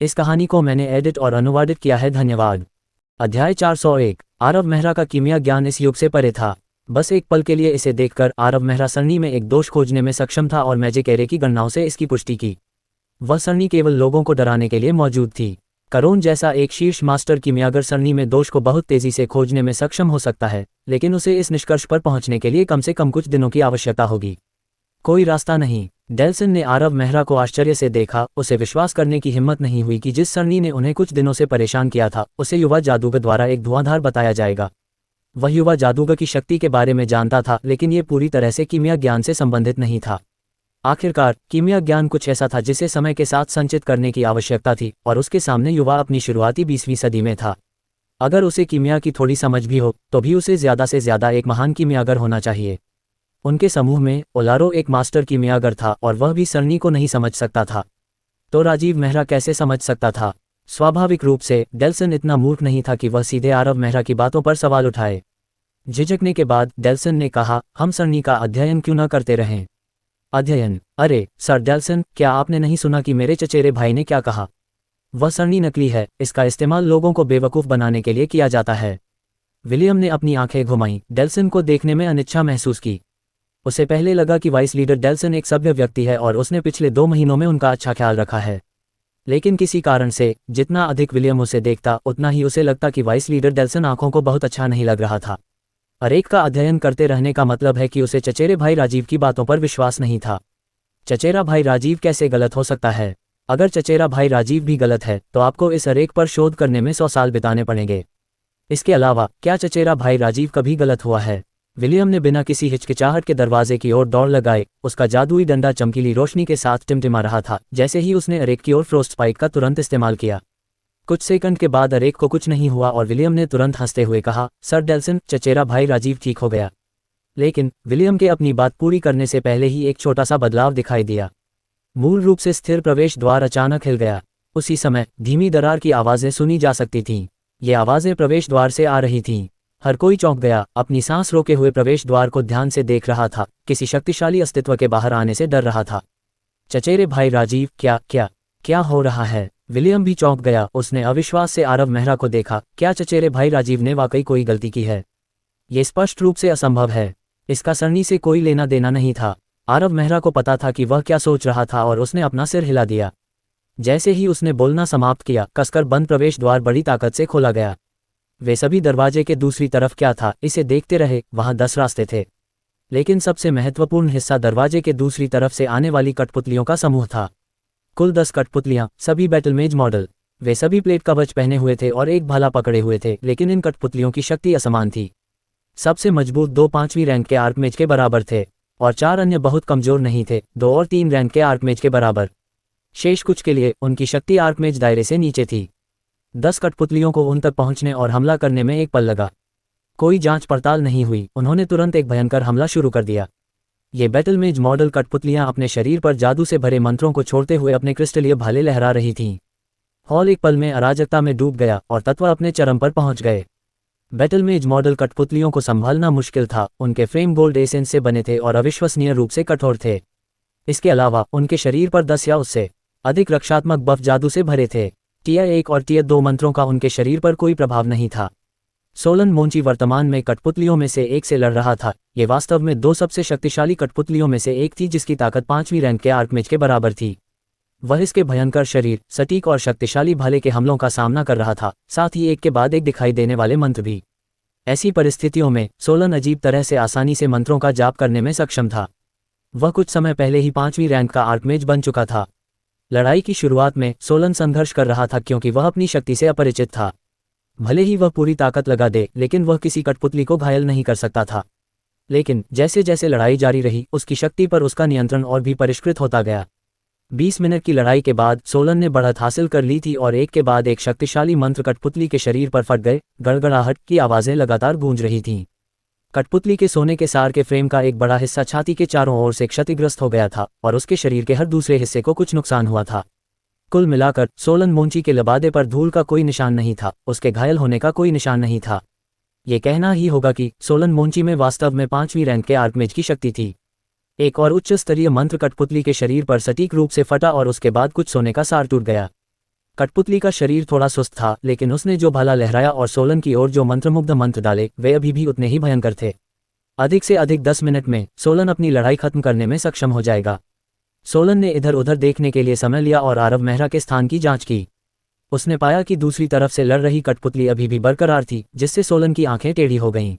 इस कहानी को मैंने एडिट और अनुवादित किया है। धन्यवाद। अध्याय 401। आरव मेहरा का कीमिया ज्ञान इस युग से परे था। बस एक पल के लिए इसे देखकर आरव मेहरा सरणी में एक दोष खोजने में सक्षम था और मैजिक एरे की गणनाओं से इसकी पुष्टि की। वह सरणी केवल लोगों को डराने के लिए मौजूद थी। करोन जैसा एक शीर्ष मास्टर कीमियागर सरणी में दोष को बहुत तेजी से खोजने में सक्षम हो सकता है, लेकिन उसे इस निष्कर्ष पर पहुंचने के लिए कम से कम कुछ दिनों की आवश्यकता होगी। कोई रास्ता नहीं। डेल्सन ने आरव मेहरा को आश्चर्य से देखा। उसे विश्वास करने की हिम्मत नहीं हुई कि जिस सरणी ने उन्हें कुछ दिनों से परेशान किया था उसे युवा जादूगर द्वारा एक धुआंधार बताया जाएगा। वह युवा जादूगर की शक्ति के बारे में जानता था, लेकिन ये पूरी तरह से कीमिया ज्ञान से संबंधित नहीं था। आखिरकार कीमिया ज्ञान कुछ ऐसा था जिसे समय के साथ संचित करने की आवश्यकता थी, और उसके सामने युवा अपनी शुरुआती 20वीं सदी में था। अगर उसे कीमिया की थोड़ी समझ भी हो तो भी उसे ज़्यादा से ज़्यादा एक महान कीमियागर होना चाहिए। उनके समूह में ओलारो एक मास्टर कीमियागर था और वह भी सरणी को नहीं समझ सकता था। तो राजीव मेहरा कैसे समझ सकता था? स्वाभाविक रूप से डेल्सन इतना मूर्ख नहीं था कि वह सीधे आरव मेहरा की बातों पर सवाल उठाए। झिझकने के बाद डेल्सन ने कहा, हम सरणी का अध्ययन क्यों न करते रहें? अध्ययन? अरे सर डेल्सन, क्या आपने नहीं सुना कि मेरे चचेरे भाई ने क्या कहा? वह सरणी नकली है, इसका इस्तेमाल लोगों को बेवकूफ़ बनाने के लिए किया जाता है। विलियम ने अपनी आंखें घुमाईं। डेल्सन को देखने में अनिच्छा महसूस की। उसे पहले लगा कि वाइस लीडर डेल्सन एक सभ्य व्यक्ति है और उसने पिछले 2 महीनों में उनका अच्छा ख्याल रखा है। लेकिन किसी कारण से जितना अधिक विलियम उसे देखता उतना ही उसे लगता कि वाइस लीडर डेल्सन आंखों को बहुत अच्छा नहीं लग रहा था। अरेक का अध्ययन करते रहने का मतलब है कि उसे चचेरे भाई राजीव की बातों पर विश्वास नहीं था। चचेरा भाई राजीव कैसे गलत हो सकता है? अगर चचेरा भाई राजीव भी गलत है तो आपको इस अरेक पर शोध करने में 100 साल बिताने पड़ेंगे। इसके अलावा क्या चचेरा भाई राजीव कभी गलत हुआ है? विलियम ने बिना किसी हिचकिचाहट के दरवाजे की ओर दौड़ लगाए। उसका जादुई डंडा चमकीली रोशनी के साथ टिमटिमा रहा था जैसे ही उसने अरेक की ओर फ्रोस्ट स्पाइक का तुरंत इस्तेमाल किया। कुछ सेकंड के बाद अरेक को कुछ नहीं हुआ और विलियम ने तुरंत हंसते हुए कहा, सर डेल्सन, चचेरा भाई राजीव ठीक हो गया। लेकिन विलियम के अपनी बात पूरी करने से पहले ही एक छोटा सा बदलाव दिखाई दिया। मूल रूप से स्थिर प्रवेश द्वार अचानक हिल गया। उसी समय धीमी दरार की आवाज़ें सुनी जा सकती थीं। ये आवाज़ें प्रवेश द्वार से आ रही थीं। हर कोई चौंक गया, अपनी सांस रोके हुए प्रवेश द्वार को ध्यान से देख रहा था। किसी शक्तिशाली अस्तित्व के बाहर आने से डर रहा था। चचेरे भाई राजीव, क्या हो रहा है? विलियम भी चौंक गया। उसने अविश्वास से आरव मेहरा को देखा। क्या चचेरे भाई राजीव ने वाकई कोई गलती की है? ये स्पष्ट रूप से असंभव है। इसका सरणी से कोई लेना देना नहीं था। आरव मेहरा को पता था कि वह क्या सोच रहा था और उसने अपना सिर हिला दिया। जैसे ही उसने बोलना समाप्त किया, कसकर बंद प्रवेश द्वार बड़ी ताकत से खोला गया। वे सभी दरवाजे के दूसरी तरफ क्या था इसे देखते रहे। वहां 10 रास्ते थे, लेकिन सबसे महत्वपूर्ण हिस्सा दरवाजे के दूसरी तरफ से आने वाली कठपुतलियों का समूह था। कुल 10 कठपुतलियां, सभी बैटलमेज मॉडल। वे सभी प्लेट कवच पहने हुए थे और एक भाला पकड़े हुए थे, लेकिन इन कठपुतलियों की शक्ति असमान थी। सबसे मजबूत 2 5वीं रैंक के आर्कमेज के बराबर थे और 4 अन्य बहुत कमजोर नहीं थे, 2 और 3 रैंक के आर्कमेज के बराबर। शेष कुछ के लिए उनकी शक्ति आर्कमेज दायरे से नीचे थी। 10 कठपुतलियों को उन तक पहुंचने और हमला करने में एक पल लगा। कोई जांच पड़ताल नहीं हुई। उन्होंने तुरंत एक भयंकर हमला शुरू कर दिया। ये बैटलमेज मॉडल कठपुतलियां अपने शरीर पर जादू से भरे मंत्रों को छोड़ते हुए अपने क्रिस्टलीय भाले लहरा रही थीं। हॉल एक पल में अराजकता में डूब गया और तत्व अपने चरम पर पहुंच गए। बैटलमेज मॉडल कठपुतलियों को संभालना मुश्किल था। उनके फ्रेम गोल्ड एसेंस से बने थे और अविश्वसनीय रूप से कठोर थे। इसके अलावा उनके शरीर पर 10 या उससे अधिक रक्षात्मक बफ जादू से भरे थे। टियर 1 और टियर 2 मंत्रों का उनके शरीर पर कोई प्रभाव नहीं था। सोलन मोंची वर्तमान में कठपुतलियों में से एक से लड़ रहा था। ये वास्तव में 2 सबसे शक्तिशाली कठपुतलियों में से एक थी, जिसकी ताकत 5वीं रैंक के आर्कमेज के बराबर थी। वह इसके भयंकर शरीर, सटीक और शक्तिशाली भाले के हमलों का सामना कर रहा था, साथ ही एक के बाद एक दिखाई देने वाले मंत्र भी। ऐसी परिस्थितियों में सोलन अजीब तरह से आसानी से मंत्रों का जाप करने में सक्षम था। वह कुछ समय पहले ही 5वीं रैंक का आर्कमेज बन चुका था। लड़ाई की शुरुआत में सोलन संघर्ष कर रहा था क्योंकि वह अपनी शक्ति से अपरिचित था। भले ही वह पूरी ताकत लगा दे, लेकिन वह किसी कठपुतली को घायल नहीं कर सकता था। लेकिन जैसे जैसे लड़ाई जारी रही, उसकी शक्ति पर उसका नियंत्रण और भी परिष्कृत होता गया। 20 मिनट की लड़ाई के बाद सोलन ने बढ़त हासिल कर ली थी और एक के बाद एक शक्तिशाली मंत्र कठपुतली के शरीर पर फट गए। गड़गड़ाहट की आवाज़ें लगातार गूंज रही थीं। कठपुतली के सोने के सार के फ्रेम का एक बड़ा हिस्सा छाती के चारों ओर से क्षतिग्रस्त हो गया था और उसके शरीर के हर दूसरे हिस्से को कुछ नुकसान हुआ था। कुल मिलाकर सोलन मोंची के लबादे पर धूल का कोई निशान नहीं था। उसके घायल होने का कोई निशान नहीं था। ये कहना ही होगा कि सोलन मोंची में वास्तव में 5वीं रैंक के आर्कमेज की शक्ति थी। एक और उच्च स्तरीय मंत्र कठपुतली के शरीर पर सटीक रूप से फटा और उसके बाद कुछ सोने का सार टूट गया। कठपुतली का शरीर थोड़ा सुस्त था, लेकिन उसने जो भाला लहराया और सोलन की ओर जो मंत्रमुग्ध मंत्र डाले वे अभी भी उतने ही भयंकर थे। अधिक से अधिक 10 मिनट में सोलन अपनी लड़ाई खत्म करने में सक्षम हो जाएगा। सोलन ने इधर उधर देखने के लिए समय लिया और आरव मेहरा के स्थान की जांच की। उसने पाया कि दूसरी तरफ से लड़ रही कठपुतली अभी भी बरकरार थी, जिससे सोलन की आंखें टेढ़ी हो गईं।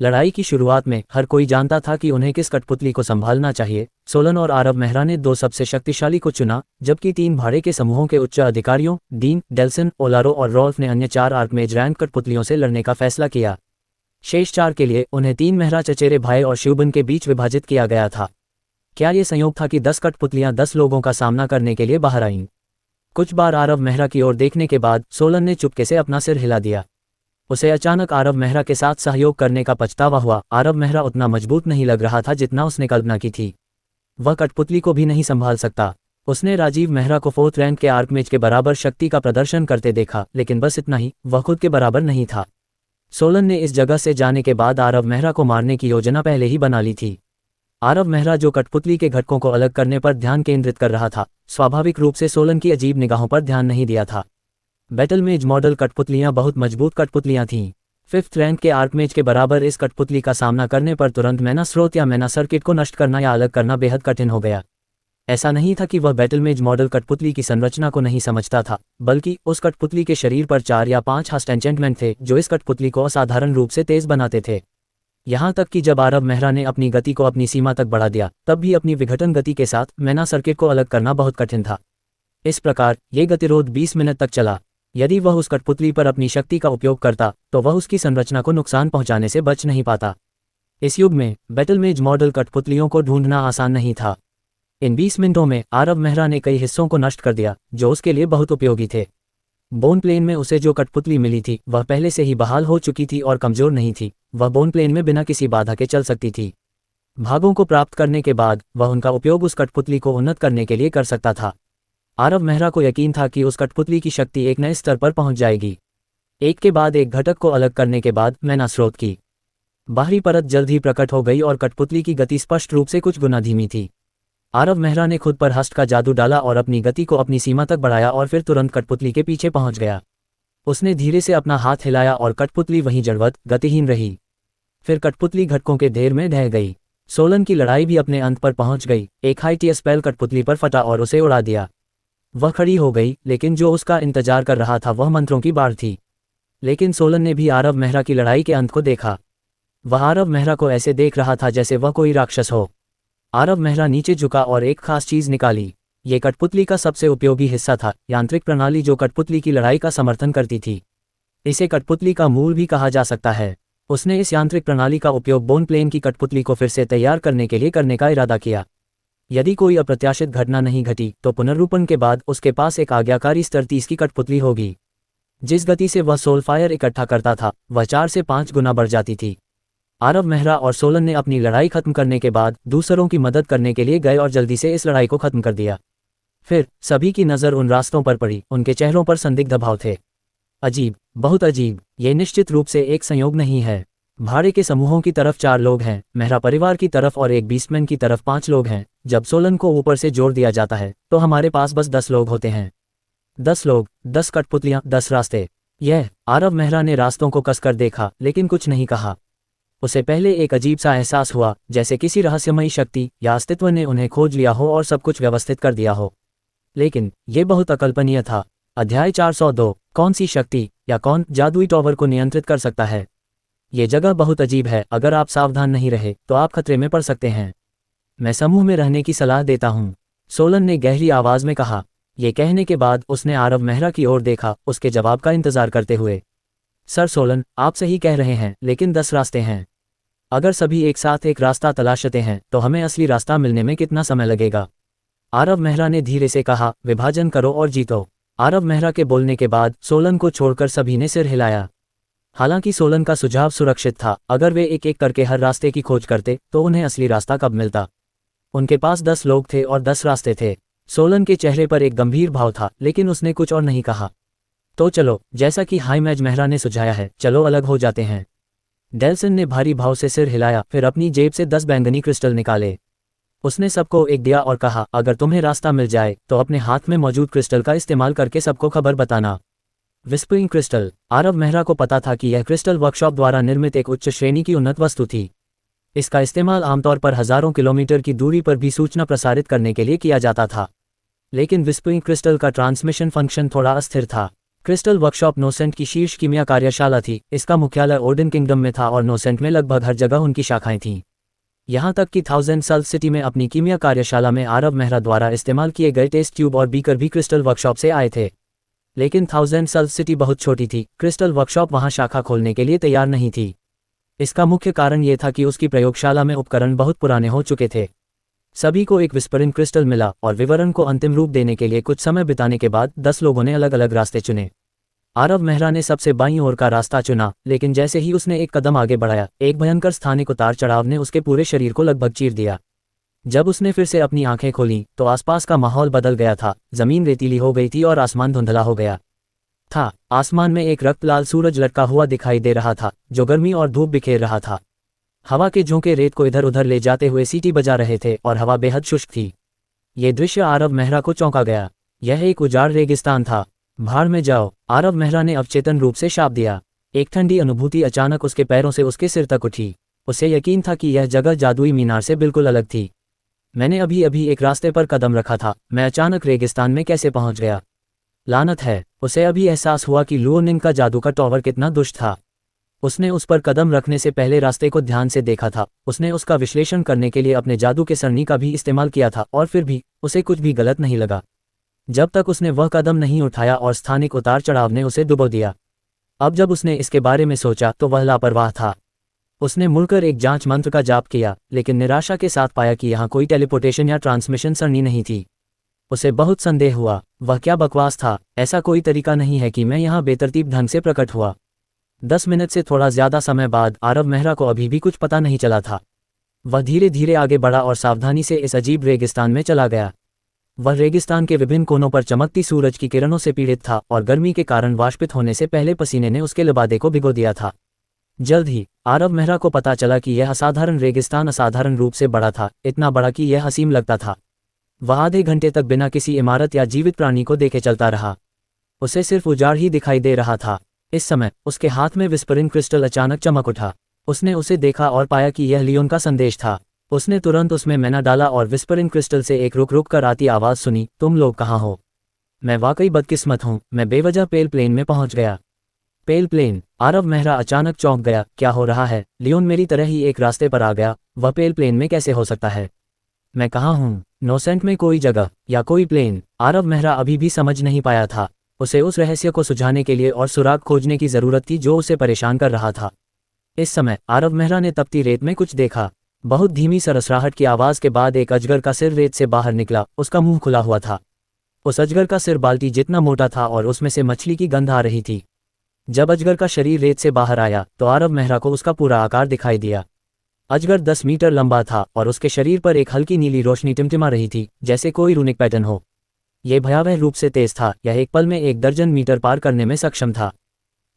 लड़ाई की शुरुआत में हर कोई जानता था कि उन्हें किस कठपुतली को संभालना चाहिए। सोलन और आरव मेहरा ने 2 सबसे शक्तिशाली को चुना, जबकि 3 भाड़े के समूहों के उच्च अधिकारियों डीन, डेल्सन, ओलारो और रॉल्फ ने अन्य 4 आर्कमेज रैंक कठपुतलियों से लड़ने का फैसला किया। शेष 4 के लिए उन्हें 3 मेहरा चचेरे भाई और शिवबन के बीच विभाजित किया गया था। क्या ये संयोग था कि 10 कठपुतलियां 10 लोगों का सामना करने के लिए बाहर आईं? कुछ बार आरव मेहरा की ओर देखने के बाद सोलन ने चुपके से अपना सिर हिला दिया। उसे अचानक आरव मेहरा के साथ सहयोग करने का पछतावा हुआ। आरव मेहरा उतना मजबूत नहीं लग रहा था जितना उसने कल्पना की थी। वह कठपुतली को भी नहीं संभाल सकता। उसने राजीव मेहरा को 4th रैंक के आर्कमेज के बराबर शक्ति का प्रदर्शन करते देखा, लेकिन बस इतना ही, वह खुद के बराबर नहीं था। सोलन ने इस जगह से जाने के बाद आरव मेहरा को मारने की योजना पहले ही बना ली थी। आरव मेहरा जो कठपुतली के घटकों को अलग करने पर ध्यान केंद्रित कर रहा था, स्वाभाविक रूप से सोलन की अजीब निगाहों पर ध्यान नहीं दिया था। बैटलमेज मॉडल कठपुतलियां बहुत मजबूत कठपुतलियां थीं। 5th रैंक के आर्कमेज के बराबर इस कठपुतली का सामना करने पर तुरंत मैना स्रोत या मैना सर्किट को नष्ट करना या अलग करना बेहद कठिन हो गया। ऐसा नहीं था कि वह बैटलमेज मॉडल कठपुतली की संरचना को नहीं समझता था, बल्कि उस कठपुतली के शरीर पर 4 या 5 हास्ट एन्चेंटमेंट थे जो इस कठपुतली को असाधारण रूप से तेज बनाते थे। यहाँ तक कि जब आरव मेहरा ने अपनी गति को अपनी सीमा तक बढ़ा दिया, तब भी अपनी विघटन गति के साथ मैना सर्किट को अलग करना बहुत कठिन था। इस प्रकार ये गतिरोध 20 मिनट तक चला। यदि वह उस कठपुतली पर अपनी शक्ति का उपयोग करता तो वह उसकी संरचना को नुकसान पहुंचाने से बच नहीं पाता। इस युग में बैटलमेज मॉडल कठपुतलियों को ढूंढना आसान नहीं था। इन 20 मिनटों में आरव मेहरा ने कई हिस्सों को नष्ट कर दिया जो उसके लिए बहुत उपयोगी थे। बोन प्लेन में उसे जो कठपुतली मिली थी वह पहले से ही बहाल हो चुकी थी और कमजोर नहीं थी। वह बोन प्लेन में बिना किसी बाधा के चल सकती थी। भागों को प्राप्त करने के बाद वह उनका उपयोग उस कठपुतली को उन्नत करने के लिए कर सकता था। आरव मेहरा को यकीन था कि उस कठपुतली की शक्ति एक नए स्तर पर पहुंच जाएगी। एक के बाद एक घटक को अलग करने के बाद मैना स्रोत की बाहरी परत जल्द ही प्रकट हो गई और कठपुतली की गति स्पष्ट रूप से कुछ गुना धीमी थी। आरव मेहरा ने खुद पर हस्त का जादू डाला और अपनी गति को अपनी सीमा तक बढ़ाया और फिर तुरंत कठपुतली के पीछे पहुंच गया। उसने धीरे से अपना हाथ हिलाया और कठपुतली वहीं जड़वत गतिहीन रही। फिर कठपुतली घटकों के ढेर में ढह गई। सोलन की लड़ाई भी अपने अंत पर पहुंच गई। एक हाई स्पेल कठपुतली पर फटा और उसे उड़ा दिया। वह खड़ी हो गई, लेकिन जो उसका इंतजार कर रहा था वह मंत्रों की बाढ़ थी। लेकिन सोलन ने भी आरव मेहरा की लड़ाई के अंत को देखा। वह आरव मेहरा को ऐसे देख रहा था जैसे वह कोई राक्षस हो। आरव मेहरा नीचे झुका और एक खास चीज निकाली। ये कठपुतली का सबसे उपयोगी हिस्सा था, यांत्रिक प्रणाली जो कठपुतली की लड़ाई का समर्थन करती थी। इसे कठपुतली का मूल भी कहा जा सकता है। उसने इस यांत्रिक प्रणाली का उपयोग बोन प्लेन की कठपुतली को फिर से तैयार करने के लिए करने का इरादा किया। यदि कोई अप्रत्याशित घटना नहीं घटी तो पुनर्रूपण के बाद उसके पास एक आज्ञाकारी स्तर 30 की कठपुतली होगी। जिस गति से वह सोलफायर इकट्ठा करता था वह 4 से 5 गुना बढ़ जाती थी। आरव मेहरा और सोलन ने अपनी लड़ाई खत्म करने के बाद दूसरों की मदद करने के लिए गए और जल्दी से इस लड़ाई को खत्म कर दिया। फिर सभी की नज़र उन रास्तों पर पड़ी। उनके चेहरों पर संदिग्ध भाव थे। अजीब, बहुत अजीब। ये निश्चित रूप से एक संयोग नहीं है। भाड़े के समूहों की तरफ 4 लोग हैं, मेहरा परिवार की तरफ और एक बीस्टमैन की तरफ 5 लोग हैं। जब सोलन को ऊपर से जोड़ दिया जाता है तो हमारे पास बस 10 लोग होते हैं। 10 लोग, 10 कठपुतलियां, 10 रास्ते। यह आरव मेहरा ने रास्तों को कसकर देखा लेकिन कुछ नहीं कहा। उसे पहले एक अजीब सा एहसास हुआ, जैसे किसी रहस्यमयी शक्ति या अस्तित्व ने उन्हें खोज लिया हो और सब कुछ व्यवस्थित कर दिया हो। लेकिन यह बहुत अकल्पनीय था। अध्याय 402। कौन सी शक्ति या कौन जादुई टॉवर को नियंत्रित कर सकता है? ये जगह बहुत अजीब है। अगर आप सावधान नहीं रहे तो आप खतरे में पड़ सकते हैं। मैं समूह में रहने की सलाह देता हूँ, सोलन ने गहरी आवाज में कहा। यह कहने के बाद उसने आरव मेहरा की ओर देखा, उसके जवाब का इंतजार करते हुए। सर सोलन, आप सही कह रहे हैं, लेकिन 10 रास्ते हैं। अगर सभी एक साथ एक रास्ता तलाशते हैं तो हमें असली रास्ता मिलने में कितना समय लगेगा? आरव मेहरा ने धीरे से कहा। विभाजन करो और जीतो। आरव मेहरा के बोलने के बाद सोलन को छोड़कर सभी ने सिर हिलाया। हालांकि सोलन का सुझाव सुरक्षित था। अगर वे एक एक करके हर रास्ते की खोज करते तो उन्हें असली रास्ता कब मिलता? उनके पास 10 लोग थे और 10 रास्ते थे। सोलन के चेहरे पर एक गंभीर भाव था, लेकिन उसने कुछ और नहीं कहा। तो चलो, जैसा कि हाईमेज मेहरा ने सुझाया है, चलो अलग हो जाते हैं। डेल्सन ने भारी भाव से सिर हिलाया, फिर अपनी जेब से 10 बैंगनी क्रिस्टल निकाले। उसने सबको एक दिया और कहा, अगर तुम्हें रास्ता मिल जाए तो अपने हाथ में मौजूद क्रिस्टल का इस्तेमाल करके सबको खबर बताना। Whispering crystal. आरव मेहरा को पता था कि यह क्रिस्टल वर्कशॉप द्वारा निर्मित एक उच्च श्रेणी की उन्नत वस्तु थी। इसका इस्तेमाल आमतौर पर हजारों किलोमीटर की दूरी पर भी सूचना प्रसारित करने के लिए किया जाता था। लेकिन विस्परिंग क्रिस्टल का ट्रांसमिशन फंक्शन थोड़ा अस्थिर था। क्रिस्टल वर्कशॉप नोसेंट की शीर्ष कीमिया कार्यशाला थी। इसका मुख्यालय ओडिन किंगडम में था और नोसेंट में लगभग हर जगह उनकी शाखाएं थीं। यहाँ तक कि थाउजेंड सल सिटी में अपनी कीमिया कार्यशाला में आरव मेहरा द्वारा इस्तेमाल किए गए टेस्ट ट्यूब और बीकर भी क्रिस्टल वर्कशॉप से आए थे। लेकिन थाउजेंड सल सिटी बहुत छोटी थी। क्रिस्टल वर्कशॉप वहाँ शाखा खोलने के लिए तैयार नहीं थी। इसका मुख्य कारण ये था कि उसकी प्रयोगशाला में उपकरण बहुत पुराने हो चुके थे। सभी को एक विस्परिंग क्रिस्टल मिला और विवरण को अंतिम रूप देने के लिए कुछ समय बिताने के बाद 10 लोगों ने अलग अलग रास्ते चुने। आरव मेहरा ने सबसे बाईं ओर का रास्ता चुना, लेकिन जैसे ही उसने एक कदम आगे बढ़ाया, एक भयंकर स्थानिक उतार चढ़ाव ने उसके पूरे शरीर को लगभग चीर दिया। जब उसने फिर से अपनी आंखें खोलीं तो आसपास का माहौल बदल गया था। जमीन रेतीली हो गई थी और आसमान धुंधला हो गया था। आसमान में एक रक्तलाल सूरज लटका हुआ दिखाई दे रहा था, जो गर्मी और धूप बिखेर रहा था। हवा के झोंके रेत को इधर उधर ले जाते हुए सीटी बजा रहे थे और हवा बेहद शुष्क थी। ये दृश्य आरव मेहरा को चौंका गया। यह एक उजाड़ रेगिस्तान था। भाड़ में जाओ, आरव मेहरा ने अवचेतन रूप से शाप दिया। एक ठंडी अनुभूति अचानक उसके पैरों से उसके सिर तक उठी। उसे यकीन था कि यह जगह जादुई मीनार से बिल्कुल अलग थी। मैंने अभी अभी एक रास्ते पर कदम रखा था, मैं अचानक रेगिस्तान में कैसे पहुंच गया? लानत है। उसे अभी एहसास हुआ कि लुओनिंग का जादू का टॉवर कितना दुष्ट था। उसने उस पर कदम रखने से पहले रास्ते को ध्यान से देखा था। उसने उसका विश्लेषण करने के लिए अपने जादू के सरनी का भी इस्तेमाल किया था और फिर भी उसे कुछ भी गलत नहीं लगा जब तक उसने वह कदम नहीं उठाया और स्थानिक उतार चढ़ाव ने उसे डुबो दिया। अब जब उसने इसके बारे में सोचा तो वह लापरवाह था। उसने मुड़कर एक जांच मंत्र का जाप किया, लेकिन निराशा के साथ पाया कि यहाँ कोई टेलीपोर्टेशन या ट्रांसमिशन सरणी नहीं थी। उसे बहुत संदेह हुआ। वह क्या बकवास था? ऐसा कोई तरीका नहीं है कि मैं यहाँ बेतरतीब ढंग से प्रकट हुआ। 10 मिनट से थोड़ा ज्यादा समय बाद आरव मेहरा को अभी भी कुछ पता नहीं चला था। वह धीरे धीरे आगे बढ़ा और सावधानी से इस अजीब रेगिस्तान में चला गया। वह रेगिस्तान के विभिन्न कोनों पर चमकती सूरज की किरणों से पीड़ित था और गर्मी के कारण वाष्पित होने से पहले पसीने ने उसके लिबादे को भिगो दिया था। जल्द ही आरव मेहरा को पता चला कि यह असाधारण रेगिस्तान असाधारण रूप से बड़ा था, इतना बड़ा कि यह हसीम लगता था। वह आधे घंटे तक बिना किसी इमारत या जीवित प्राणी को देखे चलता रहा। उसे सिर्फ उजाड़ ही दिखाई दे रहा था। इस समय उसके हाथ में विस्परिंग क्रिस्टल अचानक चमक उठा। उसने उसे देखा और पाया कि यह लियोन का संदेश था। उसने तुरंत उसमें मैना डाला और विस्परिंग क्रिस्टल से एक रुक रुक कर आती आवाज़ सुनी, तुम लोग कहाँ हो? मैं वाकई बदकिस्मत हूँ, मैं बेवजह पेल प्लेन में पहुँच गया। पेल प्लेन? आरव मेहरा अचानक चौंक गया। क्या हो रहा है? लियोन मेरी तरह ही एक रास्ते पर आ गया, वह पेल प्लेन में कैसे हो सकता है? मैं कहाँ हूँ? नोसेंट में कोई जगह या कोई प्लेन? आरव मेहरा अभी भी समझ नहीं पाया था। उसे उस रहस्य को सुझाने के लिए और सुराग खोजने की जरूरत थी जो उसे परेशान कर रहा था। इस समय आरव मेहरा ने तपती रेत में कुछ देखा। बहुत धीमी सरसराहट की आवाज के बाद एक अजगर का सिर रेत से बाहर निकला। उसका मुंह खुला हुआ था। उस अजगर का सिर बाल्टी जितना मोटा था और उसमें से मछली की गंध आ रही थी। जब अजगर का शरीर रेत से बाहर आया तो आरव मेहरा को उसका पूरा आकार दिखाई दिया। अजगर 10 मीटर लंबा था और उसके शरीर पर एक हल्की नीली रोशनी टिमटिमा रही थी, जैसे कोई रूनिक पैटर्न हो। यह भयावह रूप से तेज था। यह एक पल में 1 दर्जन मीटर पार करने में सक्षम था।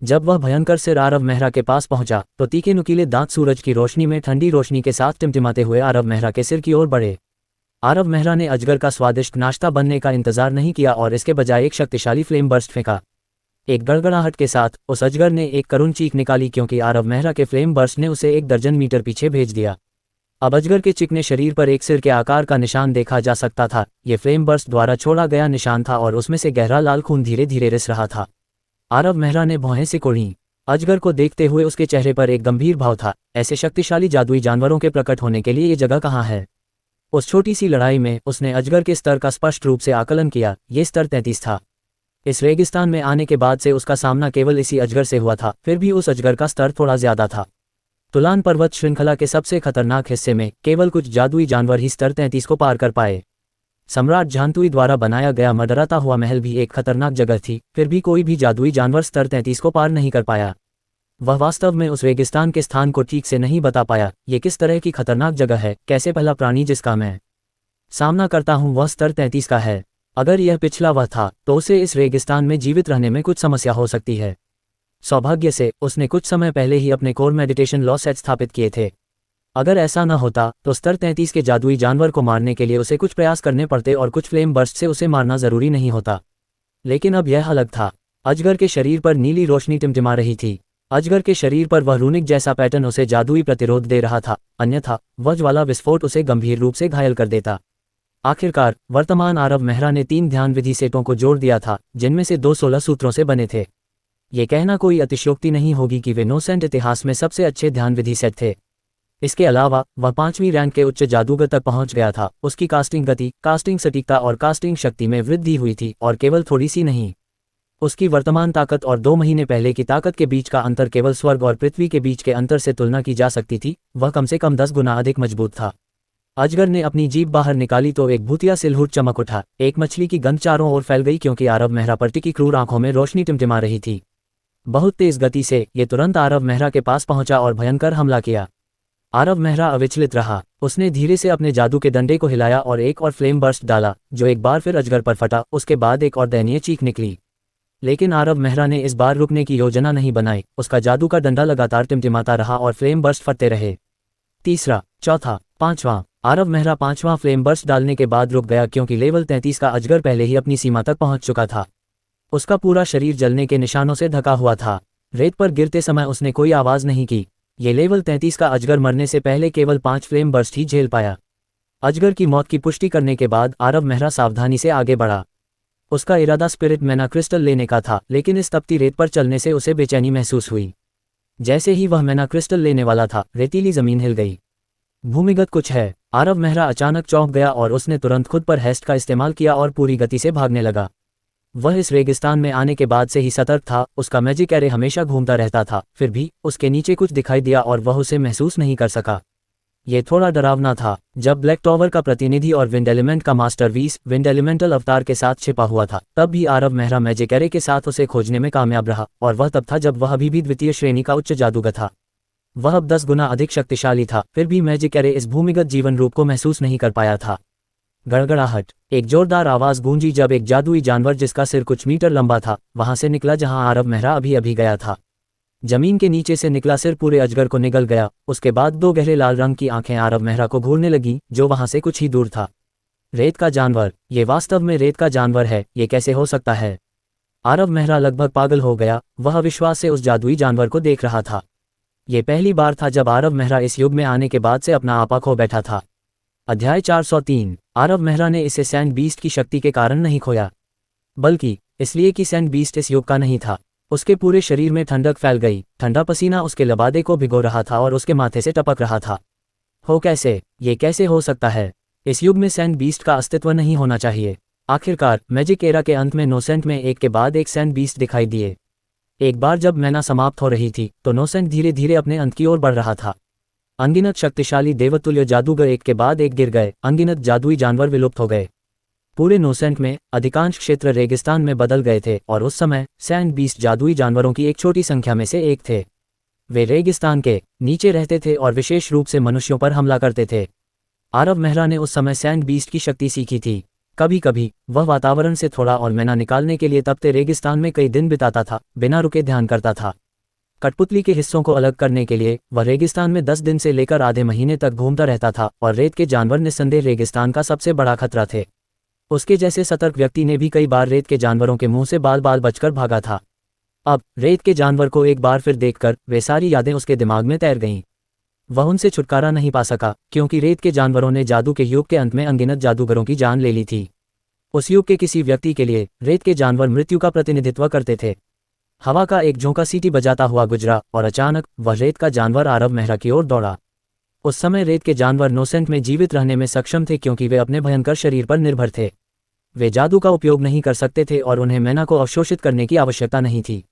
जब वह भयंकर सिर आरव मेहरा के पास पहुंचा तो तीखे नुकीले दांत सूरज की रोशनी में ठंडी रोशनी के साथ टिमटिमाते हुए आरव मेहरा के सिर की ओर बढ़े। आरव मेहरा ने अजगर का स्वादिष्ट नाश्ता बनने का इंतजार नहीं किया और इसके बजाय एक शक्तिशाली फ्लेम बर्स्ट फेंका। एक गड़गड़ाहट के साथ उस अजगर ने एक करुण चीख निकाली, क्योंकि आरव मेहरा के फ्लेम बर्स्ट ने उसे 1 दर्जन मीटर पीछे भेज दिया। अब अजगर के चिकने शरीर पर एक सिर के आकार का निशान देखा जा सकता था। यह फ्लेम बर्स्ट द्वारा छोड़ा गया निशान था और उसमें से गहरा लाल खून धीरे धीरे रिस रहा था। आरव मेहरा ने भौहें सिकोड़ी। अजगर को देखते हुए उसके चेहरे पर एक गंभीर भाव था। ऐसे शक्तिशाली जादुई जानवरों के प्रकट होने के लिए ये जगह कहाँ है? उस छोटी सी लड़ाई में उसने अजगर के स्तर का स्पष्ट रूप से आकलन किया। ये स्तर 33 था। इस रेगिस्तान में आने के बाद से उसका सामना केवल इसी अजगर से हुआ था। फिर भी उस अजगर का स्तर थोड़ा ज्यादा था। तुलान पर्वत श्रृंखला के सबसे खतरनाक हिस्से में केवल कुछ जादुई जानवर ही स्तर 33 को पार कर पाए। सम्राट झांतुई द्वारा बनाया गया मडराता हुआ महल भी एक खतरनाक जगह थी। फिर भी कोई भी जादुई जानवर स्तर 33 को पार नहीं कर पाया। वह वास्तव में उस रेगिस्तान के स्थान को ठीक से नहीं बता पाया। ये किस तरह की खतरनाक जगह है? कैसे पहला प्राणी जिसका मैं सामना करता हूँ वह स्तर 33 का है? अगर यह पिछला वह था तो उसे इस रेगिस्तान में जीवित रहने में कुछ समस्या हो सकती है। सौभाग्य से उसने कुछ समय पहले ही अपने कोर मेडिटेशन लॉ सेट स्थापित किए थे। अगर ऐसा न होता तो स्तर 33 के जादुई जानवर को मारने के लिए उसे कुछ प्रयास करने पड़ते और कुछ फ्लेम बर्स्ट से उसे मारना जरूरी नहीं होता। लेकिन अब यह अलग था। अजगर के शरीर पर नीली रोशनी टिमटिमा रही थी। अजगर के शरीर पर वह रूनिक जैसा पैटर्न उसे जादुई प्रतिरोध दे रहा था, अन्यथा वह ज्वाला विस्फोट उसे गंभीर रूप से घायल कर देता। आखिरकार वर्तमान आरव मेहरा ने 3 ध्यान विधि सेटों को जोड़ दिया था, जिनमें से 2 16 सूत्रों से बने थे। ये कहना कोई अतिशयोक्ति नहीं होगी कि वे नोसेंट इतिहास में सबसे अच्छे ध्यान विधि सेट थे। इसके अलावा वह 5वीं रैंक के उच्च जादूगर तक पहुंच गया था। उसकी कास्टिंग गति, कास्टिंग सटीकता और कास्टिंग शक्ति में वृद्धि हुई थी, और केवल थोड़ी सी नहीं। उसकी वर्तमान ताकत और 2 महीने पहले की ताकत के बीच का अंतर केवल स्वर्ग और पृथ्वी के बीच के अंतर से तुलना की जा सकती थी। वह कम से कम 10 गुना अधिक मजबूत था। अजगर ने अपनी जीभ बाहर निकाली तो एक भूतिया सिलहुट चमक उठा। एक मछली की गंध चारों ओर फैल गई क्योंकि आरव मेहरा पर टिकी क्रूर आंखों में रोशनी टिमटिमा रही थी। बहुत तेज गति से ये तुरंत आरव मेहरा के पास पहुंचा और भयंकर हमला किया। आरव मेहरा अविचलित रहा। उसने धीरे से अपने जादू के डंडे को हिलाया और एक और फ्लेम बर्स्ट डाला, जो एक बार फिर अजगर पर फटा। उसके बाद एक और दयनीय चीख निकली। लेकिन आरव मेहरा ने इस बार रुकने की योजना नहीं बनाई। उसका जादू का डंडा लगातार टिमटिमाता रहा और फ्लेम बर्स्ट फटते रहे। तीसरा, चौथा, पांचवां। आरव मेहरा 5वां फ्लेम बर्स्ट डालने के बाद रुक गया क्योंकि लेवल 33 का अजगर पहले ही अपनी सीमा तक पहुंच चुका था। उसका पूरा शरीर जलने के निशानों से ढका हुआ था। रेत पर गिरते समय उसने कोई आवाज नहीं की। ये लेवल 33 का अजगर मरने से पहले केवल 5 फ्लेम बर्स्ट ही झेल पाया। अजगर की मौत की पुष्टि करने के बाद आरव मेहरा सावधानी से आगे बढ़ा। उसका इरादा स्पिरिट मैना क्रिस्टल लेने का था, लेकिन इस तपती रेत पर चलने से उसे बेचैनी महसूस हुई। जैसे ही वह मैना क्रिस्टल लेने वाला था, रेतीली जमीन हिल गई। भूमिगत कुछ है। आरव मेहरा अचानक चौंक गया और उसने तुरंत खुद पर हेस्ट का इस्तेमाल किया और पूरी गति से भागने लगा। वह इस रेगिस्तान में आने के बाद से ही सतर्क था। उसका मैजिक एरे हमेशा घूमता रहता था, फिर भी उसके नीचे कुछ दिखाई दिया और वह उसे महसूस नहीं कर सका। ये थोड़ा डरावना था। जब ब्लैक टॉवर का प्रतिनिधि और विंड एलिमेंट का मास्टर वीस विंड एलिमेंटल अवतार के साथ छिपा हुआ था, तब भी आरव मेहरा मैजिक एरे के साथ उसे खोजने में कामयाब रहा, और वह तब था जब वह अभी भी द्वितीय श्रेणी का उच्च जादूगर था। वह अब 10 गुना अधिक शक्तिशाली था, फिर भी मैजिक एरे इस भूमिगत जीवन रूप को महसूस नहीं कर पाया था। गड़गड़ाहट। एक जोरदार आवाज गूंजी जब एक जादुई जानवर जिसका सिर कुछ मीटर लंबा था, वहां से निकला जहां आरव मेहरा अभी अभी गया था। जमीन के नीचे से निकला सिर पूरे अजगर को निगल गया। उसके बाद 2 गहरे लाल रंग की आंखें आरव मेहरा को घूरने लगीं, जो वहां से कुछ ही दूर था। रेत का जानवर। ये वास्तव में रेत का जानवर है। ये कैसे हो सकता है? आरव मेहरा लगभग पागल हो गया। वह अविश्वास से उस जादुई जानवर को देख रहा था। ये पहली बार था जब आरव मेहरा इस युग में आने के बाद से अपना आपा खो बैठा था। अध्याय 403। आरव मेहरा ने इसे सैंड बीस्ट की शक्ति के कारण नहीं खोया, बल्कि इसलिए कि सैंड बीस्ट इस युग का नहीं था। उसके पूरे शरीर में ठंडक फैल गई। ठंडा पसीना उसके लबादे को भिगो रहा था और उसके माथे से टपक रहा था। हो कैसे? ये कैसे हो सकता है? इस युग में सैंड बीस्ट का अस्तित्व नहीं होना चाहिए। आखिरकार मैजिक एरा के अंत में नोसेंट में एक के बाद एक सैंड बीस्ट दिखाई दिए। एक बार जब मैना समाप्त हो रही थी तो नोसेंट धीरे धीरे अपने अंत की ओर बढ़ रहा था। अनगिनत शक्तिशाली देवतुल्य जादूगर एक के बाद एक गिर गए। अनगिनत जादुई जानवर विलुप्त हो गए। पूरे नोसेंट में अधिकांश क्षेत्र रेगिस्तान में बदल गए थे, और उस समय सैंड बीस्ट जादुई जानवरों की एक छोटी संख्या में से एक थे। वे रेगिस्तान के नीचे रहते थे और विशेष रूप से मनुष्यों पर हमला करते थे। आरव मेहरा ने उस समय सैंड बीस्ट की शक्ति सीखी थी। कभी कभी वह वातावरण से थोड़ा और मैना निकालने के लिए तपते रेगिस्तान में कई दिन बिताता था, बिना रुके ध्यान करता था। कठपुतली के हिस्सों को अलग करने के लिए वह रेगिस्तान में 10 दिन से लेकर आधे महीने तक घूमता रहता था, और रेत के जानवर निस्संदेह रेगिस्तान का सबसे बड़ा खतरा थे। उसके जैसे सतर्क व्यक्ति ने भी कई बार रेत के जानवरों के मुंह से बाल बाल बचकर भागा था। अब रेत के जानवर को एक बार फिर देखकर वे सारी यादें उसके दिमाग में तैर गईं। वह उनसे छुटकारा नहीं पा सका, क्योंकि रेत के जानवरों ने जादू के युग के अंत में अनगिनत जादूगरों की जान ले ली थी। उस युग के किसी व्यक्ति के लिए रेत के जानवर मृत्यु का प्रतिनिधित्व करते थे। हवा का एक झोंका सीटी बजाता हुआ गुजरा, और अचानक वह रेत का जानवर आरव मेहरा की ओर दौड़ा। उस समय रेत के जानवर नोसेंट में जीवित रहने में सक्षम थे क्योंकि वे अपने भयंकर शरीर पर निर्भर थे। वे जादू का उपयोग नहीं कर सकते थे और उन्हें मैना को अवशोषित करने की आवश्यकता नहीं थी।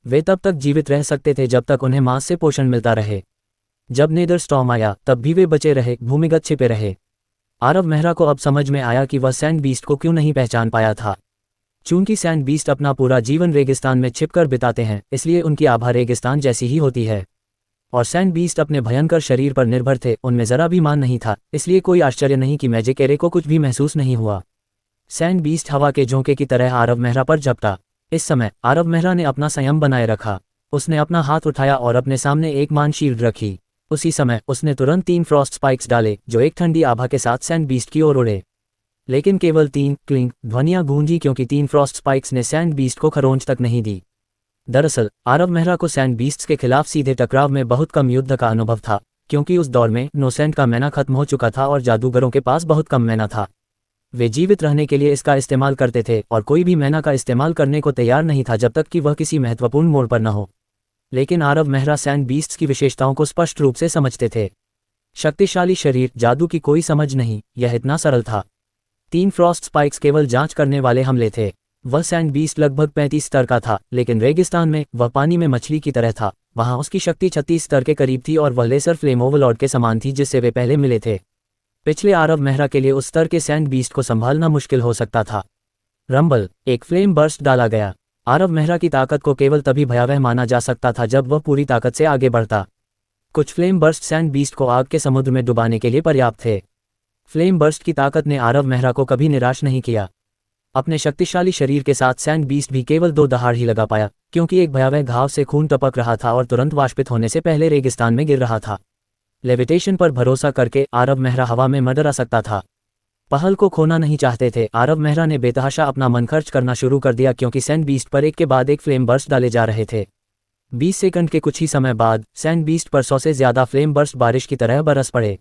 वे तब तक जीवित रह सकते थे जब तक उन्हें मांस से पोषण मिलता रहे। जब नेदर स्टॉर्म आया तब भी वे बचे रहे, भूमिगत छिपे रहे। आरव मेहरा को अब समझ में आया कि वह सैंड बीस्ट को क्यों नहीं पहचान पाया था। चूंकि सैंड बीस्ट अपना पूरा जीवन रेगिस्तान में छिपकर बिताते हैं, इसलिए उनकी आभा रेगिस्तान जैसी ही होती है। और सैंड बीस्ट अपने भयंकर शरीर पर निर्भर थे, उनमें जरा भी मान नहीं था, इसलिए कोई आश्चर्य नहीं कि मैजिक एरे को कुछ भी महसूस नहीं हुआ। सैंड बीस्ट हवा के झोंके की तरह आरव मेहरा पर झपटा। इस समय आरव मेहरा ने अपना संयम बनाए रखा। उसने अपना हाथ उठाया और अपने सामने एक मान शील्ड रखी। उसी समय उसने तुरंत 3 फ्रॉस्ट स्पाइक्स डाले जो एक ठंडी आभा के साथ सैंड बीस्ट की ओर उड़े। लेकिन केवल 3 क्लिंग ध्वनियां गूंजी क्योंकि 3 फ्रॉस्ट स्पाइक्स ने सैंड बीस्ट को खरोंच तक नहीं दी। दरअसल आरव मेहरा को सैंड बीस्ट्स के खिलाफ सीधे टकराव में बहुत कम युद्ध का अनुभव था, क्योंकि उस दौर में नोसेंट का मैना खत्म हो चुका था और जादूगरों के पास बहुत कम मैना था। वे जीवित रहने के लिए इसका इस्तेमाल करते थे और कोई भी मैना का इस्तेमाल करने को तैयार नहीं था जब तक कि वह किसी महत्वपूर्ण मोड़ पर न हो। लेकिन आरव मेहरा सैंड बीस्ट्स की विशेषताओं को स्पष्ट रूप से समझते थे। शक्तिशाली शरीर, जादू की कोई समझ नहीं, यह इतना सरल था। 3 फ्रॉस्ट स्पाइक्स केवल जांच करने वाले हमले थे। वह सैंड बीस्ट लगभग 35 स्तर का था, लेकिन रेगिस्तान में वह पानी में मछली की तरह था। वहां उसकी शक्ति 36 स्तर के करीब थी और वह लेसर फ्लेम ओवरलॉर्ड के समान थी जिससे वे पहले मिले थे। पिछले आरव मेहरा के लिए उस स्तर के सैंड बीस्ट को संभालना मुश्किल हो सकता था। रंबल, एक फ्लेम बर्स्ट डाला गया। आरव मेहरा की ताकत को केवल तभी भयावह माना जा सकता था जब वह पूरी ताकत से आगे बढ़ता। कुछ फ्लेम बर्स्ट सैंड बीस्ट को आग के समुद्र में डुबाने के लिए पर्याप्त थे। फ्लेम बर्स्ट की ताकत ने आरव मेहरा को कभी निराश नहीं किया। अपने शक्तिशाली शरीर के साथ सैंड बीस्ट भी केवल 2 दहाड़ ही लगा पाया, क्योंकि एक भयावह घाव से खून टपक रहा था और तुरंत वाष्पित होने से पहले रेगिस्तान में गिर रहा था। लेविटेशन पर भरोसा करके आरव मेहरा हवा में मंडरा सकता था। पहल को खोना नहीं चाहते थे। आरव मेहरा ने बेतहाशा अपना मन खर्च करना शुरू कर दिया क्योंकि सैंड बीस्ट पर एक के बाद एक फ्लेम बर्स्ट डाले जा रहे थे। 20 सेकंड के कुछ ही समय बाद सैंड बीस्ट पर 100 से ज्यादा फ्लेम बर्स्ट बारिश की तरह बरस पड़े।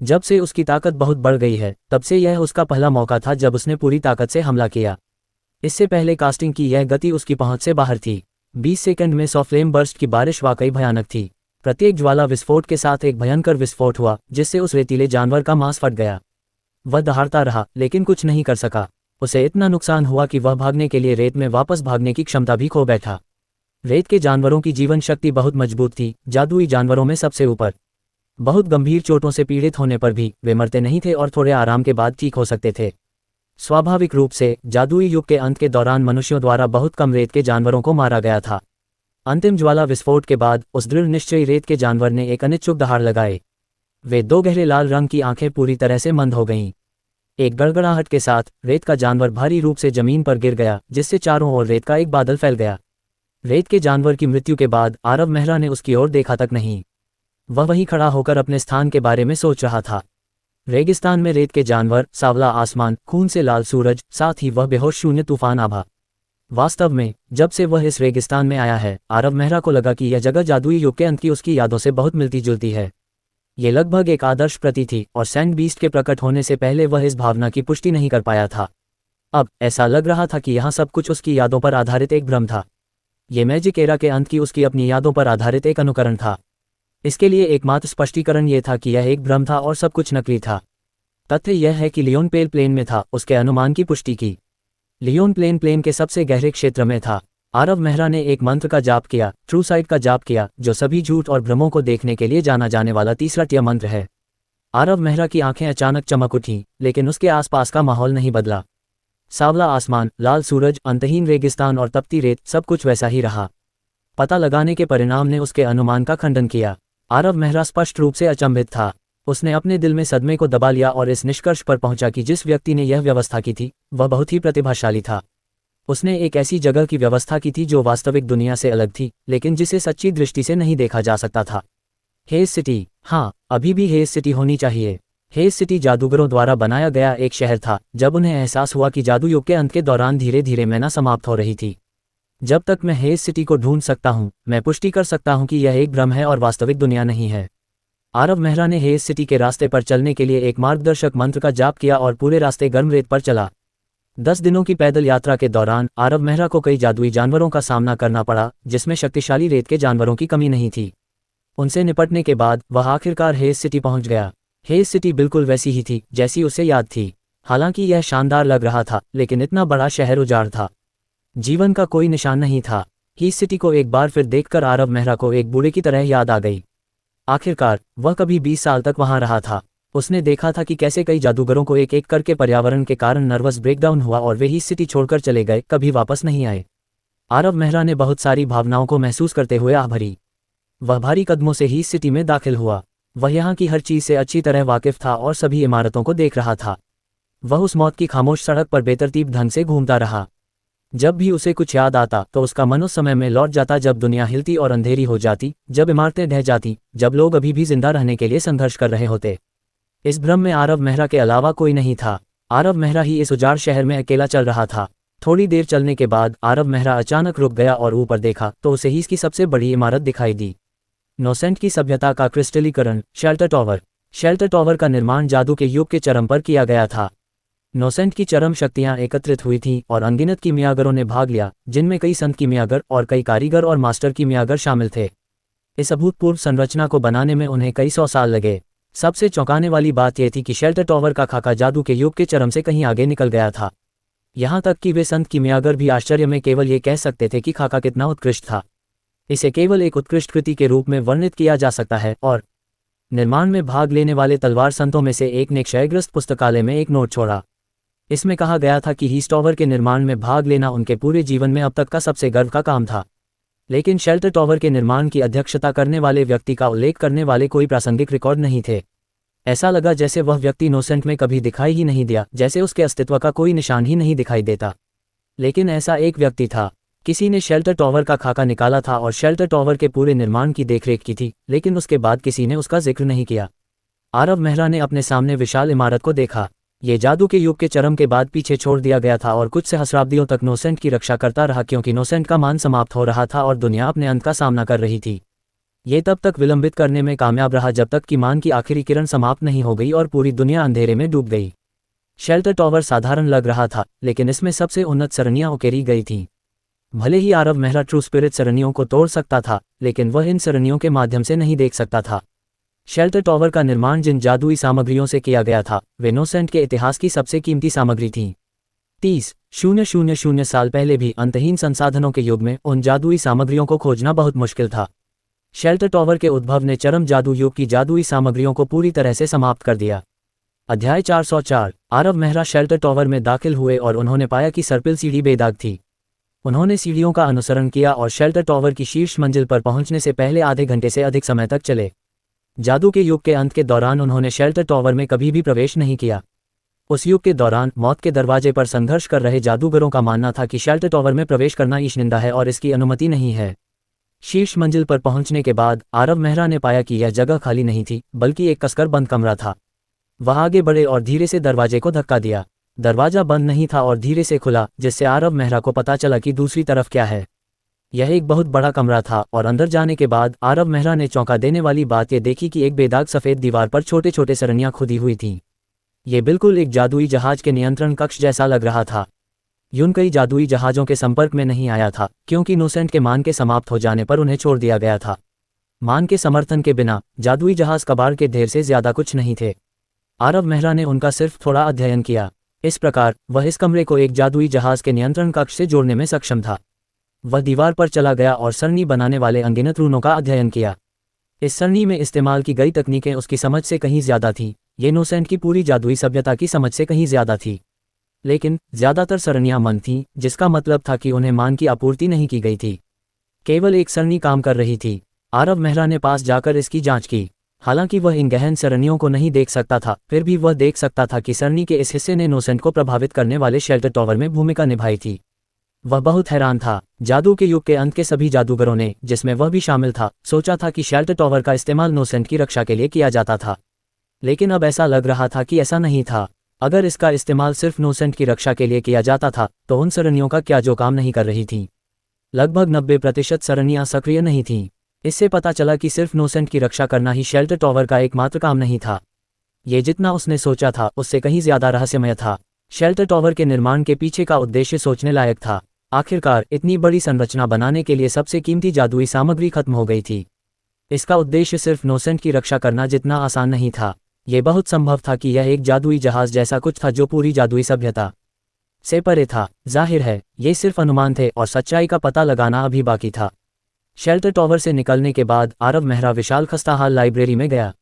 जब से उसकी ताकत बहुत बढ़ गई है, तब से यह उसका पहला मौका था जब उसने पूरी ताकत से हमला किया। इससे पहले कास्टिंग की यह गति उसकी पहुंच से बाहर थी। 20 सेकंड में 100 फ्लेम बर्स्ट की बारिश वाकई भयानक थी। प्रत्येक ज्वाला विस्फोट के साथ एक भयंकर विस्फोट हुआ जिससे उस रेतीले जानवर का मांस फट गया। वह दहाड़ता रहा लेकिन कुछ नहीं कर सका। उसे इतना नुकसान हुआ कि वह भागने के लिए रेत में वापस भागने की क्षमता भी खो बैठा। रेत के जानवरों की जीवन शक्ति बहुत मजबूत थी, जादुई जानवरों में सबसे ऊपर। बहुत गंभीर चोटों से पीड़ित होने पर भी वे मरते नहीं थे और थोड़े आराम के बाद ठीक हो सकते थे। स्वाभाविक रूप से जादुई युग के अंत के दौरान मनुष्यों द्वारा बहुत कम रेत के जानवरों को मारा गया था। अंतिम ज्वाला विस्फोट के बाद उस दृढ़ निश्चयी रेत के जानवर ने एक अनिच्छुक दहाड़ लगाए। वे 2 गहरे लाल रंग की आंखें पूरी तरह से मंद हो गईं। एक गड़गड़ाहट के साथ रेत का जानवर भारी रूप से जमीन पर गिर गया जिससे चारों ओर रेत का एक बादल फैल गया। रेत के जानवर की मृत्यु के बाद आरव मेहरा ने उसकी ओर देखा तक नहीं। वह वहीं खड़ा होकर अपने स्थान के बारे में सोच रहा था। रेगिस्तान में रेत के जानवर, सांवला आसमान, खून से लाल सूरज, साथ ही वह बेहोश शून्य तूफान आभा। वास्तव में जब से वह इस रेगिस्तान में आया है, आरव मेहरा को लगा कि यह जगह जादुई युग के अंत की उसकी यादों से बहुत मिलती जुलती है। ये लगभग एक आदर्श प्रति थी और सैंड बीस्ट के प्रकट होने से पहले वह इस भावना की पुष्टि नहीं कर पाया था। अब ऐसा लग रहा था कि यहाँ सब कुछ उसकी यादों पर आधारित एक भ्रम था। ये मैजिक एरा के अंत की उसकी अपनी यादों पर आधारित एक अनुकरण था। इसके लिए एकमात्र स्पष्टीकरण ये था कि यह एक भ्रम था और सब कुछ नकली था। तथ्य यह है कि लियोन पेल प्लेन में था, उसके अनुमान की पुष्टि की। लियोन प्लेन के सबसे गहरे क्षेत्र में था। आरव मेहरा ने एक मंत्र का जाप किया, ट्रू साइट का जाप किया, जो सभी झूठ और भ्रमों को देखने के लिए जाना जाने वाला तीसरा टिया मंत्र है। आरव मेहरा की आंखें अचानक चमक उठीं, लेकिन उसके आसपास का माहौल नहीं बदला। सांवला आसमान, लाल सूरज, अंतहीन रेगिस्तान और तपती रेत, सब कुछ वैसा ही रहा। पता लगाने के परिणाम ने उसके अनुमान का खंडन किया। आरव मेहरा स्पष्ट रूप से अचंभित था। उसने अपने दिल में सदमे को दबा लिया और इस निष्कर्ष पर पहुंचा कि जिस व्यक्ति ने यह व्यवस्था की थी वह बहुत ही प्रतिभाशाली था। उसने एक ऐसी जगह की व्यवस्था की थी जो वास्तविक दुनिया से अलग थी, लेकिन जिसे सच्ची दृष्टि से नहीं देखा जा सकता था। हेज सिटी, हाँ, अभी भी हेज सिटी होनी चाहिए। हेज सिटी जादूगरों द्वारा बनाया गया एक शहर था। जब उन्हें एहसास हुआ कि जादू युग के अंत के दौरान धीरे धीरे मैना समाप्त हो रही थी। जब तक मैं हेज सिटी को ढूंढ सकता हूँ, मैं पुष्टि कर सकता हूँ कि यह एक भ्रम है और वास्तविक दुनिया नहीं है। आरव मेहरा ने हेज सिटी के रास्ते पर चलने के लिए एक मार्गदर्शक मंत्र का जाप किया और पूरे रास्ते गर्म रेत पर चला। 10 दिनों की पैदल यात्रा के दौरान आरव मेहरा को कई जादुई जानवरों का सामना करना पड़ा, जिसमें शक्तिशाली रेत के जानवरों की कमी नहीं थी। उनसे निपटने के बाद वह आखिरकार हेज सिटी पहुंच गया। हेज सिटी बिल्कुल वैसी ही थी जैसी उसे याद थी। हालांकि यह शानदार लग रहा था, लेकिन इतना बड़ा शहर उजाड़ था। जीवन का कोई निशान नहीं था। हेज सिटी को एक बार फिर देखकर आरव मेहरा को एक बूढ़े की तरह याद आ गई। आखिरकार वह कभी 20 साल तक वहां रहा था। उसने देखा था कि कैसे कई जादूगरों को एक एक करके पर्यावरण के कारण नर्वस ब्रेकडाउन हुआ और वे हेज सिटी छोड़कर चले गए, कभी वापस नहीं आए। आरव मेहरा ने बहुत सारी भावनाओं को महसूस करते हुए आह भरी। वह भारी कदमों से हेज सिटी में दाखिल हुआ। वह यहाँ की हर चीज से अच्छी तरह वाकिफ था और सभी इमारतों को देख रहा था। वह उस मौत की खामोश सड़क पर बेतरतीब ढंग से घूमता रहा। जब भी उसे कुछ याद आता तो उसका मन उस समय में लौट जाता जब दुनिया हिलती और अंधेरी हो जाती, जब इमारतें ढह जाती, जब लोग अभी भी जिंदा रहने के लिए संघर्ष कर रहे होते। इस भ्रम में आरव मेहरा के अलावा कोई नहीं था। आरव मेहरा ही इस उजाड़ शहर में अकेला चल रहा था। थोड़ी देर चलने के बाद आरव मेहरा अचानक रुक गया और ऊपर देखा तो उसे ही इसकी सबसे बड़ी इमारत दिखाई दी। नोसेंट की सभ्यता का क्रिस्टलीकरण, शेल्टर टॉवर। शेल्टर टॉवर का निर्माण जादू के युग के चरम पर किया गया था। नोसेंट की चरम शक्तियां एकत्रित हुई थीं और अनगिनत कीमियागरों ने भाग लिया, जिनमें कई संत कीमियागर और कई कारीगर और मास्टर कीमियागर शामिल थे। इस अभूतपूर्व संरचना को बनाने में उन्हें कई 100 साल लगे। सबसे चौंकाने वाली बात यह थी कि शेल्टर टॉवर का खाका जादू के युग के चरम से कहीं आगे निकल गया था। यहाँ तक कि वे संत कीमियागर भी आश्चर्य में केवल ये कह सकते थे कि खाका कितना उत्कृष्ट था। इसे केवल एक उत्कृष्ट कृति के रूप में वर्णित किया जा सकता है। और निर्माण में भाग लेने वाले तलवार संतों में से एक ने क्षयग्रस्त पुस्तकालय में एक नोट छोड़ा। इसमें कहा गया था कि इस टॉवर के निर्माण में भाग लेना उनके पूरे जीवन में अब तक का सबसे गर्व का काम था। लेकिन शेल्टर टॉवर के निर्माण की अध्यक्षता करने वाले व्यक्ति का उल्लेख करने वाले कोई प्रासंगिक रिकॉर्ड नहीं थे। ऐसा लगा जैसे वह व्यक्ति नोसेंट में कभी दिखाई ही नहीं दिया, जैसे उसके अस्तित्व का कोई निशान ही नहीं दिखाई देता। लेकिन ऐसा एक व्यक्ति था। किसी ने शेल्टर टॉवर का खाका निकाला था और शेल्टर टॉवर के पूरे निर्माण की देखरेख की थी, लेकिन उसके बाद किसी ने उसका जिक्र नहीं किया। आरव मेहरा ने अपने सामने विशाल इमारत को देखा। ये जादू के युग के चरम के बाद पीछे छोड़ दिया गया था और कुछ सहस्राब्दियों तक नोसेंट की रक्षा करता रहा, क्योंकि नोसेंट का मान समाप्त हो रहा था और दुनिया अपने अंत का सामना कर रही थी। ये तब तक विलंबित करने में कामयाब रहा जब तक कि मान की आखिरी किरण समाप्त नहीं हो गई और पूरी दुनिया अंधेरे में डूब गई। शेल्टर टॉवर साधारण लग रहा था, लेकिन इसमें सबसे उन्नत सरणियां उकेरी गई थीं। भले ही आरव मेहरा ट्रू स्पिरिट सरणियों को तोड़ सकता था, लेकिन वह इन सरणियों के माध्यम से नहीं देख सकता था। शेल्टर टॉवर का निर्माण जिन जादुई सामग्रियों से किया गया था, वे नोसेंट के इतिहास की सबसे कीमती सामग्री थीं। 30,000 साल पहले भी अंतहीन संसाधनों के युग में उन जादुई सामग्रियों को खोजना बहुत मुश्किल था। शेल्टर टॉवर के उद्भव ने चरम जादू युग की जादुई सामग्रियों को पूरी तरह से समाप्त कर दिया। अध्याय 404। आरव मेहरा शेल्टर टॉवर में दाखिल हुए और उन्होंने पाया कि सर्पिल सीढ़ी बेदाग थी। उन्होंने सीढ़ियों का अनुसरण किया और शेल्टर टॉवर की शीर्ष मंजिल पर पहुंचने से पहले आधे घंटे से अधिक समय तक चले। जादू के युग के अंत के दौरान उन्होंने शेल्टर टॉवर में कभी भी प्रवेश नहीं किया। उस युग के दौरान मौत के दरवाजे पर संघर्ष कर रहे जादूगरों का मानना था कि शेल्टर टॉवर में प्रवेश करना ईशनिंदा है और इसकी अनुमति नहीं है। शीर्ष मंजिल पर पहुंचने के बाद आरव मेहरा ने पाया कि यह जगह खाली नहीं थी, बल्कि एक कसकर बंद कमरा था। वह आगे बढ़े और धीरे से दरवाजे को धक्का दिया। दरवाजा बंद नहीं था और धीरे से खुला, जिससे आरव मेहरा को पता चला कि दूसरी तरफ क्या है। यह एक बहुत बड़ा कमरा था और अंदर जाने के बाद आरव मेहरा ने चौंका देने वाली बात यह देखी कि एक बेदाग सफ़ेद दीवार पर छोटे छोटे सरणियां खुदी हुई थीं। ये बिल्कुल एक जादुई जहाज के नियंत्रण कक्ष जैसा लग रहा था। यून कई जादुई जहाज़ों के संपर्क में नहीं आया था, क्योंकि नोसेंट के मान के समाप्त हो जाने पर उन्हें छोड़ दिया गया था। मान के समर्थन के बिना जादुई जहाज कबाड़ के ढेर से ज्यादा कुछ नहीं थे। आरव मेहरा ने उनका सिर्फ थोड़ा अध्ययन किया। इस प्रकार वह इस कमरे को एक जादुई जहाज के नियंत्रण कक्ष से जोड़ने में सक्षम था। वह दीवार पर चला गया और सरणी बनाने वाले अनगिनत रूनों का अध्ययन किया। इस सरणी में इस्तेमाल की गई तकनीकें उसकी समझ से कहीं ज्यादा थीं। ये नोसेंट की पूरी जादुई सभ्यता की समझ से कहीं ज्यादा थी। लेकिन ज्यादातर सरणियां मंद थीं, जिसका मतलब था कि उन्हें मान की आपूर्ति नहीं की गई थी। केवल एक सरणी काम कर रही थी। आरव मेहरा ने पास जाकर इसकी जांच की। हालांकि वह इन गहन सरणियों को नहीं देख सकता था, फिर भी वह देख सकता था कि सरणी के इस हिस्से ने नोसेंट को प्रभावित करने वाले शेल्टर टॉवर में भूमिका निभाई थी। वह बहुत हैरान था। जादू के युग के अंत के सभी जादूगरों ने, जिसमें वह भी शामिल था, सोचा था कि शेल्टर टॉवर का इस्तेमाल नोसेंट की रक्षा के लिए किया जाता था। लेकिन अब ऐसा लग रहा था कि ऐसा नहीं था। अगर इसका इस्तेमाल सिर्फ नोसेंट की रक्षा के लिए किया जाता था, तो उन सरणियों का क्या जो काम नहीं कर रही थीं। लगभग 90% सरणियां सक्रिय नहीं थीं। इससे पता चला कि सिर्फ नोसेंट की रक्षा करना ही शेल्टर टॉवर का एकमात्र काम नहीं था। ये जितना उसने सोचा था उससे कहीं ज्यादा रहस्यमय था। शेल्टर टॉवर के निर्माण के पीछे का उद्देश्य सोचने लायक था। आखिरकार इतनी बड़ी संरचना बनाने के लिए सबसे कीमती जादुई सामग्री खत्म हो गई थी। इसका उद्देश्य सिर्फ नोसेंट की रक्षा करना जितना आसान नहीं था। यह बहुत संभव था कि यह एक जादुई जहाज जैसा कुछ था जो पूरी जादुई सभ्यता से परे था। जाहिर है ये सिर्फ अनुमान थे और सच्चाई का पता लगाना अभी बाकी था। शेल्टर टॉवर से निकलने के बाद आरव मेहरा विशाल खस्ताहाल लाइब्रेरी में गया।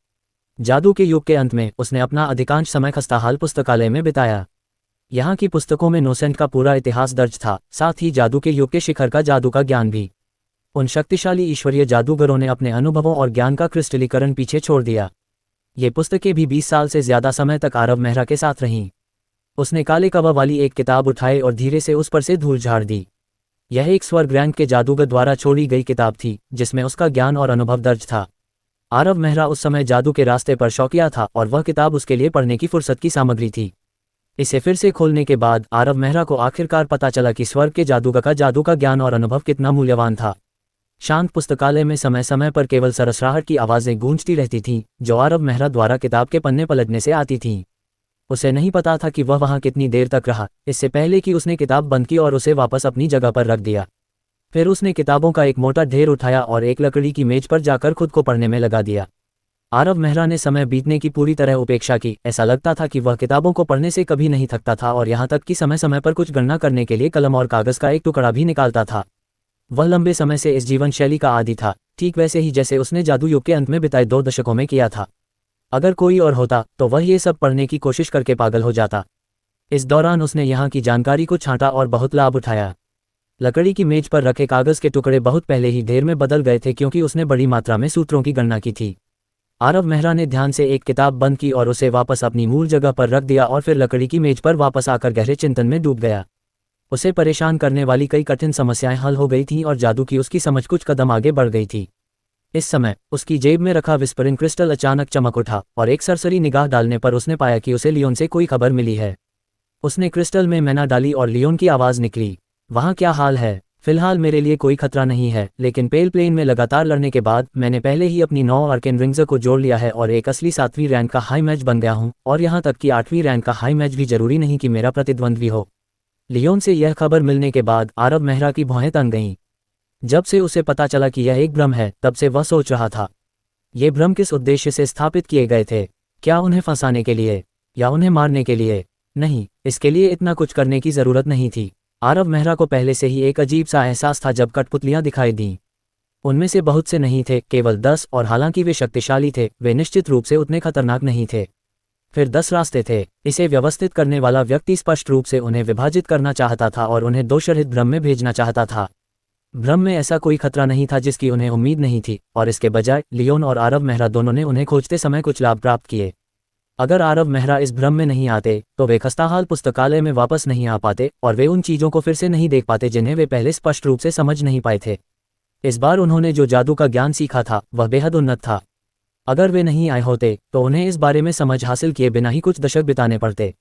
जादू के युग के अंत में उसने अपना अधिकांश समय खस्ताहाल पुस्तकालय में बिताया। यहाँ की पुस्तकों में नोसेंट का पूरा इतिहास दर्ज था, साथ ही जादू के युग के शिखर का जादू का ज्ञान भी। उन शक्तिशाली ईश्वरीय जादूगरों ने अपने अनुभवों और ज्ञान का क्रिस्टलीकरण पीछे छोड़ दिया। ये पुस्तकें भी 20 साल से ज्यादा समय तक आरव मेहरा के साथ रहीं। उसने काले कवर वाली एक किताब उठाई और धीरे से उस पर से धूल झाड़ दी। यह एक स्वर्ग रैंक के जादूगर द्वारा छोड़ी गई किताब थी, जिसमें उसका ज्ञान और अनुभव दर्ज था। आरव मेहरा उस समय जादू के रास्ते पर शौकिया था और वह किताब उसके लिए पढ़ने की फुर्सत की सामग्री थी। इसे फिर से खोलने के बाद आरव मेहरा को आखिरकार पता चला कि स्वर्ग के जादूगर का जादू का ज्ञान और अनुभव कितना मूल्यवान था। शांत पुस्तकालय में समय समय पर केवल सरसराहट की आवाज़ें गूंजती रहती थीं, जो आरव मेहरा द्वारा किताब के पन्ने पलटने से आती थीं। उसे नहीं पता था कि वह वहाँ कितनी देर तक रहा, इससे पहले कि उसने किताब बंद की और उसे वापस अपनी जगह पर रख दिया। फिर उसने किताबों का एक मोटा ढेर उठाया और एक लकड़ी की मेज पर जाकर खुद को पढ़ने में लगा दिया। आरव मेहरा ने समय बीतने की पूरी तरह उपेक्षा की। ऐसा लगता था कि वह किताबों को पढ़ने से कभी नहीं थकता था और यहाँ तक कि समय समय पर कुछ गणना करने के लिए कलम और कागज़ का एक टुकड़ा भी निकालता था। वह लंबे समय से इस जीवन शैली का आदी था, ठीक वैसे ही जैसे उसने जादू युग के अंत में बिताए 2 दशकों में किया था। अगर कोई और होता तो वह ये सब पढ़ने की कोशिश करके पागल हो जाता। इस दौरान उसने यहाँ की जानकारी को छांटा और बहुत लाभ उठाया। लकड़ी की मेज पर रखे कागज़ के टुकड़े बहुत पहले ही ढेर में बदल गए थे, क्योंकि उसने बड़ी मात्रा में सूत्रों की गणना की थी। आरव मेहरा ने ध्यान से एक किताब बंद की और उसे वापस अपनी मूल जगह पर रख दिया और फिर लकड़ी की मेज पर वापस आकर गहरे चिंतन में डूब गया। उसे परेशान करने वाली कई कठिन समस्याएं हल हो गई थीं और जादू की उसकी समझ कुछ कदम आगे बढ़ गई थी। इस समय उसकी जेब में रखा विस्परिंग क्रिस्टल अचानक चमक उठा और एक सरसरी निगाह डालने पर उसने पाया कि उसे लियोन से कोई खबर मिली है। उसने क्रिस्टल में मैना डाली और लियोन की आवाज़ निकली, वहाँ क्या हाल है? फिलहाल मेरे लिए कोई खतरा नहीं है, लेकिन पेल प्लेन में लगातार लड़ने के बाद मैंने पहले ही अपनी 9 आर्केन रिंग्स को जोड़ लिया है और एक असली 7वीं रैंक का हाई मैच बन गया हूँ, और यहाँ तक कि 8वीं रैंक का हाई मैच भी जरूरी नहीं कि मेरा प्रतिद्वंद्वी हो। लियोन से यह खबर मिलने के बाद आरव मेहरा की भौहें तन गईं। जब से उसे पता चला कि यह एक भ्रम है, तब से वह सोच रहा था, ये भ्रम किस उद्देश्य से स्थापित किए गए थे? क्या उन्हें फंसाने के लिए या उन्हें मारने के लिए? नहीं, इसके लिए इतना कुछ करने की जरूरत नहीं थी। आरव मेहरा को पहले से ही एक अजीब सा एहसास था जब कठपुतलियां दिखाई दीं। उनमें से बहुत से नहीं थे, केवल 10, और हालांकि वे शक्तिशाली थे, वे निश्चित रूप से उतने खतरनाक नहीं थे। फिर 10 रास्ते थे। इसे व्यवस्थित करने वाला व्यक्ति स्पष्ट रूप से उन्हें विभाजित करना चाहता था और उन्हें दोषरहित भ्रम में भेजना चाहता था। भ्रम में ऐसा कोई खतरा नहीं था जिसकी उन्हें उम्मीद नहीं थी, और इसके बजाय लियोन और आरव मेहरा दोनों ने उन्हें खोजते समय कुछ लाभ प्राप्त किए। अगर आरव मेहरा इस भ्रम में नहीं आते तो वे खस्ताहाल पुस्तकालय में वापस नहीं आ पाते और वे उन चीज़ों को फिर से नहीं देख पाते जिन्हें वे पहले स्पष्ट रूप से समझ नहीं पाए थे। इस बार उन्होंने जो जादू का ज्ञान सीखा था वह बेहद उन्नत था। अगर वे नहीं आए होते तो उन्हें इस बारे में समझ हासिल किए बिना ही कुछ दशक बिताने पड़ते।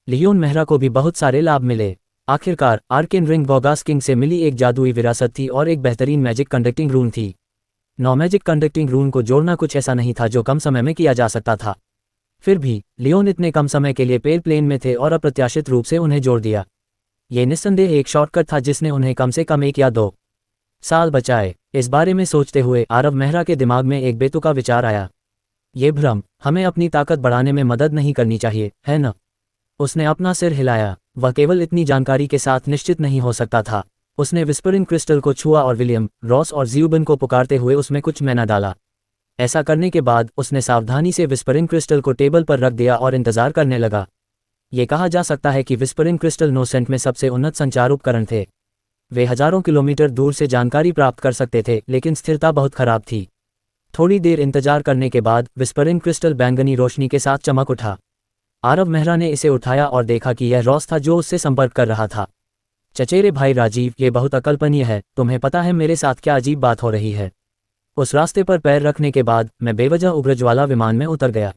लियोन मेहरा को भी बहुत सारे लाभ मिले। आखिरकार आर्केन रिंग बॉगास किंग से मिली एक जादुई विरासत थी और एक बेहतरीन मैजिक कंडक्टिंग रून थी। 9 मैजिक कंडक्टिंग रून को जोड़ना कुछ ऐसा नहीं था जो कम समय में किया जा सकता था। फिर भी लियोन इतने कम समय के लिए पेल प्लेन में थे और अप्रत्याशित रूप से उन्हें जोड़ दिया। ये निस्संदेह एक शॉर्टकट था जिसने उन्हें कम से कम 1 या 2 साल बचाए। इस बारे में सोचते हुए आरव मेहरा के दिमाग में एक बेतुका विचार आया, ये भ्रम हमें अपनी ताकत बढ़ाने में मदद नहीं करनी चाहिए, है न? उसने अपना सिर हिलाया। वह केवल इतनी जानकारी के साथ निश्चित नहीं हो सकता था। उसने विस्परिंग क्रिस्टल को छुआ और विलियम, रॉस और ज़्यूबन को पुकारते हुए उसमें कुछ मैना डाला। ऐसा करने के बाद उसने सावधानी से विस्परिंग क्रिस्टल को टेबल पर रख दिया और इंतजार करने लगा। ये कहा जा सकता है कि विस्परिंग क्रिस्टल नोसेंट में सबसे उन्नत संचार उपकरण थे। वे हजारों किलोमीटर दूर से जानकारी प्राप्त कर सकते थे, लेकिन स्थिरता बहुत खराब थी। थोड़ी देर इंतजार करने के बाद विस्परिंग क्रिस्टल बैंगनी रोशनी के साथ चमक उठा। आरव मेहरा ने इसे उठाया और देखा कि यह रॉस था जो उससे संपर्क कर रहा था। चचेरे भाई राजीव, ये बहुत अकल्पनीय है। तुम्हें पता है मेरे साथ क्या अजीब बात हो रही है? उस रास्ते पर पैर रखने के बाद मैं बेवजह उग्रज्वाला विमान में उतर गया।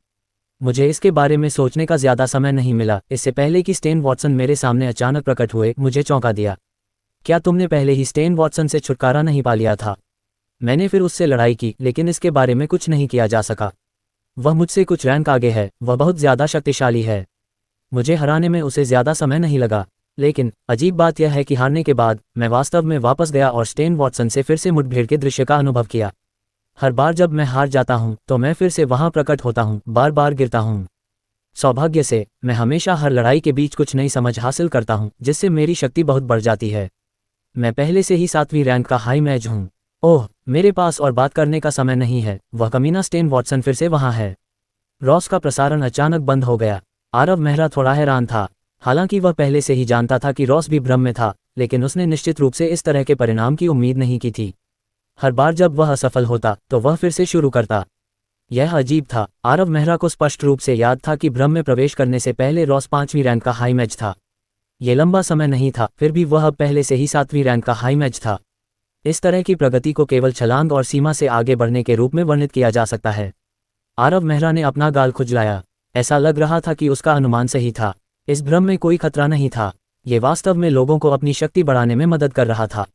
मुझे इसके बारे में सोचने का ज्यादा समय नहीं मिला। इससे पहले कि स्टेन वॉटसन मेरे सामने अचानक प्रकट हुए, मुझे चौंका दिया। क्या तुमने पहले ही स्टेन वॉटसन से छुटकारा नहीं पा लिया था? मैंने फिर उससे लड़ाई की, लेकिन इसके बारे में कुछ नहीं किया जा सका। वह मुझसे कुछ रैंक आगे है, वह बहुत ज्यादा शक्तिशाली है। मुझे हराने में उसे ज्यादा समय नहीं लगा। लेकिन अजीब बात यह है कि हारने के बाद मैं वास्तव में वापस गया और स्टेन वॉटसन से फिर से मुठभेड़ के दृश्य का अनुभव किया। हर बार जब मैं हार जाता हूं तो मैं फिर से वहां प्रकट होता हूं, बार बार गिरता हूं। सौभाग्य से मैं हमेशा हर लड़ाई के बीच कुछ नई समझ हासिल करता हूं, जिससे मेरी शक्ति बहुत बढ़ जाती है। मैं पहले से ही 7वीं रैंक का हाई मैच हूं। ओह, मेरे पास और बात करने का समय नहीं है। वह कमीना स्टेन वॉटसन फिर से वहां है। रॉस का प्रसारण अचानक बंद हो गया। आरव मेहरा थोड़ा हैरान था। हालांकि वह पहले से ही जानता था कि रॉस भी भ्रम में था, लेकिन उसने निश्चित रूप से इस तरह के परिणाम की उम्मीद नहीं की थी। हर बार जब वह असफल होता तो वह फिर से शुरू करता। यह अजीब था। आरव मेहरा को स्पष्ट रूप से याद था कि भ्रम में प्रवेश करने से पहले रॉस 5वीं रैंक का हाई मैच था। ये लंबा समय नहीं था, फिर भी वह अब पहले से ही 7वीं रैंक का हाई मैच था। इस तरह की प्रगति को केवल छलांग और सीमा से आगे बढ़ने के रूप में वर्णित किया जा सकता है। आरव मेहरा ने अपना गाल खुजलाया। ऐसा लग रहा था कि उसका अनुमान सही था। इस भ्रम में कोई खतरा नहीं था। ये वास्तव में लोगों को अपनी शक्ति बढ़ाने में मदद कर रहा था।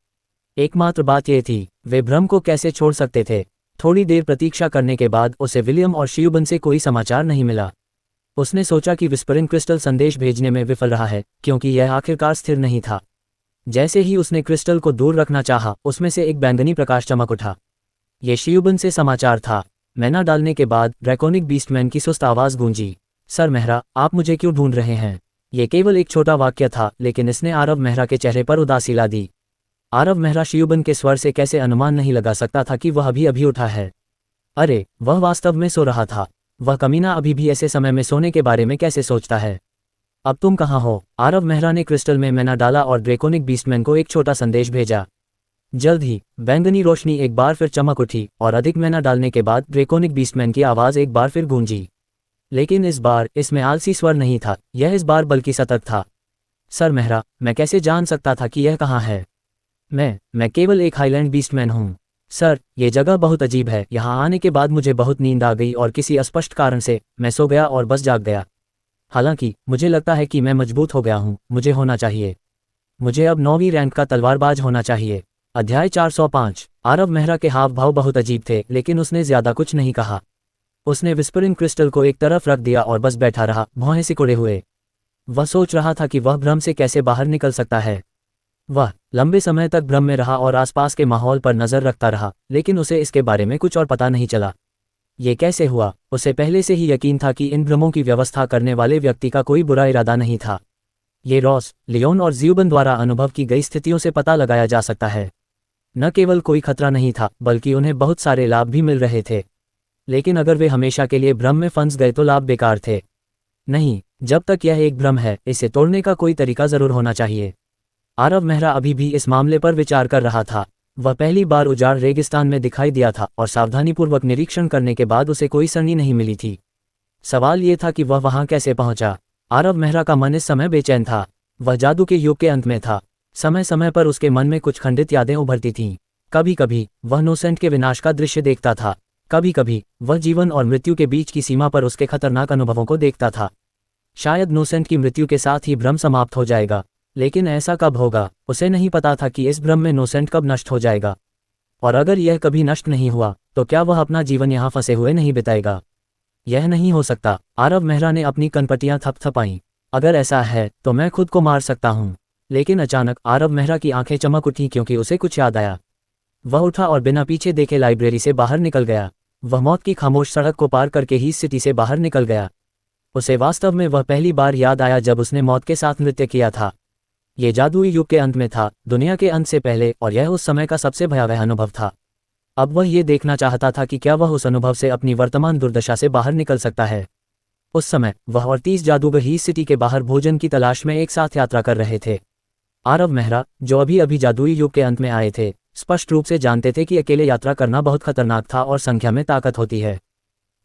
एकमात्र बात यह थी, वे भ्रम को कैसे छोड़ सकते थे। थोड़ी देर प्रतीक्षा करने के बाद उसे विलियम और शियुबन से कोई समाचार नहीं मिला। उसने सोचा कि विस्परिंग क्रिस्टल संदेश भेजने में विफल रहा है, क्योंकि यह आखिरकार स्थिर नहीं था। जैसे ही उसने क्रिस्टल को दूर रखना चाहा, उसमें से एक बैंगनी प्रकाश चमक उठा। ये शियुबन से समाचार था। मैना डालने के बाद ड्रैकोनिक बीस्टमैन की सुस्त आवाज़ गूंजी। सर मेहरा, आप मुझे क्यों ढूंढ रहे हैं? ये केवल एक छोटा वाक्य था, लेकिन इसने आरव मेहरा के चेहरे पर उदासी ला दी। आरव मेहरा शियुबन के स्वर से कैसे अनुमान नहीं लगा सकता था कि वह अभी अभी उठा है। अरे, वह वास्तव में सो रहा था। वह कमीना अभी भी ऐसे समय में सोने के बारे में कैसे सोचता है? अब तुम कहाँ हो? आरव मेहरा ने क्रिस्टल में मैना डाला और ड्रैकोनिक बीस्टमैन को एक छोटा संदेश भेजा। जल्द ही बैंगनी रोशनी एक बार फिर चमक उठी और अधिक मैना डालने के बाद ड्रैकोनिक बीस्टमैन की आवाज़ एक बार फिर गूंजी। लेकिन इस बार इसमें आलसी स्वर नहीं था, यह इस बार बल्कि सतर्क था। सर मेहरा, मैं कैसे जान सकता था कि यह कहाँ है? मैं केवल एक हाईलैंड बीस्टमैन हूँ। सर, ये जगह बहुत अजीब है। यहाँ आने के बाद मुझे बहुत नींद आ गई और किसी अस्पष्ट कारण से मैं सो गया और बस जाग गया। हालांकि मुझे लगता है कि मैं मजबूत हो गया हूँ। मुझे होना चाहिए। मुझे अब 9वीं रैंक का तलवारबाज होना चाहिए। अध्याय 405। आरव मेहरा के हाव भाव बहुत अजीब थे, लेकिन उसने ज्यादा कुछ नहीं कहा। उसने विस्परिंग क्रिस्टल को एक तरफ रख दिया और बस बैठा रहा, भौहें सिकुड़े हुए। वह सोच रहा था कि वह भ्रम से कैसे बाहर निकल सकता है। वह लंबे समय तक भ्रम में रहा और आसपास के माहौल पर नजर रखता रहा, लेकिन उसे इसके बारे में कुछ और पता नहीं चला। ये कैसे हुआ? उसे पहले से ही यकीन था कि इन भ्रमों की व्यवस्था करने वाले व्यक्ति का कोई बुरा इरादा नहीं था। ये रॉस, लियोन और ज़्यूबन द्वारा अनुभव की गई स्थितियों से पता लगाया जा सकता है। न केवल कोई खतरा नहीं था, बल्कि उन्हें बहुत सारे लाभ भी मिल रहे थे। लेकिन अगर वे हमेशा के लिए भ्रम में फंस गए तो लाभ बेकार थे। नहीं, जब तक यह एक भ्रम है, इसे तोड़ने का कोई तरीका जरूर होना चाहिए। आरव मेहरा अभी भी इस मामले पर विचार कर रहा था। वह पहली बार उजाड़ रेगिस्तान में दिखाई दिया था और सावधानीपूर्वक निरीक्षण करने के बाद उसे कोई सरनी नहीं मिली थी। सवाल ये था कि वह वहां कैसे पहुंचा। आरव मेहरा का मन इस समय बेचैन था। वह जादू के युग के अंत में था। समय समय पर उसके मन में कुछ खंडित यादें उभरती थीं। कभी कभी वह नोसेंट के विनाश का दृश्य देखता था। कभी कभी वह जीवन और मृत्यु के बीच की सीमा पर उसके खतरनाक अनुभवों को देखता था। शायद नोसेंट की मृत्यु के साथ ही भ्रम समाप्त हो जाएगा, लेकिन ऐसा कब होगा? उसे नहीं पता था कि इस भ्रम में नोसेंट कब नष्ट हो जाएगा। और अगर यह कभी नष्ट नहीं हुआ, तो क्या वह अपना जीवन यहाँ फंसे हुए नहीं बिताएगा? यह नहीं हो सकता। आरव मेहरा ने अपनी कनपटियां थपथपाईं। अगर ऐसा है तो मैं खुद को मार सकता हूँ। लेकिन अचानक आरव मेहरा की आंखें चमक उठी, क्योंकि उसे कुछ याद आया। वह उठा और बिना पीछे देखे लाइब्रेरी से बाहर निकल गया। वह मौत की खामोश सड़क को पार करके ही सिटी से बाहर निकल गया। उसे वास्तव में वह पहली बार याद आया जब उसने मौत के साथ नृत्य किया था। ये जादुई युग के अंत में था, दुनिया के अंत से पहले, और यह उस समय का सबसे भयावह अनुभव था। अब वह ये देखना चाहता था कि क्या वह उस अनुभव से अपनी वर्तमान दुर्दशा से बाहर निकल सकता है। उस समय वह और 30 जादूगर ही सिटी के बाहर भोजन की तलाश में एक साथ यात्रा कर रहे थे। आरव मेहरा, जो अभी अभी जादुई युग के अंत में आए थे, स्पष्ट रूप से जानते थे कि अकेले यात्रा करना बहुत खतरनाक था और संख्या में ताकत होती है।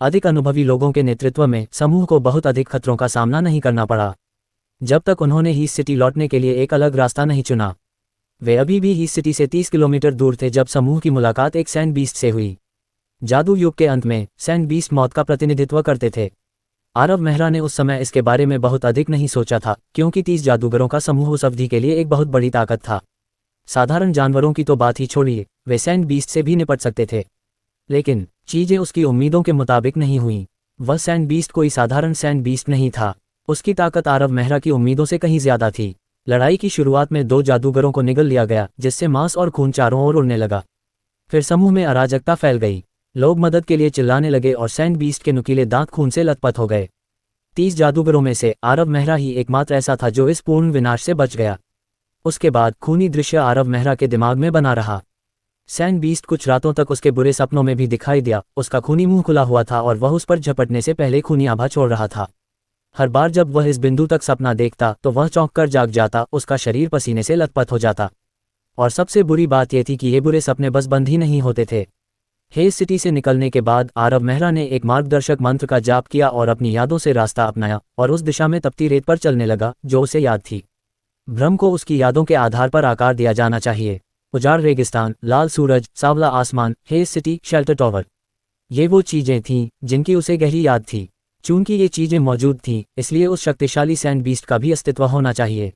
अधिक अनुभवी लोगों के नेतृत्व में समूह को बहुत अधिक खतरों का सामना नहीं करना पड़ा। जब तक उन्होंने ही सिटी लौटने के लिए एक अलग रास्ता नहीं चुना। वे अभी भी ही सिटी से 30 किलोमीटर दूर थे जब समूह की मुलाकात एक सैंड बीस्ट से हुई। जादू युग के अंत में सैंड बीस्ट मौत का प्रतिनिधित्व करते थे। आरव मेहरा ने उस समय इसके बारे में बहुत अधिक नहीं सोचा था, क्योंकि 30 जादूगरों का समूह उस अवधि के लिए एक बहुत बड़ी ताकत था। साधारण जानवरों की तो बात ही छोड़िए, वे सैंड बीस्ट से भी निपट सकते थे। लेकिन चीजें उसकी उम्मीदों के मुताबिक नहीं हुईं। वह सैंड बीस्ट कोई साधारण सैंड बीस्ट नहीं था। उसकी ताकत आरव मेहरा की उम्मीदों से कहीं ज्यादा थी। लड़ाई की शुरुआत में 2 जादूगरों को निगल लिया गया, जिससे मांस और खून चारों ओर उड़ने लगा। फिर समूह में अराजकता फैल गई। लोग मदद के लिए चिल्लाने लगे और सैंड बीस्ट के नुकीले दांत खून से लथपथ हो गए। 30 जादूगरों में से आरव मेहरा ही एकमात्र ऐसा था जो इस पूर्ण विनाश से बच गया। उसके बाद खूनी दृश्य आरव मेहरा के दिमाग में बना रहा। सैंड बीस्ट कुछ रातों तक उसके बुरे सपनों में भी दिखाई दिया। उसका खूनी मुंह खुला हुआ था और वह उस पर झपटने से पहले खूनी आभा छोड़ रहा था। हर बार जब वह इस बिंदु तक सपना देखता तो वह चौंक कर जाग जाता, उसका शरीर पसीने से लथपथ हो जाता। और सबसे बुरी बात यह थी कि ये बुरे सपने बस बंद ही नहीं होते थे। हेज सिटी से निकलने के बाद आरव मेहरा ने एक मार्गदर्शक मंत्र का जाप किया और अपनी यादों से रास्ता अपनाया और उस दिशा में तपती रेत पर चलने लगा जो उसे याद थी। भ्रम को उसकी यादों के आधार पर आकार दिया जाना चाहिए। उजाड़ रेगिस्तान, लाल सूरज, सांवला आसमान, हेज सिटी, शेल्टर टॉवर, ये वो चीजें थीं जिनकी उसे गहरी याद थी। चूंकि ये चीजें मौजूद थीं, इसलिए उस शक्तिशाली सैंड बीस्ट का भी अस्तित्व होना चाहिए।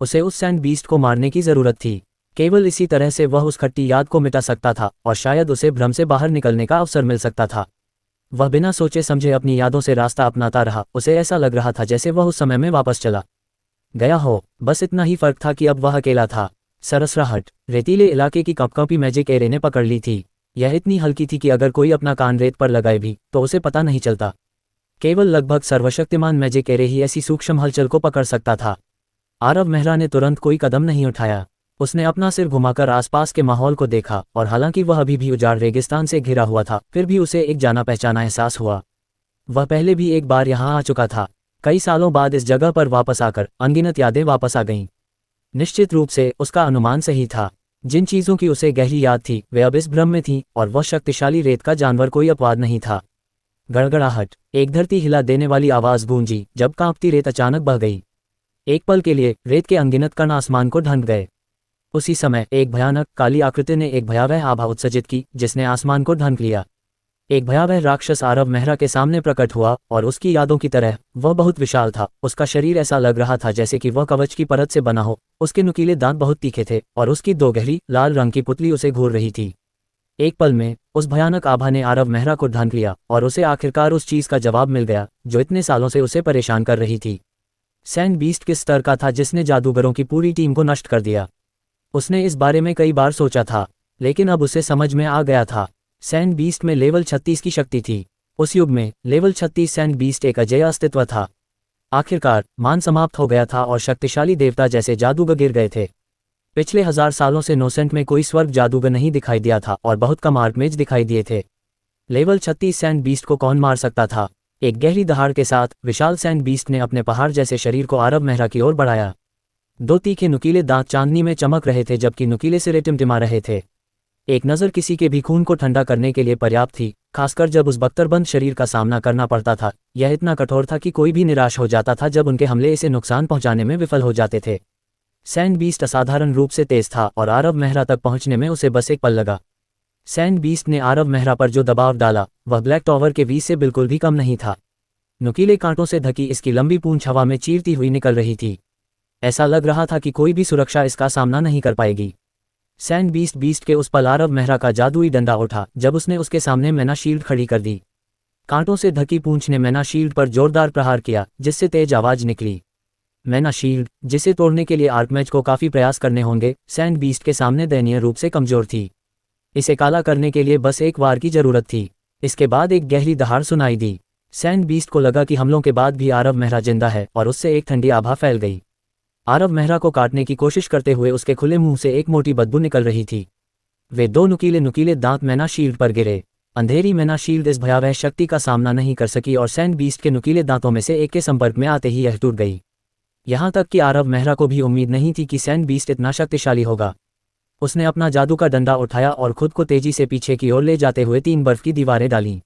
उसे उस सैंड बीस्ट को मारने की जरूरत थी। केवल इसी तरह से वह उस खट्टी याद को मिटा सकता था और शायद उसे भ्रम से बाहर निकलने का अवसर मिल सकता था। वह बिना सोचे समझे अपनी यादों से रास्ता अपनाता रहा। उसे ऐसा लग रहा था जैसे वह उस समय में वापस चला गया हो। बस इतना ही फर्क था कि अब वह अकेला था। सरसराहट रेतीले इलाके की कपकपी मैजिक एरे ने पकड़ ली थी। यह इतनी हल्की थी कि अगर कोई अपना कान रेत पर लगाए भी तो उसे पता नहीं चलता। केवल लगभग सर्वशक्तिमान मैजिक एरे ही ऐसी सूक्ष्म हलचल को पकड़ सकता था। आरव मेहरा ने तुरंत कोई कदम नहीं उठाया। उसने अपना सिर घुमाकर आसपास के माहौल को देखा और हालांकि वह अभी भी उजाड़ रेगिस्तान से घिरा हुआ था, फिर भी उसे एक जाना पहचाना एहसास हुआ। वह पहले भी एक बार यहाँ आ चुका था। कई सालों बाद इस जगह पर वापस आकर अनगिनत यादें वापस आ गईं। निश्चित रूप से उसका अनुमान सही था। जिन चीज़ों की उसे गहरी याद थी वे अब इस भ्रम में थीं और वह शक्तिशाली रेत का जानवर कोई अपवाद नहीं था। गड़गड़ाहट, एक धरती हिला देने वाली आवाज़ गूंजी जब कांपती रेत अचानक बह गई। एक पल के लिए रेत के अनगिनत कण आसमान को ढंक गए। उसी समय एक भयानक काली आकृति ने एक भयावह आभा उत्सर्जित की जिसने आसमान को ढंक लिया। एक भयावह राक्षस आरव मेहरा के सामने प्रकट हुआ और उसकी यादों की तरह वह बहुत विशाल था। उसका शरीर ऐसा लग रहा था जैसे कि वह कवच की परत से बना हो। उसके नुकीले दांत बहुत तीखे थे और उसकी दो गहरी लाल रंग की पुतली उसे घूर रही थी। एक पल में उस भयानक आभा ने आरव मेहरा को ढांक लिया और उसे आखिरकार उस चीज का जवाब मिल गया जो इतने सालों से उसे परेशान कर रही थी। सैंड बीस्ट किस स्तर का था जिसने जादूगरों की पूरी टीम को नष्ट कर दिया? उसने इस बारे में कई बार सोचा था, लेकिन अब उसे समझ में आ गया था। सैंड बीस्ट में लेवल 36 की शक्ति थी। उस युग में लेवल 36 सैंड बीस्ट एक अजेय अस्तित्व था। आखिरकार मान समाप्त हो गया था और शक्तिशाली देवता जैसे जादूगर गिर गए थे। पिछले 1000 सालों से नोसेंट में कोई स्वर्ग जादूगर नहीं दिखाई दिया था और बहुत कम आर्कमेज दिखाई दिए थे। लेवल 36 सैंड बीस्ट को कौन मार सकता था? एक गहरी दहाड़ के साथ विशाल सैंड बीस्ट ने अपने पहाड़ जैसे शरीर को आरव मेहरा की ओर बढ़ाया। दो तीखे नुकीले दांत चांदनी में चमक रहे थे जबकि नुकीले सिरे टिमटिमा रहे थे। एक नज़र किसी के भी खून को ठंडा करने के लिए पर्याप्त थी, खासकर जब उस बख्तरबंद शरीर का सामना करना पड़ता था। यह इतना कठोर था कि कोई भी निराश हो जाता था जब उनके हमले इसे नुकसान पहुंचाने में विफल हो जाते थे। सैंड बीस्ट असाधारण रूप से तेज था और आरव मेहरा तक पहुंचने में उसे बस एक पल लगा। सैंड बीस्ट ने आरव मेहरा पर जो दबाव डाला वह ब्लैक टॉवर के वीज से बिल्कुल भी कम नहीं था। नुकीले कांटों से ढकी इसकी लंबी पूंछ हवा में चीरती हुई निकल रही थी। ऐसा लग रहा था कि कोई भी सुरक्षा इसका सामना नहीं कर पाएगी। सैंड बीस्ट के उस पल आरव मेहरा का जादुई डंडा उठा जब उसने उसके सामने मैना शील्ड खड़ी कर दी। कांटों से ढकी पूंछ ने मैना शील्ड पर जोरदार प्रहार किया जिससे तेज आवाज निकली। मैना शील्ड, जिसे तोड़ने के लिए आर्कमेज को काफी प्रयास करने होंगे, सैंड बीस्ट के सामने दयनीय रूप से कमजोर थी। इसे काला करने के लिए बस एक वार की जरूरत थी। इसके बाद एक गहरी दहाड़ सुनाई दी। सैंड बीस्ट को लगा कि हमलों के बाद भी आरव मेहरा जिंदा है और उससे एक ठंडी आभा फैल गई। आरव मेहरा को काटने की कोशिश करते हुए उसके खुले मुंह से एक मोटी बदबू निकल रही थी। वे दो नुकीले दांत मैना शील्ड पर गिरे। अंधेरी मैना शील्ड इस भयावह शक्ति का सामना नहीं कर सकी और सैंड बीस्ट के नुकीले दांतों में से एक के संपर्क में आते ही यह टूट गई। यहाँ तक कि आरव मेहरा को भी उम्मीद नहीं थी कि सैंड बीस्ट इतना शक्तिशाली होगा। उसने अपना जादू का डंडा उठाया और खुद को तेजी से पीछे की ओर ले जाते हुए 3 बर्फ की दीवारें डालीं।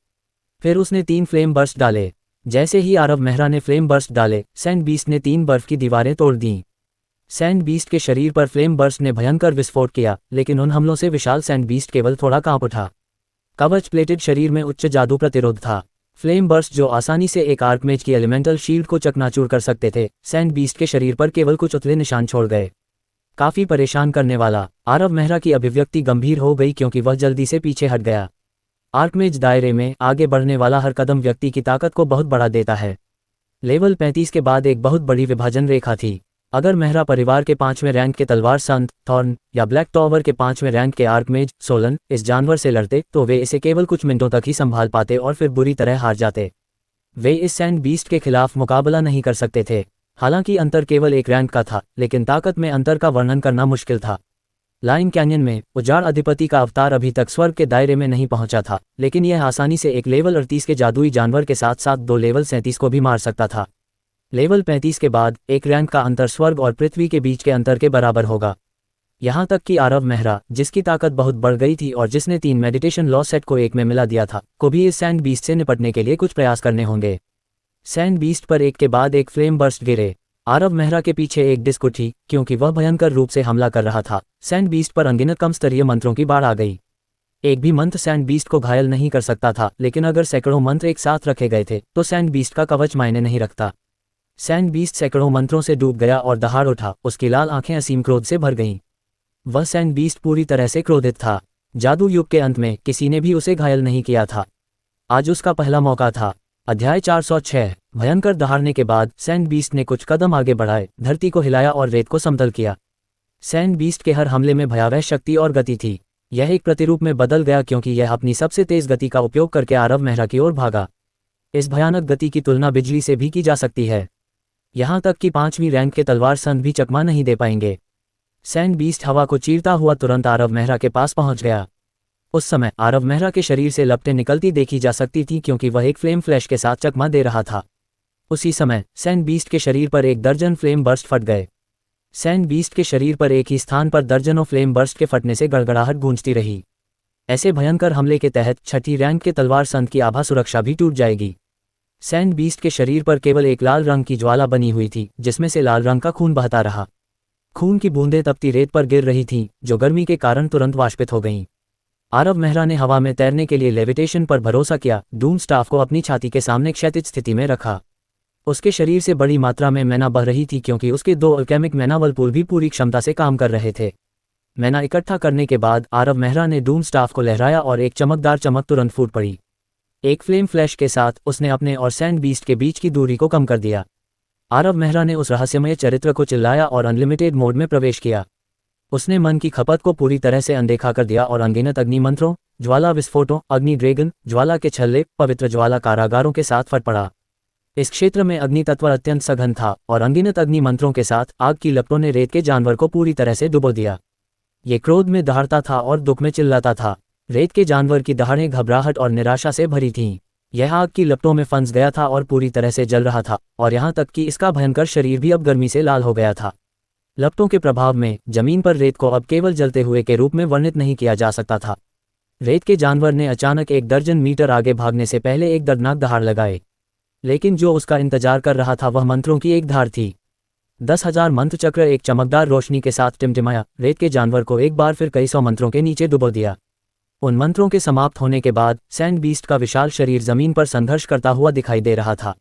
फिर उसने 3 फ्लेम बर्स्ट डाले। जैसे ही आरव मेहरा ने फ्लेम बर्स्ट डाले, सैंड बीस्ट ने 3 बर्फ की दीवारें तोड़ दीं। सैंड बीस्ट के शरीर पर फ्लेम बर्स्ट ने भयंकर विस्फोट किया, लेकिन उन हमलों से विशाल सैंड बीस्ट केवल थोड़ा कांप उठा। कवच प्लेटेड शरीर में उच्च जादू प्रतिरोध था। फ्लेम बर्स्ट जो आसानी से एक आर्कमेज की एलिमेंटल शील्ड को चकनाचूर कर सकते थे, सैंड बीस्ट के शरीर पर केवल कुछ उतले निशान छोड़ गए। काफी परेशान करने वाला। आरव मेहरा की अभिव्यक्ति गंभीर हो गई क्योंकि वह जल्दी से पीछे हट गया। आर्कमेज दायरे में आगे बढ़ने वाला हर कदम व्यक्ति की ताकत को बहुत बढ़ा देता है। लेवल 35 के बाद एक बहुत बड़ी विभाजन रेखा थी। अगर मेहरा परिवार के 5वें रैंक के तलवार संत थॉर्न या ब्लैक टॉवर के 5वें रैंक के आर्कमेज सोलन इस जानवर से लड़ते तो वे इसे केवल कुछ मिनटों तक ही संभाल पाते और फिर बुरी तरह हार जाते। वे इस सैंड बीस्ट के खिलाफ मुकाबला नहीं कर सकते थे। हालांकि अंतर केवल एक रैंक का था, लेकिन ताकत में अंतर का वर्णन करना मुश्किल था। लाइन कैनियन में उजाड़ अधिपति का अवतार अभी तक स्वर्ग के दायरे में नहीं पहुंचा था, लेकिन यह आसानी से एक लेवल 38 के जादुई जानवर के साथ साथ 2 लेवल 37 को भी मार सकता था। लेवल 35 के बाद एक रैंक का अंतर स्वर्ग और पृथ्वी के बीच के अंतर के बराबर होगा। यहाँ तक कि आरव मेहरा, जिसकी ताकत बहुत बढ़ गई थी और जिसने 3 मेडिटेशन लॉ सेट को एक में मिला दिया था, को भी इस सैंड बीस्ट से निपटने के लिए कुछ प्रयास करने होंगे। सैंड बीस्ट पर एक के बाद एक फ्लेम बर्स्ट गिरे। आरव मेहरा के पीछे एक डिस्क उठी, क्योंकि वह भयंकर रूप से हमला कर रहा था। सैंड बीस्ट पर अनगिनत कम स्तरीय मंत्रों की बाढ़ आ गई। एक भी मंत्र सैंड बीस्ट को घायल नहीं कर सकता था, लेकिन अगर सैकड़ों मंत्र एक साथ रखे गए थे तो सैंड बीस्ट का कवच मायने नहीं रखता। सैंड बीस्ट सैकड़ों मंत्रों से डूब गया और दहाड़ उठा। उसकी लाल आंखें असीम क्रोध से भर गईं। वह सैंड बीस्ट पूरी तरह से क्रोधित था। जादू युग के अंत में किसी ने भी उसे घायल नहीं किया था। आज उसका पहला मौका था। अध्याय 406। भयंकर दहाड़ने के बाद सैंड बीस्ट ने कुछ कदम आगे बढ़ाए, धरती को हिलाया और रेत को समतल किया। सैंड बीस्ट के हर हमले में भयावह शक्ति और गति थी। यह एक प्रतिरूप में बदल गया क्योंकि यह अपनी सबसे तेज गति का उपयोग करके आरव मेहरा की ओर भागा। इस भयानक गति की तुलना बिजली से भी की जा सकती है। यहाँ तक कि 5वीं रैंक के तलवार संत भी चकमा नहीं दे पाएंगे। सैंड बीस्ट हवा को चीरता हुआ तुरंत आरव मेहरा के पास पहुंच गया। उस समय आरव मेहरा के शरीर से लपटें निकलती देखी जा सकती थी क्योंकि वह एक फ्लेम फ्लैश के साथ चकमा दे रहा था। उसी समय सैंड बीस्ट के शरीर पर एक दर्जन फ्लेम बर्स्ट फट गए। सैंड बीस्ट के शरीर पर एक ही स्थान पर दर्जनों फ्लेम बर्स्ट के फटने से गड़गड़ाहट गूंजती रही। ऐसे भयंकर हमले के तहत 6ठी रैंक के तलवार संत की आभा सुरक्षा भी टूट जाएगी। सैंड बीस्ट के शरीर पर केवल एक लाल रंग की ज्वाला बनी हुई थी, जिसमें से लाल रंग का खून बहता रहा। खून की बूंदें तपती रेत पर गिर रही थीं, जो गर्मी के कारण तुरंत वाष्पित हो गईं। आरव मेहरा ने हवा में तैरने के लिए लेविटेशन पर भरोसा किया, डूम स्टाफ को अपनी छाती के सामने क्षैतिज स्थिति में रखा। उसके शरीर से बड़ी मात्रा में मैना बह रही थी क्योंकि उसके 2 अल्केमिक मैना वर्लपूल भी पूरी क्षमता से काम कर रहे थे। मैना इकट्ठा करने के बाद आरव मेहरा ने डूम स्टाफ को लहराया और एक चमकदार चमक तुरंत फूट पड़ी। एक फ्लेम फ्लैश के साथ उसने अपने और सैंड बीस्ट के बीच की दूरी को कम कर दिया। आरव मेहरा ने उस रहस्यमय चरित्र को चिल्लाया और अनलिमिटेड मोड में प्रवेश किया। उसने मन की खपत को पूरी तरह से अनदेखा कर दिया और अनगिनत अग्नि मंत्रों, ज्वाला विस्फोटों, अग्नि ड्रैगन, ज्वाला के छल्ले, पवित्र ज्वाला कारागारों के साथ फट पड़ा। इस क्षेत्र में अग्नि तत्व अत्यंत सघन था और अनगिनत अग्नि मंत्रों के साथ आग की लपटों ने रेत के जानवर को पूरी तरह से डुबो दिया। ये क्रोध में दहाड़ता था और दुख में चिल्लाता था। रेत के जानवर की दहाड़ें घबराहट और निराशा से भरी थीं। यह आग की लपटों में फंस गया था और पूरी तरह से जल रहा था, और यहाँ तक कि इसका भयंकर शरीर भी अब गर्मी से लाल हो गया था। लपटों के प्रभाव में जमीन पर रेत को अब केवल जलते हुए के रूप में वर्णित नहीं किया जा सकता था। रेत के जानवर ने अचानक 1 दर्जन मीटर आगे भागने से पहले एक दर्दनाक दहाड़ लगाए, लेकिन जो उसका इंतजार कर रहा था वह मंत्रों की एक धार थी। 10,000 मंत्र चक्र एक चमकदार रोशनी के साथ टिमटिमाया, रेत के जानवर को एक बार फिर कई 100 मंत्रों के नीचे डुबो दिया। उन मंत्रों के समाप्त होने के बाद सैंड बीस्ट का विशाल शरीर जमीन पर संघर्ष करता हुआ दिखाई दे रहा था।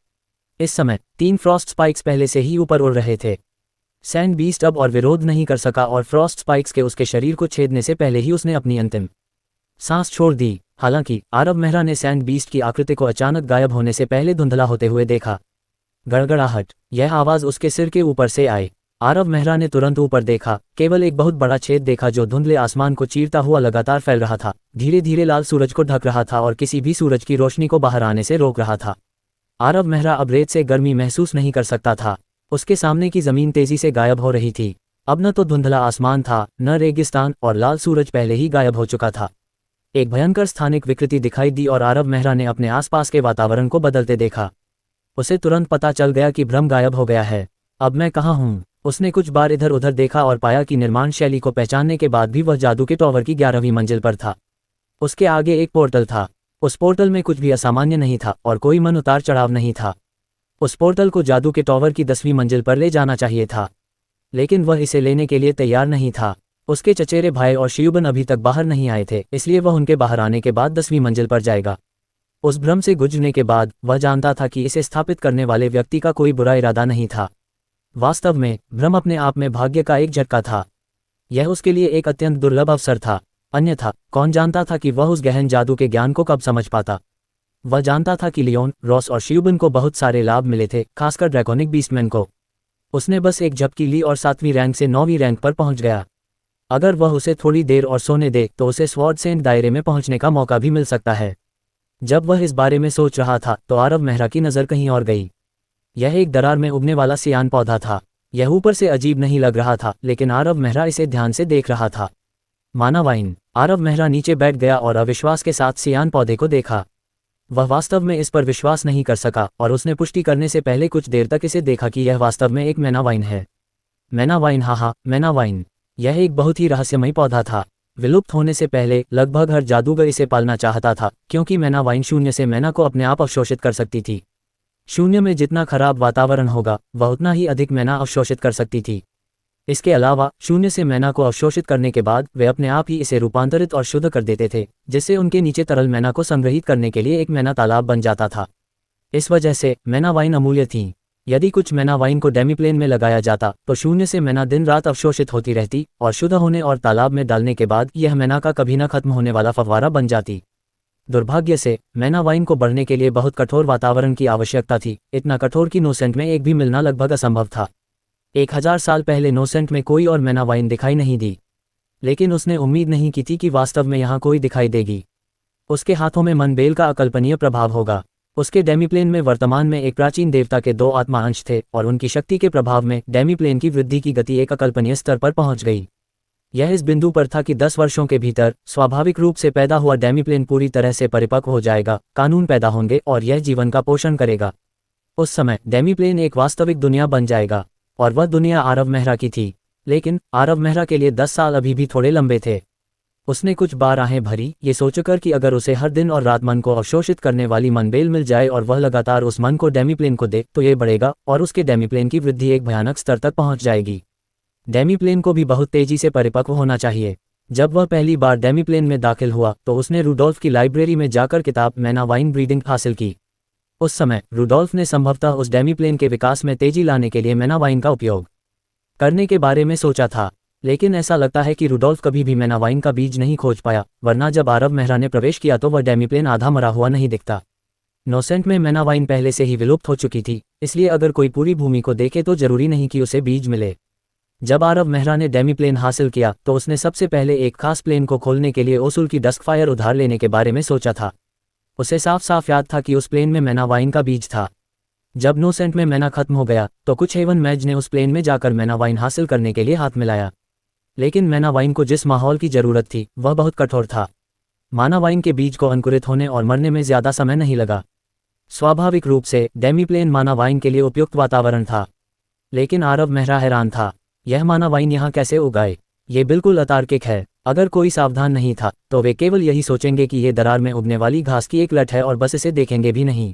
इस समय 3 फ्रॉस्ट स्पाइक्स पहले से ही ऊपर उड़ रहे थे। सैंड बीस्ट अब और विरोध नहीं कर सका और फ्रॉस्ट स्पाइक्स के उसके शरीर को छेदने से पहले ही उसने अपनी अंतिम सांस छोड़ दी। हालांकि आरव मेहरा ने सैंड बीस्ट की आकृति को अचानक गायब होने से पहले धुंधला होते हुए देखा। गड़गड़ाहट, यह आवाज उसके सिर के ऊपर से आई। आरव मेहरा ने तुरंत ऊपर देखा, केवल एक बहुत बड़ा छेद देखा जो धुंधले आसमान को चीरता हुआ लगातार फैल रहा था, धीरे धीरे लाल सूरज को ढक रहा था और किसी भी सूरज की रोशनी को बाहर आने से रोक रहा था। आरव मेहरा अब रेत से गर्मी महसूस नहीं कर सकता था। उसके सामने की जमीन तेजी से गायब हो रही थी। अब न तो धुंधला आसमान था, न रेगिस्तान, और लाल सूरज पहले ही गायब हो चुका था। एक भयंकर स्थानिक विकृति दिखाई दी और आरव मेहरा ने अपने आसपास के वातावरण को बदलते देखा। उसे तुरंत पता चल गया कि भ्रम गायब हो गया है। अब मैं कहाँ हूँ? उसने कुछ बार इधर उधर देखा और पाया कि निर्माण शैली को पहचानने के बाद भी वह जादू के टॉवर की 11वीं मंजिल पर था। उसके आगे एक पोर्टल था। उस पोर्टल में कुछ भी असामान्य नहीं था और कोई मन उतार चढ़ाव नहीं था। उस पोर्टल को जादू के टॉवर की 10वीं मंजिल पर ले जाना चाहिए था, लेकिन वह इसे लेने के लिए तैयार नहीं था। उसके चचेरे भाई और शियुबन अभी तक बाहर नहीं आए थे, इसलिए वह उनके बाहर आने के बाद 10वीं मंजिल पर जाएगा। उस भ्रम से गुजरने के बाद वह जानता था कि इसे स्थापित करने वाले व्यक्ति का कोई बुरा इरादा नहीं था। वास्तव में भ्रम अपने आप में भाग्य का एक झटका था। यह उसके लिए एक अत्यंत दुर्लभ अवसर था, अन्यथा कौन जानता था कि वह उस गहन जादू के ज्ञान को कब समझ पाता। वह जानता था कि लियोन, रॉस और शियुबन को बहुत सारे लाभ मिले थे, खासकर ड्रैकोनिक बीस्टमैन को। उसने बस एक झपकी ली और 7वीं रैंक से 9वीं रैंक पर पहुंच गया। अगर वह उसे थोड़ी देर और सोने दे तो उसे स्वॉर्ड सेंट दायरे में पहुंचने का मौका भी मिल सकता है। जब वह इस बारे में सोच रहा था तो आरव मेहरा की नज़र कहीं और गई। यह एक दरार में उगने वाला सियान पौधा था। यह ऊपर से अजीब नहीं लग रहा था, लेकिन आरव मेहरा इसे ध्यान से देख रहा था। माना वाइन। आरव मेहरा नीचे बैठ गया और अविश्वास के साथ सियान पौधे को देखा। वह वास्तव में इस पर विश्वास नहीं कर सका और उसने पुष्टि करने से पहले कुछ देर तक इसे देखा कि यह वास्तव में एक मैना वाइन है। मैना वाइन, हाँ हाँ, मैना वाइन। यह एक बहुत ही रहस्यमय पौधा था। विलुप्त होने से पहले लगभग हर जादूगर इसे पालना चाहता था, क्योंकि मैना वाइन शून्य से मैना को अपने आप अवशोषित कर सकती थी। शून्य में जितना खराब वातावरण होगा, वह उतना ही अधिक मैना अवशोषित कर सकती थी। इसके अलावा शून्य से मैना को अवशोषित करने के बाद वे अपने आप ही इसे रूपांतरित और शुद्ध कर देते थे, जिससे उनके नीचे तरल मैना को संग्रहित करने के लिए एक मैना तालाब बन जाता था। इस वजह से मैना वाइन अमूल्य थी। यदि कुछ मैना वाइन को डेमीप्लेन में लगाया जाता तो शून्य से मैना दिन रात अवशोषित होती रहती और शुद्ध होने और तालाब में डालने के बाद यह मैना का कभी न खत्म होने वाला फव्वारा बन जाती। दुर्भाग्य से मैना वाइन को बढ़ने के लिए बहुत कठोर वातावरण की आवश्यकता थी। इतना कठोर कि नोसेंट में एक भी मिलना लगभग असंभव था। 1000 साल पहले नोसेंट में कोई और मैना वाइन दिखाई नहीं दी, लेकिन उसने उम्मीद नहीं की थी कि वास्तव में यहाँ कोई दिखाई देगी। उसके हाथों में मनबेल का अकल्पनीय प्रभाव होगा। उसके डेमीप्लेन में वर्तमान में एक प्राचीन देवता के 2 आत्मा अंश थे और उनकी शक्ति के प्रभाव में डेमीप्लेन की वृद्धि की गति एक अकल्पनीय स्तर पर पहुंच गई। यह इस बिंदु पर था कि 10 वर्षों के भीतर स्वाभाविक रूप से पैदा हुआ डेमीप्लेन पूरी तरह से परिपक्व हो जाएगा, कानून पैदा होंगे और यह जीवन का पोषण करेगा। उस समय डेमीप्लेन एक वास्तविक दुनिया बन जाएगा, और वह दुनिया आरव मेहरा की थी। लेकिन आरव मेहरा के लिए 10 साल अभी भी थोड़े लंबे थे। उसने कुछ बार आहें भरी, ये सोचकर कि अगर उसे हर दिन और रात मन को अवशोषित करने वाली मनबेल मिल जाए और वह लगातार उस मन को डेमीप्लेन को दे तो ये बढ़ेगा और उसके डेमीप्लेन की वृद्धि एक भयानक स्तर तक पहुंच जाएगी। डेमीप्लेन को भी बहुत तेजी से परिपक्व होना चाहिए। जब वह पहली बार डेमीप्लेन में दाखिल हुआ तो उसने रूडोल्फ की लाइब्रेरी में जाकर किताब मैना वाइन ब्रीडिंग हासिल की। उस समय रूडोल्फ ने संभवतः उस डेमीप्लेन के विकास में तेजी लाने के लिए मैना वाइन का उपयोग करने के बारे में सोचा था, लेकिन ऐसा लगता है कि रूडोल्फ कभी भी मैना वाइन का बीज नहीं खोज पाया, वरना जब आरव मेहरा ने प्रवेश किया तो वह डेमीप्लेन आधा मरा हुआ नहीं दिखता। नोसेंट में मैना वाइन पहले से ही विलुप्त हो चुकी थी, इसलिए अगर कोई पूरी भूमि को देखे तो जरूरी नहीं कि उसे बीज मिले। जब आरव मेहरा ने डेमीप्लेन हासिल किया तो उसने सबसे पहले एक खास प्लेन को खोलने के लिए ओसुल की डस्कफायर उधार लेने के बारे में सोचा था। उसे साफ साफ याद था कि उस प्लेन में मैना वाइन का बीज था। जब नोसेंट में मैना खत्म हो गया तो कुछ हेवन मैज ने उस प्लेन में जाकर मैना वाइन हासिल करने के लिए हाथ मिलाया, लेकिन मैना वाइन को जिस माहौल की जरूरत थी वह बहुत कठोर था। माना वाइन के बीज को अंकुरित होने और मरने में ज्यादा समय नहीं लगा। स्वाभाविक रूप से डेमीप्लेन माना वाइन के लिए उपयुक्त वातावरण था, लेकिन आरव मेहरा हैरान था, यह माना वाइन यहाँ कैसे उगाए? ये बिल्कुल अतार्किक है। अगर कोई सावधान नहीं था तो वे केवल यही सोचेंगे कि ये दरार में उगने वाली घास की एक लट है और बस इसे देखेंगे भी नहीं।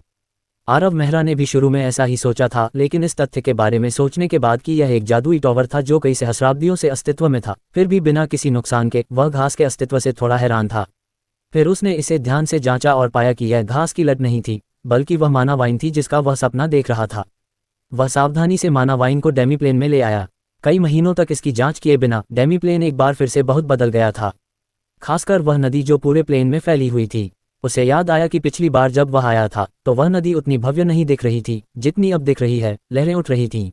आरव मेहरा ने भी शुरू में ऐसा ही सोचा था, लेकिन इस तथ्य के बारे में सोचने के बाद कि यह एक जादुई टॉवर था जो कई सहस्राब्दियों से अस्तित्व में था, फिर भी बिना किसी नुकसान के वह घास के अस्तित्व से थोड़ा हैरान था। फिर उसने इसे ध्यान से जांचा और पाया कि यह घास की लट नहीं थी, बल्कि वह माना वाइन थी जिसका वह सपना देख रहा था। वह सावधानी से माना वाइन को डेमीप्लेन में ले आया। कई महीनों तक इसकी जांच किए बिना डेमीप्लेन एक बार फिर से बहुत बदल गया था, खासकर वह नदी जो पूरे प्लेन में फैली हुई थी। उसे याद आया कि पिछली बार जब वह आया था तो वह नदी उतनी भव्य नहीं दिख रही थी जितनी अब दिख रही है। लहरें उठ रही थीं।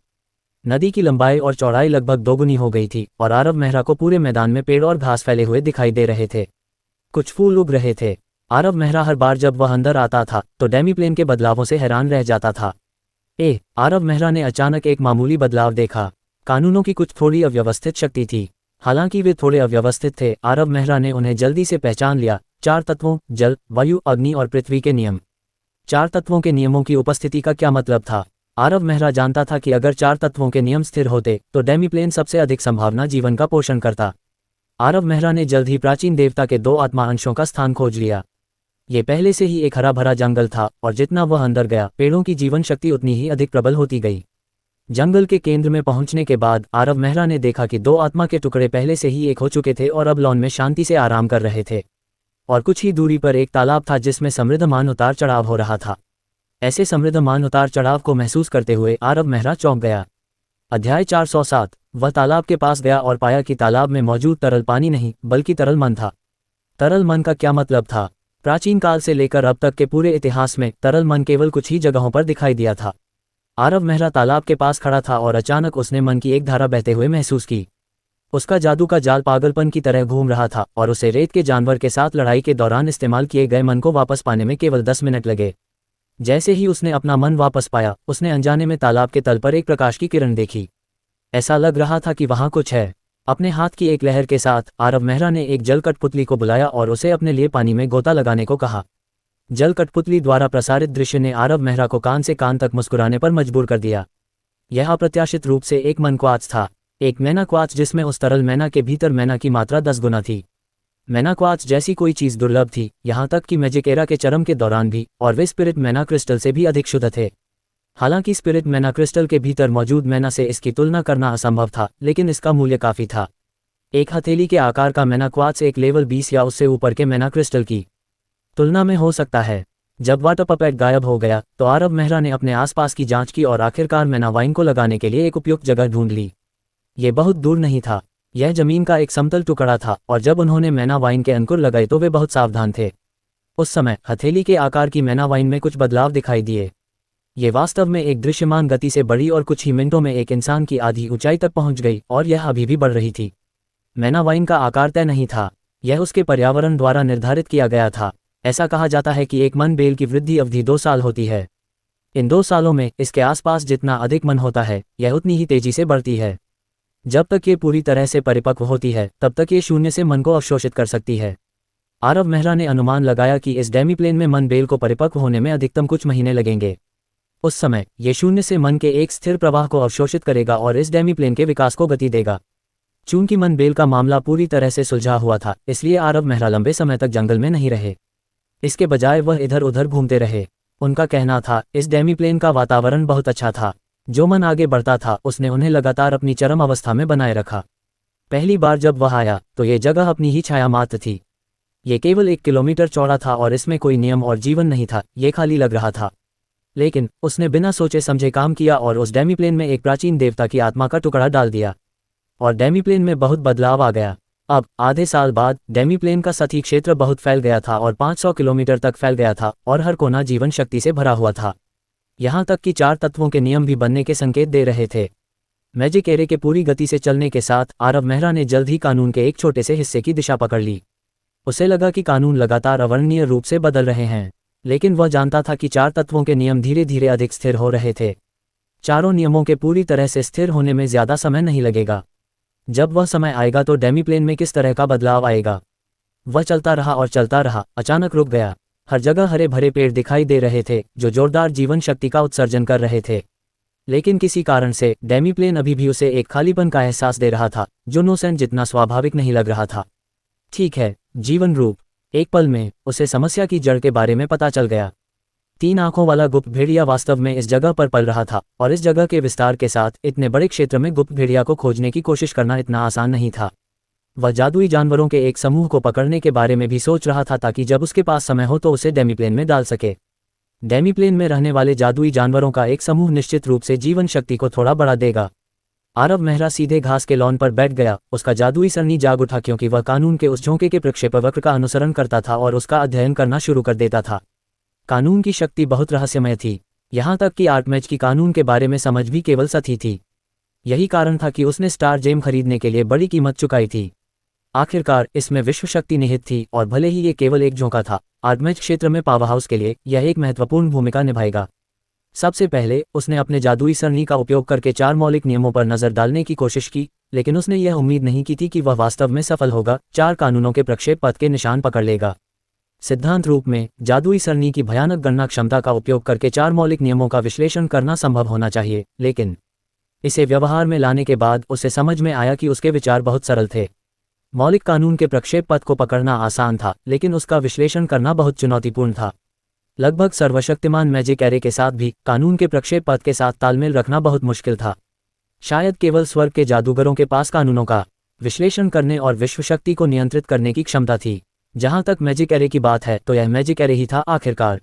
नदी की लंबाई और चौड़ाई लगभग दोगुनी हो गई थी और आरव मेहरा को पूरे मैदान में पेड़ और घास फैले हुए दिखाई दे रहे थे। कुछ फूल उग रहे थे। आरव मेहरा हर बार जब वह अंदर आता था तो डेमीप्लेन के बदलावों से हैरान रह जाता था। आरव मेहरा ने अचानक एक मामूली बदलाव देखा। कानूनों की कुछ थोड़ी अव्यवस्थित शक्ति थी। हालांकि वे थोड़े अव्यवस्थित थे, आरव मेहरा ने उन्हें जल्दी से पहचान लिया। 4 तत्वों जल, वायु, अग्नि और पृथ्वी के नियम। 4 तत्वों के नियमों की उपस्थिति का क्या मतलब था? आरव मेहरा जानता था कि अगर 4 तत्वों के नियम स्थिर होते तो डेमीप्लेन सबसे अधिक संभावना जीवन का पोषण करता। आरव मेहरा ने जल्द ही प्राचीन देवता के 2 आत्मा अंशों का स्थान खोज लिया। ये पहले से ही एक हरा भरा जंगल था और जितना वह अंदर गया पेड़ों की जीवन शक्ति उतनी ही अधिक प्रबल होती गई। जंगल के केंद्र में पहुंचने के बाद आरव मेहरा ने देखा कि 2 आत्मा के टुकड़े पहले से ही एक हो चुके थे और अब लॉन में शांति से आराम कर रहे थे, और कुछ ही दूरी पर एक तालाब था जिसमें समृद्धमान उतार चढ़ाव हो रहा था। ऐसे समृद्धमान उतार चढ़ाव को महसूस करते हुए आरव मेहरा चौंक गया। अध्याय 407। वह तालाब के पास गया और पाया कि तालाब में मौजूद तरल पानी नहीं बल्कि तरल मन था। तरल मन का क्या मतलब था? प्राचीन काल से लेकर अब तक के पूरे इतिहास में तरल मन केवल कुछ ही जगहों पर दिखाई दिया था। आरव मेहरा तालाब के पास खड़ा था और अचानक उसने मन की एक धारा बहते हुए महसूस की। उसका जादू का जाल पागलपन की तरह घूम रहा था और उसे रेत के जानवर के साथ लड़ाई के दौरान इस्तेमाल किए गए मन को वापस पाने में केवल 10 मिनट लगे। जैसे ही उसने अपना मन वापस पाया, उसने अनजाने में तालाब के तल पर एक प्रकाश की किरण देखी। ऐसा लग रहा था कि वहां कुछ है। अपने हाथ की एक लहर के साथ आरव मेहरा ने एक जल कठपुतली को बुलाया और उसे अपने लिए पानी में गोता लगाने को कहा। जल कठपुतली द्वारा प्रसारित दृश्य ने आरव मेहरा को कान से कान तक मुस्कुराने पर मजबूर कर दिया। यह अप्रत्याशित रूप से एक मन को आज था। एक मैना क्वार्ट्ज जिसमें उस तरल मैना के भीतर मैना की मात्रा 10 गुना थी। मैना क्वार्ट्ज जैसी कोई चीज़ दुर्लभ थी, यहाँ तक कि मैजिक एरा के चरम के दौरान भी, और वे स्पिरिट मैना क्रिस्टल से भी अधिक शुद्ध थे। हालांकि स्पिरिट मैना क्रिस्टल के भीतर मौजूद मैना से इसकी तुलना करना असंभव था, लेकिन इसका मूल्य काफ़ी था। एक हथेली के आकार का मैना क्वार्ट्ज एक लेवल 20 या उससे ऊपर के मैना क्रिस्टल की तुलना में हो सकता है। जब वाटर पपेट गायब हो गया तो आरव मेहरा ने अपने आसपास की जांच की और आखिरकार मैना वाइन को लगाने के लिए एक उपयुक्त जगह ढूंढ ली। ये बहुत दूर नहीं था, यह जमीन का एक समतल टुकड़ा था, और जब उन्होंने मैना वाइन के अंकुर लगाए तो वे बहुत सावधान थे। उस समय हथेली के आकार की मैना वाइन में कुछ बदलाव दिखाई दिए। ये वास्तव में एक दृश्यमान गति से बढ़ी और कुछ ही मिनटों में एक इंसान की आधी ऊंचाई तक पहुंच गई, और यह अभी भी बढ़ रही थी। मैना वाइन का आकार तय नहीं था, यह उसके पर्यावरण द्वारा निर्धारित किया गया था। ऐसा कहा जाता है कि एक मन बेल की वृद्धि अवधि 2 साल होती है। इन 2 सालों में इसके आसपास जितना अधिक मन होता है, यह उतनी ही तेजी से बढ़ती है। जब तक ये पूरी तरह से परिपक्व होती है तब तक ये शून्य से मन को अवशोषित कर सकती है। आरव मेहरा ने अनुमान लगाया कि इस डेमीप्लेन में मन बेल को परिपक्व होने में अधिकतम कुछ महीने लगेंगे। उस समय ये शून्य से मन के एक स्थिर प्रवाह को अवशोषित करेगा और इस डेमीप्लेन के विकास को गति देगा। चूंकि मन बेल का मामला पूरी तरह से सुलझा हुआ था, इसलिए आरव मेहरा लंबे समय तक जंगल में नहीं रहे। इसके बजाय वह इधर उधर घूमते रहे। उनका कहना था इस डेमीप्लेन का वातावरण बहुत अच्छा था। जो मन आगे बढ़ता था उसने उन्हें लगातार अपनी चरम अवस्था में बनाए रखा। पहली बार जब वह आया तो ये जगह अपनी ही छाया मात्र थी। ये केवल 1 किलोमीटर चौड़ा था और इसमें कोई नियम और जीवन नहीं था, ये खाली लग रहा था। लेकिन उसने बिना सोचे समझे काम किया और उस डेमीप्लेन में एक प्राचीन देवता की आत्मा का टुकड़ा डाल दिया, और डेमीप्लेन में बहुत बदलाव आ गया। अब आधे साल बाद डेमीप्लेन का सतही क्षेत्र बहुत फैल गया था और 500 किलोमीटर तक फैल गया था, और हर कोना जीवन शक्ति से भरा हुआ था। यहाँ तक कि 4 तत्वों के नियम भी बनने के संकेत दे रहे थे। मैजिक एरे के पूरी गति से चलने के साथ आरव मेहरा ने जल्द ही कानून के एक छोटे से हिस्से की दिशा पकड़ ली। उसे लगा कि कानून लगातार अवर्णनीय रूप से बदल रहे हैं, लेकिन वह जानता था कि 4 तत्वों के नियम धीरे धीरे अधिक स्थिर हो रहे थे। चारों नियमों के पूरी तरह से स्थिर होने में ज़्यादा समय नहीं लगेगा। जब वह समय आएगा तो डेमीप्लेन में किस तरह का बदलाव आएगा। वह चलता रहा और चलता रहा, अचानक रुक गया। हर जगह हरे भरे पेड़ दिखाई दे रहे थे जो जोरदार जीवन शक्ति का उत्सर्जन कर रहे थे, लेकिन किसी कारण से डेमीप्लेन अभी भी उसे एक खालीपन का एहसास दे रहा था जो नोसेंट जितना स्वाभाविक नहीं लग रहा था। ठीक है, जीवन रूप। एक पल में उसे समस्या की जड़ के बारे में पता चल गया। 3 आंखों वाला गुप्त भेड़िया वास्तव में इस जगह पर पल रहा था, और इस जगह के विस्तार के साथ इतने बड़े क्षेत्र में गुप्त भेड़िया को खोजने की कोशिश करना इतना आसान नहीं था। वह जादुई जानवरों के एक समूह को पकड़ने के बारे में भी सोच रहा था ताकि जब उसके पास समय हो तो उसे डेमीप्लेन में डाल सके। डेमीप्लेन में रहने वाले जादुई जानवरों का एक समूह निश्चित रूप से जीवन शक्ति को थोड़ा बढ़ा देगा। आरव मेहरा सीधे घास के लॉन पर बैठ गया। उसका जादुई सरनी जाग उठा क्योंकि वह कानून के उस झोंके के प्रक्षेपवक्र का अनुसरण करता था और उसका अध्ययन करना शुरू कर देता था। कानून की शक्ति बहुत रहस्यमय थी, यहाँ तक कि आर्कमेज की कानून के बारे में समझ भी केवल सतही थी। यही कारण था कि उसने स्टार जेम खरीदने के लिए बड़ी कीमत चुकाई थी। आखिरकार इसमें विश्व शक्ति निहित थी, और भले ही ये केवल एक झोंका था, आर्कमेज क्षेत्र में पावरहाउस के लिए यह एक महत्वपूर्ण भूमिका निभाएगा। सबसे पहले उसने अपने जादुई सरनी का उपयोग करके 4 मौलिक नियमों पर नजर डालने की कोशिश की, लेकिन उसने यह उम्मीद नहीं की थी कि वह वास्तव में सफल होगा। 4 कानूनों के प्रक्षेप पथ के निशान पकड़ लेगा। सिद्धांत रूप में जादुई सरनी की भयानक गणना क्षमता का उपयोग करके 4 मौलिक नियमों का विश्लेषण करना संभव होना चाहिए, लेकिन इसे व्यवहार में लाने के बाद उसे समझ में आया कि उसके विचार बहुत सरल थे। मौलिक कानून के प्रक्षेप पथ को पकड़ना आसान था, लेकिन उसका विश्लेषण करना बहुत चुनौतीपूर्ण था। लगभग सर्वशक्तिमान मैजिक एरे के साथ भी कानून के प्रक्षेप पथ के साथ तालमेल रखना बहुत मुश्किल था। शायद केवल स्वर्ग के जादूगरों के पास कानूनों का विश्लेषण करने और विश्व शक्ति को नियंत्रित करने की क्षमता थी। जहां तक मैजिक एरे की बात है तो यह मैजिक एरे ही था आखिरकार।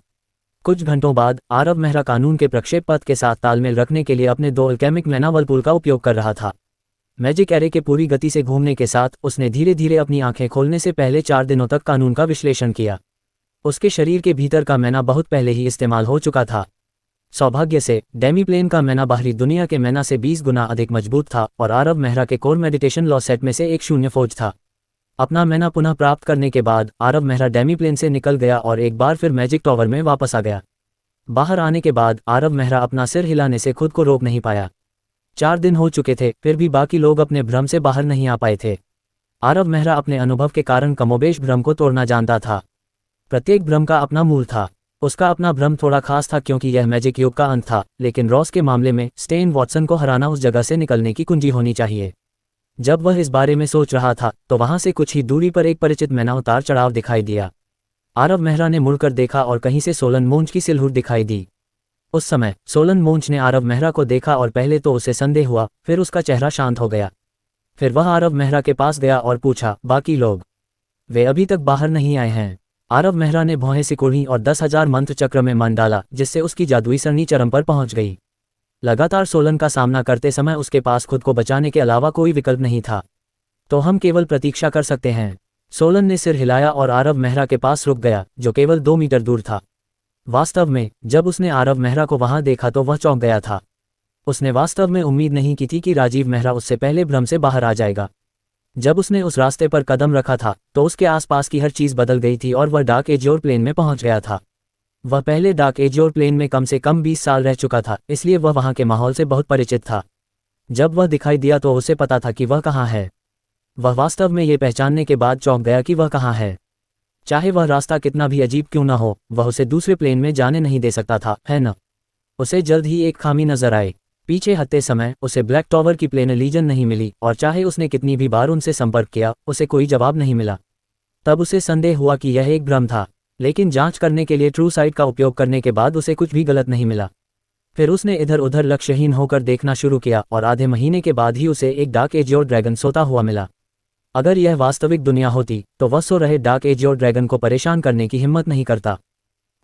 कुछ घंटों बाद आरव मेहरा कानून के प्रक्षेप पथ के साथ तालमेल रखने के लिए अपने 2 अल्केमिक मैना वर्लपूल का उपयोग कर रहा था। मैजिक एरे के पूरी गति से घूमने के साथ उसने धीरे धीरे अपनी आंखें खोलने से पहले 4 दिनों तक कानून का विश्लेषण किया। उसके शरीर के भीतर का मैना बहुत पहले ही इस्तेमाल हो चुका था। सौभाग्य से डेमीप्लेन का मैना बाहरी दुनिया के मैना से 20 गुना अधिक मजबूत था, और आरव मेहरा के कोर मेडिटेशन लॉ सेट में से एक शून्य फौज था। अपना मैना पुनः प्राप्त करने के बाद आरव मेहरा डेमीप्लेन से निकल गया और एक बार फिर मैजिक टॉवर में वापस आ गया। बाहर आने के बाद आरव मेहरा अपना सिर हिलाने से खुद को रोक नहीं पाया। 4 दिन हो चुके थे, फिर भी बाकी लोग अपने भ्रम से बाहर नहीं आ पाए थे। आरव मेहरा अपने अनुभव के कारण कमोबेश भ्रम को तोड़ना जानता था। प्रत्येक भ्रम का अपना मूल था। उसका अपना भ्रम थोड़ा खास था क्योंकि यह मैजिक युग का अंत था, लेकिन रॉस के मामले में स्टेन वॉटसन को हराना उस जगह से निकलने की कुंजी होनी चाहिए। जब वह इस बारे में सोच रहा था तो वहां से कुछ ही दूरी पर एक परिचित मैना उतार चढ़ाव दिखाई दिया। आरव मेहरा ने मुड़कर देखा और कहीं से सोलन मूंछ की सिलहुट दिखाई दी। उस समय सोलन मूंछ ने आरव मेहरा को देखा और पहले तो उसे संदेह हुआ, फिर उसका चेहरा शांत हो गया। फिर वह आरव मेहरा के पास गया और पूछा, बाकी लोग? वे अभी तक बाहर नहीं आए हैं। आरव मेहरा ने भौहें सिकुड़ी और 10,000 मंत्र चक्र में मन डाला, जिससे उसकी जादुई सरनी चरम पर पहुंच गई। लगातार सोलन का सामना करते समय उसके पास खुद को बचाने के अलावा कोई विकल्प नहीं था। तो हम केवल प्रतीक्षा कर सकते हैं। सोलन ने सिर हिलाया और आरव मेहरा के पास रुक गया, जो केवल 2 मीटर दूर था। वास्तव में जब उसने आरव मेहरा को वहां देखा तो वह चौंक गया था। उसने वास्तव में उम्मीद नहीं की थी कि राजीव मेहरा उससे पहले भ्रम से बाहर आ जाएगा। जब उसने उस रास्ते पर कदम रखा था तो उसके आसपास की हर चीज बदल गई थी और वह डार्क एज्योर प्लेन में पहुंच गया था। वह पहले डार्क एज्योर प्लेन में कम से कम 20 साल रह चुका था, इसलिए वह वहां के माहौल से बहुत परिचित था। जब वह दिखाई दिया तो उसे पता था कि वह कहाँ है। वह वास्तव में ये पहचानने के बाद चौंक गया कि वह कहाँ है। चाहे वह रास्ता कितना भी अजीब क्यों न हो, वह उसे दूसरे प्लेन में जाने नहीं दे सकता था, है न? उसे जल्द ही एक खामी नजर आई। पीछे हटते समय उसे ब्लैक टॉवर की प्लेन लीजन नहीं मिली और चाहे उसने कितनी भी बार उनसे संपर्क किया, उसे कोई जवाब नहीं मिला। तब उसे संदेह हुआ कि यह एक भ्रम था, लेकिन जांच करने के लिए ट्रू साइट का उपयोग करने के बाद उसे कुछ भी गलत नहीं मिला। फिर उसने इधर उधर लक्ष्यहीन होकर देखना शुरू किया और आधे महीने के बाद ही उसे एक डार्क एज्योर ड्रैगन सोता हुआ मिला। अगर यह वास्तविक दुनिया होती तो वह सो रहे डार्क एज्योर ड्रैगन को परेशान करने की हिम्मत नहीं करता।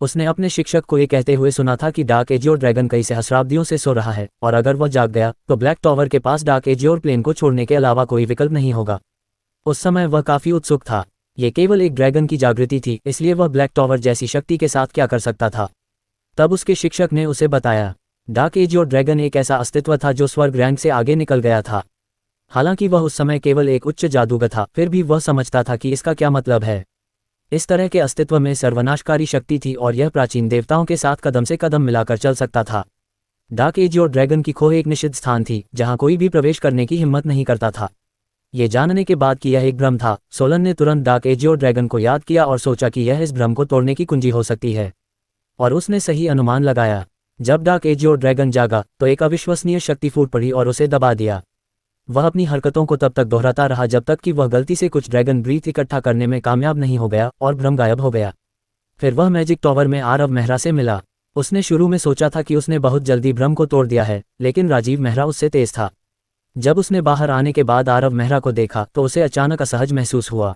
उसने अपने शिक्षक को ये कहते हुए सुना था कि डार्क एज्योर ड्रैगन कई सहस्राब्दियों से सो रहा है और अगर वह जाग गया तो ब्लैक टॉवर के पास डार्क एज्योर प्लेन को छोड़ने के अलावा कोई विकल्प नहीं होगा। उस समय वह काफी उत्सुक था। ये केवल एक ड्रैगन की जागृति थी, इसलिए वह ब्लैक टॉवर जैसी शक्ति के साथ क्या कर सकता था। तब उसके शिक्षक ने उसे बताया, डार्क एज्योर ड्रैगन एक ऐसा अस्तित्व था जो स्वर्ग रैंक से आगे निकल गया था। हालांकि वह उस समय केवल एक उच्च जादूगर था, फिर भी वह समझता था कि इसका क्या मतलब है। इस तरह के अस्तित्व में सर्वनाशकारी शक्ति थी और यह प्राचीन देवताओं के साथ कदम से कदम मिलाकर चल सकता था। डार्क एज्योर ड्रैगन की खोह एक निषिद्ध स्थान थी जहां कोई भी प्रवेश करने की हिम्मत नहीं करता था। ये जानने के बाद कि यह एक भ्रम था, सोलन ने तुरंत डार्क एज्योर ड्रैगन को याद किया और सोचा कि यह इस भ्रम को तोड़ने की कुंजी हो सकती है। और उसने सही अनुमान लगाया। जब डार्क एज्योर ड्रैगन जागा तो एक अविश्वसनीय शक्ति फूट पड़ी और उसे दबा दिया। वह अपनी हरकतों को तब तक दोहराता रहा जब तक कि वह गलती से कुछ ड्रैगन ब्रीथ इकट्ठा करने में कामयाब नहीं हो गया और भ्रम गायब हो गया। फिर वह मैजिक टॉवर में आरव मेहरा से मिला। उसने शुरू में सोचा था कि उसने बहुत जल्दी भ्रम को तोड़ दिया है, लेकिन राजीव मेहरा उससे तेज था। जब उसने बाहर आने के बाद आरव मेहरा को देखा तो उसे अचानक असहज महसूस हुआ।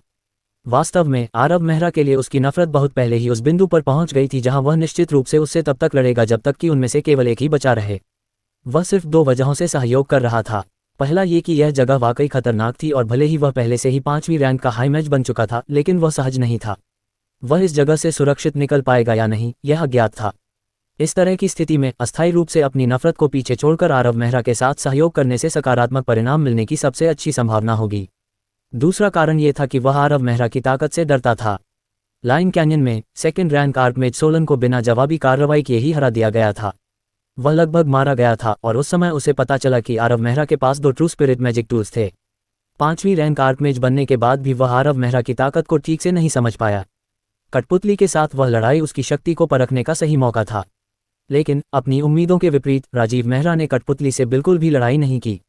वास्तव में आरव मेहरा के लिए उसकी नफरत बहुत पहले ही उस बिंदु पर पहुंच गई थी जहां वह निश्चित रूप से उससे तब तक लड़ेगा जब तक कि उनमें से केवल एक ही बचा रहे। वह सिर्फ 2 वजहों से सहयोग कर रहा था। पहला ये कि यह जगह वाकई खतरनाक थी और भले ही वह पहले से ही 5वीं रैंक का हाई मैच बन चुका था, लेकिन वह सहज नहीं था। वह इस जगह से सुरक्षित निकल पाएगा या नहीं, यह अज्ञात था। इस तरह की स्थिति में अस्थायी रूप से अपनी नफरत को पीछे छोड़कर आरव मेहरा के साथ सहयोग करने से सकारात्मक परिणाम मिलने की सबसे अच्छी संभावना होगी। दूसरा कारण यह था कि वह आरव मेहरा की ताकत से डरता था। लाइन कैनियन में 2nd रैंक आर्कमेज सोलन को बिना जवाबी कार्रवाई किए ही हरा दिया गया था। वह लगभग मारा गया था और उस समय उसे पता चला कि आरव मेहरा के पास 2 ट्रू स्पिरिट मैजिक टूल्स थे। 5वीं रैंक आर्कमेज बनने के बाद भी वह आरव मेहरा की ताकत को ठीक से नहीं समझ पाया। कठपुतली के साथ वह लड़ाई उसकी शक्ति को परखने का सही मौका था, लेकिन अपनी उम्मीदों के विपरीत राजीव मेहरा ने कठपुतली से बिल्कुल भी लड़ाई नहीं की।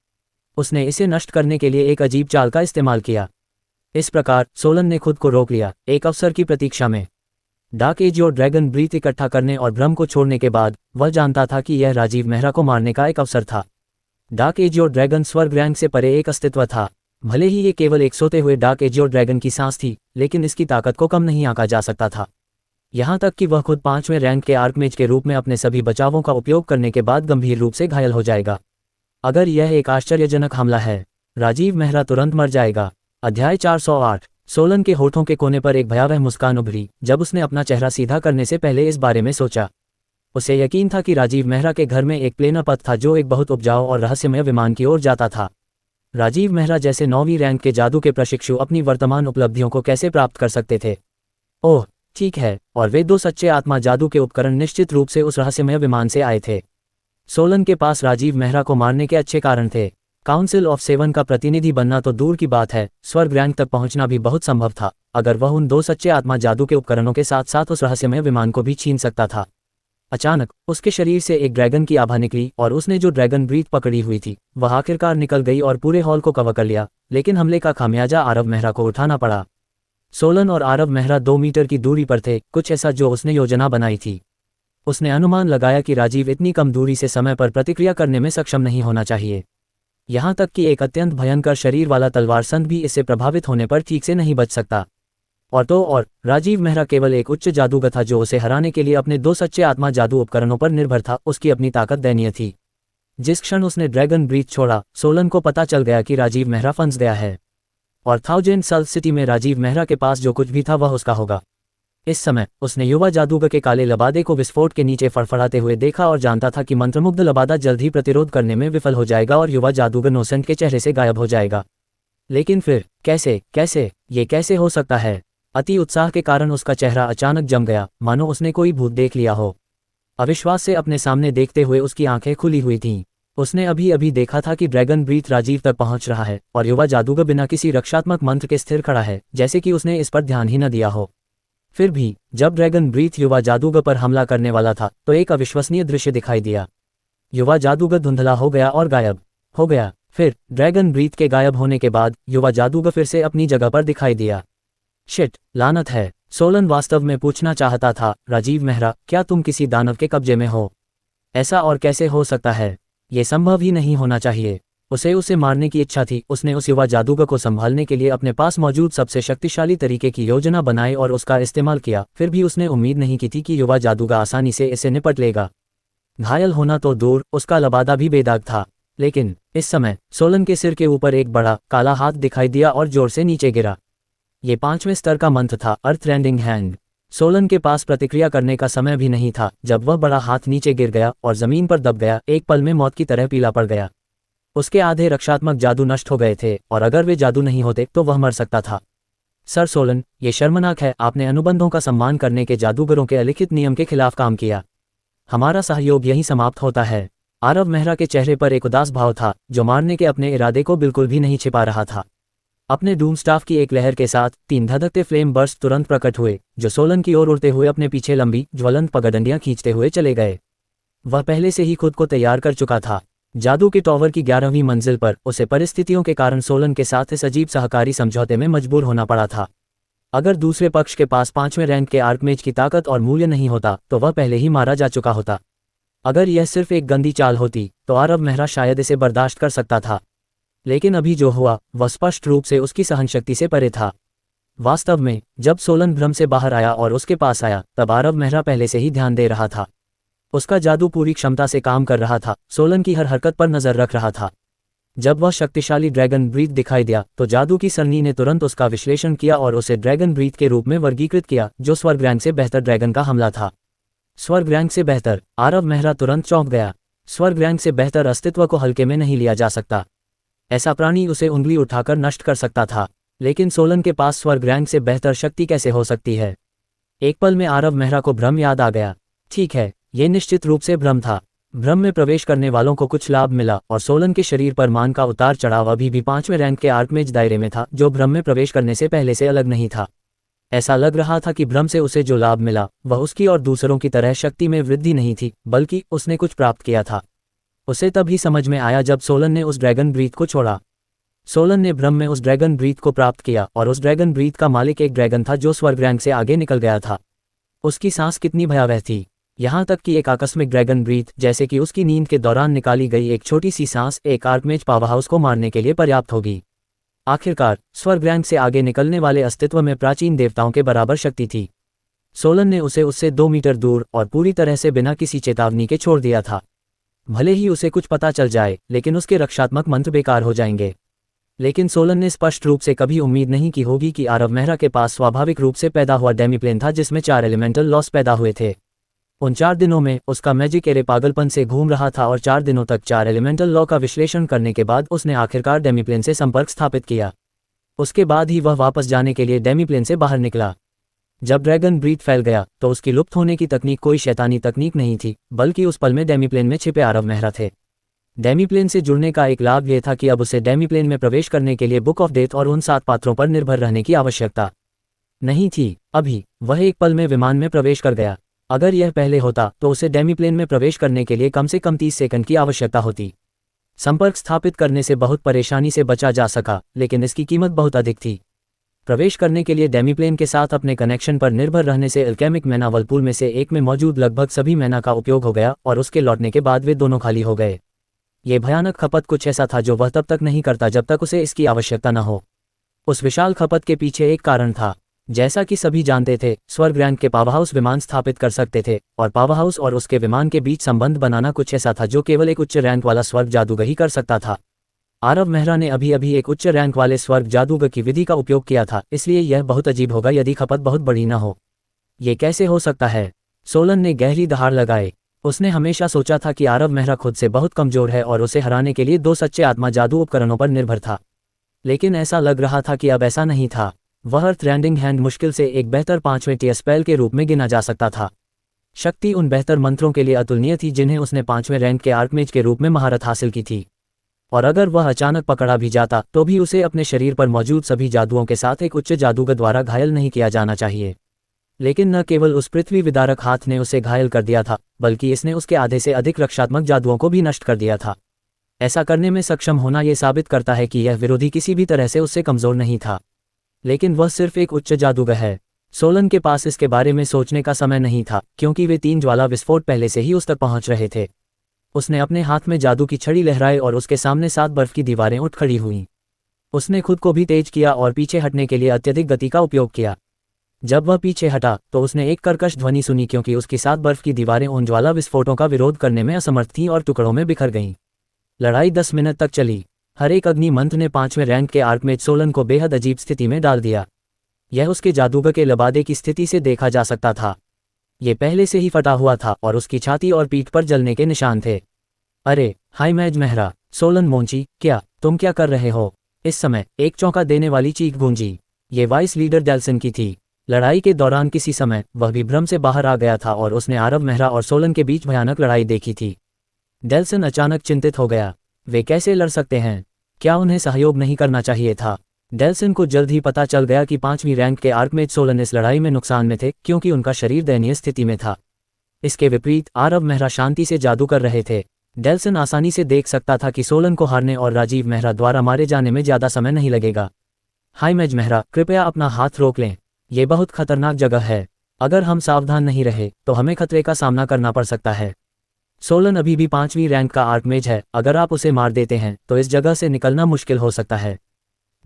उसने इसे नष्ट करने के लिए एक अजीब चाल का इस्तेमाल किया। इस प्रकार सोलन ने खुद को रोक लिया, एक अवसर की प्रतीक्षा में। डार्क एज्योर ड्रैगन ब्रीथ इकट्ठा करने और भ्रम को छोड़ने के बाद वह जानता था कि यह राजीव मेहरा को मारने का एक अवसर था। डार्क एज्योर ड्रैगन स्वर्ग रैंक से परे एक अस्तित्व था। भले ही ये केवल एक सोते हुए डार्क एज्योर ड्रैगन की सांस थी, लेकिन इसकी ताकत को कम नहीं आंका जा सकता था। यहाँ तक कि वह खुद 5वें रैंक के आर्कमेज के रूप में अपने सभी बचावों का उपयोग करने के बाद गंभीर रूप से घायल हो जाएगा। अगर यह एक आश्चर्यजनक हमला है, राजीव मेहरा तुरंत मर जाएगा। अध्याय 408। सोलन के होठों के कोने पर एक भयावह मुस्कान उभरी जब उसने अपना चेहरा सीधा करने से पहले इस बारे में सोचा। उसे यकीन था कि राजीव मेहरा के घर में एक प्लेनर पथ था जो एक बहुत उपजाऊ और रहस्यमय विमान की ओर जाता था। राजीव मेहरा जैसे 9वीं रैंक के जादू के प्रशिक्षु अपनी वर्तमान उपलब्धियों को कैसे प्राप्त कर सकते थे? ओह ठीक है, और वे 2 सच्चे आत्मा जादू के उपकरण निश्चित रूप से उस रहस्यमय विमान से आए थे। सोलन के पास राजीव मेहरा को मारने के अच्छे कारण थे। काउंसिल ऑफ 7 का प्रतिनिधि बनना तो दूर की बात है, स्वर्ग रैंक तक पहुंचना भी बहुत संभव था अगर वह उन 2 सच्चे आत्मा जादू के उपकरणों के साथ साथ उस रहस्यमय विमान को भी छीन सकता था। अचानक उसके शरीर से एक ड्रैगन की आभा निकली और उसने जो ड्रैगन ब्रीथ पकड़ी हुई थी वह आखिरकार निकल गई और पूरे हॉल को कवर कर लिया, लेकिन हमले का खामियाजा आरव मेहरा को उठाना पड़ा। सोलन और आरव मेहरा 2 मीटर की दूरी पर थे, कुछ ऐसा जो उसने योजना बनाई थी। उसने अनुमान लगाया कि राजीव इतनी कम दूरी से समय पर प्रतिक्रिया करने में सक्षम नहीं होना चाहिए। यहाँ तक कि एक अत्यंत भयंकर शरीर वाला तलवार संत भी इससे प्रभावित होने पर ठीक से नहीं बच सकता। और राजीव मेहरा केवल एक उच्च जादूगर था जो उसे हराने के लिए अपने 2 सच्चे आत्मा जादू उपकरणों पर निर्भर था। उसकी अपनी ताकत दयनीय थी। जिस क्षण उसने ड्रैगन ब्रीथ छोड़ा, सोलन को पता चल गया कि राजीव मेहरा फंस गया है और 1000 साल सिटी में राजीव मेहरा के पास जो कुछ भी था वह उसका होगा। इस समय उसने युवा जादूगर के काले लबादे को विस्फोट के नीचे फड़फड़ाते हुए देखा और जानता था कि मंत्रमुग्ध लबादा जल्द ही प्रतिरोध करने में विफल हो जाएगा और युवा जादूगर नोसेंट के चेहरे से गायब हो जाएगा। लेकिन फिर ये कैसे हो सकता है? अति उत्साह के कारण उसका चेहरा अचानक जम गया, मानो उसने कोई भूत देख लिया हो। अविश्वास से अपने सामने देखते हुए उसकी आंखें खुली हुई थीं। उसने अभी अभी देखा था कि ड्रैगन ब्रीथ राजीव तक पहुंच रहा है और युवा जादूगर बिना किसी रक्षात्मक मंत्र के स्थिर खड़ा है, जैसे कि उसने इस पर ध्यान ही न दिया हो। फिर भी जब ड्रैगन ब्रीथ युवा जादूगर पर हमला करने वाला था तो एक अविश्वसनीय दृश्य दिखाई दिया। युवा जादूगर धुंधला हो गया और गायब हो गया। फिर ड्रैगन ब्रीथ के गायब होने के बाद युवा जादूगर फिर से अपनी जगह पर दिखाई दिया। शिट, लानत है। सोलन वास्तव में पूछना चाहता था, राजीव मेहरा, क्या तुम किसी दानव के कब्जे में हो? ऐसा और कैसे हो सकता है? ये संभव ही नहीं होना चाहिए। उसे मारने की इच्छा थी। उसने उस युवा जादूगर को संभालने के लिए अपने पास मौजूद सबसे शक्तिशाली तरीके की योजना बनाई और उसका इस्तेमाल किया। फिर भी उसने उम्मीद नहीं की थी कि युवा जादूगर आसानी से इसे निपट लेगा। घायल होना तो दूर, उसका लबादा भी बेदाग था। लेकिन इस समय सोलन के सिर के ऊपर एक बड़ा काला हाथ दिखाई दिया और जोर से नीचे गिरा। ये 5वें स्तर का मंत्र था, अर्थ रेंडिंग हैंड। सोलन के पास प्रतिक्रिया करने का समय भी नहीं था जब वह बड़ा हाथ नीचे गिर गया और जमीन पर दब गया। एक पल में मौत की तरह पीला पड़ गया। उसके आधे रक्षात्मक जादू नष्ट हो गए थे और अगर वे जादू नहीं होते तो वह मर सकता था। सर सोलन, ये शर्मनाक है। आपने अनुबंधों का सम्मान करने के जादूगरों के अलिखित नियम के खिलाफ काम किया। हमारा सहयोग यहीं समाप्त होता है। आरव मेहरा के चेहरे पर एक उदास भाव था जो मारने के अपने इरादे को बिल्कुल भी नहीं छिपा रहा था। अपने डूम स्टाफ की एक लहर के साथ 3 धधकते फ्लेम बर्स्ट तुरंत प्रकट हुए जो सोलन की ओर उड़ते हुए अपने पीछे लंबी ज्वलंत पगडंडियां खींचते हुए चले गए। वह पहले से ही खुद को तैयार कर चुका था। जादू के टॉवर की 11वीं मंजिल पर उसे परिस्थितियों के कारण सोलन के साथ इस अजीब सहकारी समझौते में मजबूर होना पड़ा था। अगर दूसरे पक्ष के पास 5वें रैंक के आर्कमेज की ताकत और मूल्य नहीं होता तो वह पहले ही मारा जा चुका होता। अगर यह सिर्फ एक गंदी चाल होती तो आरव मेहरा शायद इसे बर्दाश्त कर सकता था, लेकिन अभी जो हुआ वह स्पष्ट रूप से उसकी सहनशक्ति से परे था। वास्तव में जब सोलन भ्रम से बाहर आया और उसके पास आया तब आरव मेहरा पहले से ही ध्यान दे रहा था। उसका जादू पूरी क्षमता से काम कर रहा था, सोलन की हर हरकत पर नजर रख रहा था। जब वह शक्तिशाली ड्रैगन ब्रीथ दिखाई दिया तो जादू की सरनी ने तुरंत उसका विश्लेषण किया और उसे ड्रैगन ब्रीथ के रूप में वर्गीकृत किया जो स्वर्ग रैंक से बेहतर ड्रैगन का हमला था। स्वर्ग रैंक से बेहतर? आरव मेहरा तुरंत चौंक गया। स्वर्ग रैंक से बेहतर अस्तित्व को हल्के में नहीं लिया जा सकता। ऐसा प्राणी उसे उंगली उठाकर नष्ट कर सकता था, लेकिन सोलन के पास स्वर्ग रैंक से बेहतर शक्ति कैसे हो सकती है? एक पल में आरव मेहरा को भ्रम याद आ गया। ठीक है, ये निश्चित रूप से भ्रम था। भ्रम में प्रवेश करने वालों को कुछ लाभ मिला और सोलन के शरीर पर मान का उतार चढ़ाव अभी भी 5वें रैंक के आर्कमेज दायरे में था जो भ्रम में प्रवेश करने से पहले से अलग नहीं था। ऐसा लग रहा था कि भ्रम से उसे जो लाभ मिला वह उसकी और दूसरों की तरह शक्ति में वृद्धि नहीं थी, बल्कि उसने कुछ प्राप्त किया था। उसे तब ही समझ में आया जब सोलन ने उस ड्रैगन ब्रीथ को छोड़ा। सोलन ने भ्रम में उस ड्रैगन ब्रीथ को प्राप्त किया और उस ड्रैगन ब्रीथ का मालिक एक ड्रैगन था जो स्वर्ग रैंक से आगे निकल गया था। उसकी सांस कितनी भयावह थी, यहाँ तक कि एक आकस्मिक ड्रैगन ब्रीथ जैसे कि उसकी नींद के दौरान निकाली गई एक छोटी सी सांस एक आर्कमेज पावरहाउस को मारने के लिए पर्याप्त होगी। आखिरकार स्वर्ग रैंक से आगे निकलने वाले अस्तित्व में प्राचीन देवताओं के बराबर शक्ति थी। सोलन ने उसे उससे 2 मीटर दूर और पूरी तरह से बिना किसी चेतावनी के छोड़ दिया था। भले ही उसे कुछ पता चल जाए, लेकिन उसके रक्षात्मक मंत्र बेकार हो जाएंगे। लेकिन सोलन ने स्पष्ट रूप से कभी उम्मीद नहीं की होगी कि आरव मेहरा के पास स्वाभाविक रूप से पैदा हुआ डेमीप्लेन था जिसमें 4 एलिमेंटल लॉस पैदा हुए थे। उन 4 दिनों में उसका मैजिक एरे पागलपन से घूम रहा था और 4 दिनों तक 4 एलिमेंटल लॉ का विश्लेषण करने के बाद उसने आखिरकार डेमीप्लेन से संपर्क स्थापित किया। उसके बाद ही वह वापस जाने के लिए डेमीप्लेन से बाहर निकला। जब ड्रैगन ब्रीथ फैल गया तो उसकी लुप्त होने की तकनीक कोई शैतानी तकनीक नहीं थी, बल्कि उस पल में डेमीप्लेन में छिपे आरव मेहरा थे। डेमीप्लेन से जुड़ने का एक लाभ यह था कि अब उसे डेमीप्लेन में प्रवेश करने के लिए बुक ऑफ डेथ और उन 7 पात्रों पर निर्भर रहने की आवश्यकता नहीं थी। अभी वह एक पल में विमान में प्रवेश कर गया। अगर यह पहले होता तो उसे डेमीप्लेन में प्रवेश करने के लिए कम से कम 30 सेकंड की आवश्यकता होती। संपर्क स्थापित करने से बहुत परेशानी से बचा जा सका, लेकिन इसकी कीमत बहुत अधिक थी। प्रवेश करने के लिए डेमीप्लेन के साथ अपने कनेक्शन पर निर्भर रहने से एल्केमिक मैना वर्लपूल में से एक में मौजूद लगभग सभी मैना का उपयोग हो गया और उसके लौटने के बाद वे दोनों खाली हो गए। ये भयानक खपत कुछ ऐसा था जो वह तब तक नहीं करता जब तक उसे इसकी आवश्यकता न हो। उस विशाल खपत के पीछे एक कारण था। जैसा कि सभी जानते थे, स्वर्ग रैंक के पावरहाउस विमान स्थापित कर सकते थे और पावरहाउस और उसके विमान के बीच संबंध बनाना कुछ ऐसा था जो केवल एक उच्च रैंक वाला स्वर्ग जादूगर ही कर सकता था। आरव मेहरा ने अभी अभी एक उच्च रैंक वाले स्वर्ग जादूगर की विधि का उपयोग किया था, इसलिए यह बहुत अजीब होगा यदि खपत बहुत बड़ी न हो। ये कैसे हो सकता है? सोलन ने गहरी दहाड़ लगाई। उसने हमेशा सोचा था कि आरव मेहरा खुद से बहुत कमजोर है और उसे हराने के लिए 2 सच्चे आत्मा जादू उपकरणों पर निर्भर था। लेकिन ऐसा लग रहा था कि अब ऐसा नहीं था। वह अर्थ रैंडिंग हैंड मुश्किल से एक बेहतर 5वें टियर स्पेल के रूप में गिना जा सकता था। शक्ति उन बेहतर मंत्रों के लिए अतुलनीय थी जिन्हें उसने 5वें रैंक के आर्कमेज के रूप में महारत हासिल की थी। और अगर वह अचानक पकड़ा भी जाता तो भी उसे अपने शरीर पर मौजूद सभी जादुओं के साथ एक उच्च जादूगर द्वारा घायल नहीं किया जाना चाहिए। लेकिन न केवल उस पृथ्वी विदारक हाथ ने उसे घायल कर दिया था, बल्कि इसने उसके आधे से अधिक रक्षात्मक जादुओं को भी नष्ट कर दिया था। ऐसा करने में सक्षम होना यह साबित करता है कि यह विरोधी किसी भी तरह से उससे कमजोर नहीं था, लेकिन वह सिर्फ एक उच्च जादूगर है। सोलन के पास इसके बारे में सोचने का समय नहीं था, क्योंकि वे 3 ज्वाला विस्फोट पहले से ही उस तक पहुंच रहे थे। उसने अपने हाथ में जादू की छड़ी लहराई और उसके सामने 7 बर्फ की दीवारें उठ खड़ी हुईं। उसने खुद को भी तेज किया और पीछे हटने के लिए अत्यधिक गति का उपयोग किया। जब वह पीछे हटा तो उसने एक कर्कश ध्वनि सुनी, क्योंकि उसकी 7 बर्फ की दीवारें उन ज्वाला विस्फोटों का विरोध करने में असमर्थ थीं और टुकड़ों में बिखर गईं। लड़ाई 10 मिनट तक चली। हर एक अग्नि मंत्र ने 5वें रैंक के आर्कमेज सोलन को बेहद अजीब स्थिति में डाल दिया। यह उसके जादूगर के लबादे की स्थिति से देखा जा सकता था। ये पहले से ही फटा हुआ था और उसकी छाती और पीठ पर जलने के निशान थे। अरे हाय मैज मेहरा, सोलन मोंची, क्या तुम क्या कर रहे हो? इस समय एक चौंका देने वाली चीख गूंजी। ये वाइस लीडर डेल्सन की थी। लड़ाई के दौरान किसी समय वह भी भ्रम से बाहर आ गया था और उसने आरव मेहरा और सोलन के बीच भयानक लड़ाई देखी थी। डेल्सन अचानक चिंतित हो गया। वे कैसे लड़ सकते हैं? क्या उन्हें सहयोग नहीं करना चाहिए था? डेल्सन को जल्द ही पता चल गया कि 5वीं रैंक के आर्कमेज सोलन इस लड़ाई में नुकसान में थे, क्योंकि उनका शरीर दयनीय स्थिति में था। इसके विपरीत आरव मेहरा शांति से जादू कर रहे थे। डेल्सन आसानी से देख सकता था कि सोलन को हारने और राजीव मेहरा द्वारा मारे जाने में ज्यादा समय नहीं लगेगा। हाय मैज मेहरा, कृपया अपना हाथ रोक लें। ये बहुत खतरनाक जगह है। अगर हम सावधान नहीं रहे तो हमें खतरे का सामना करना पड़ सकता है। सोलन अभी भी 5वीं रैंक का आर्कमेज है। अगर आप उसे मार देते हैं तो इस जगह से निकलना मुश्किल हो सकता है।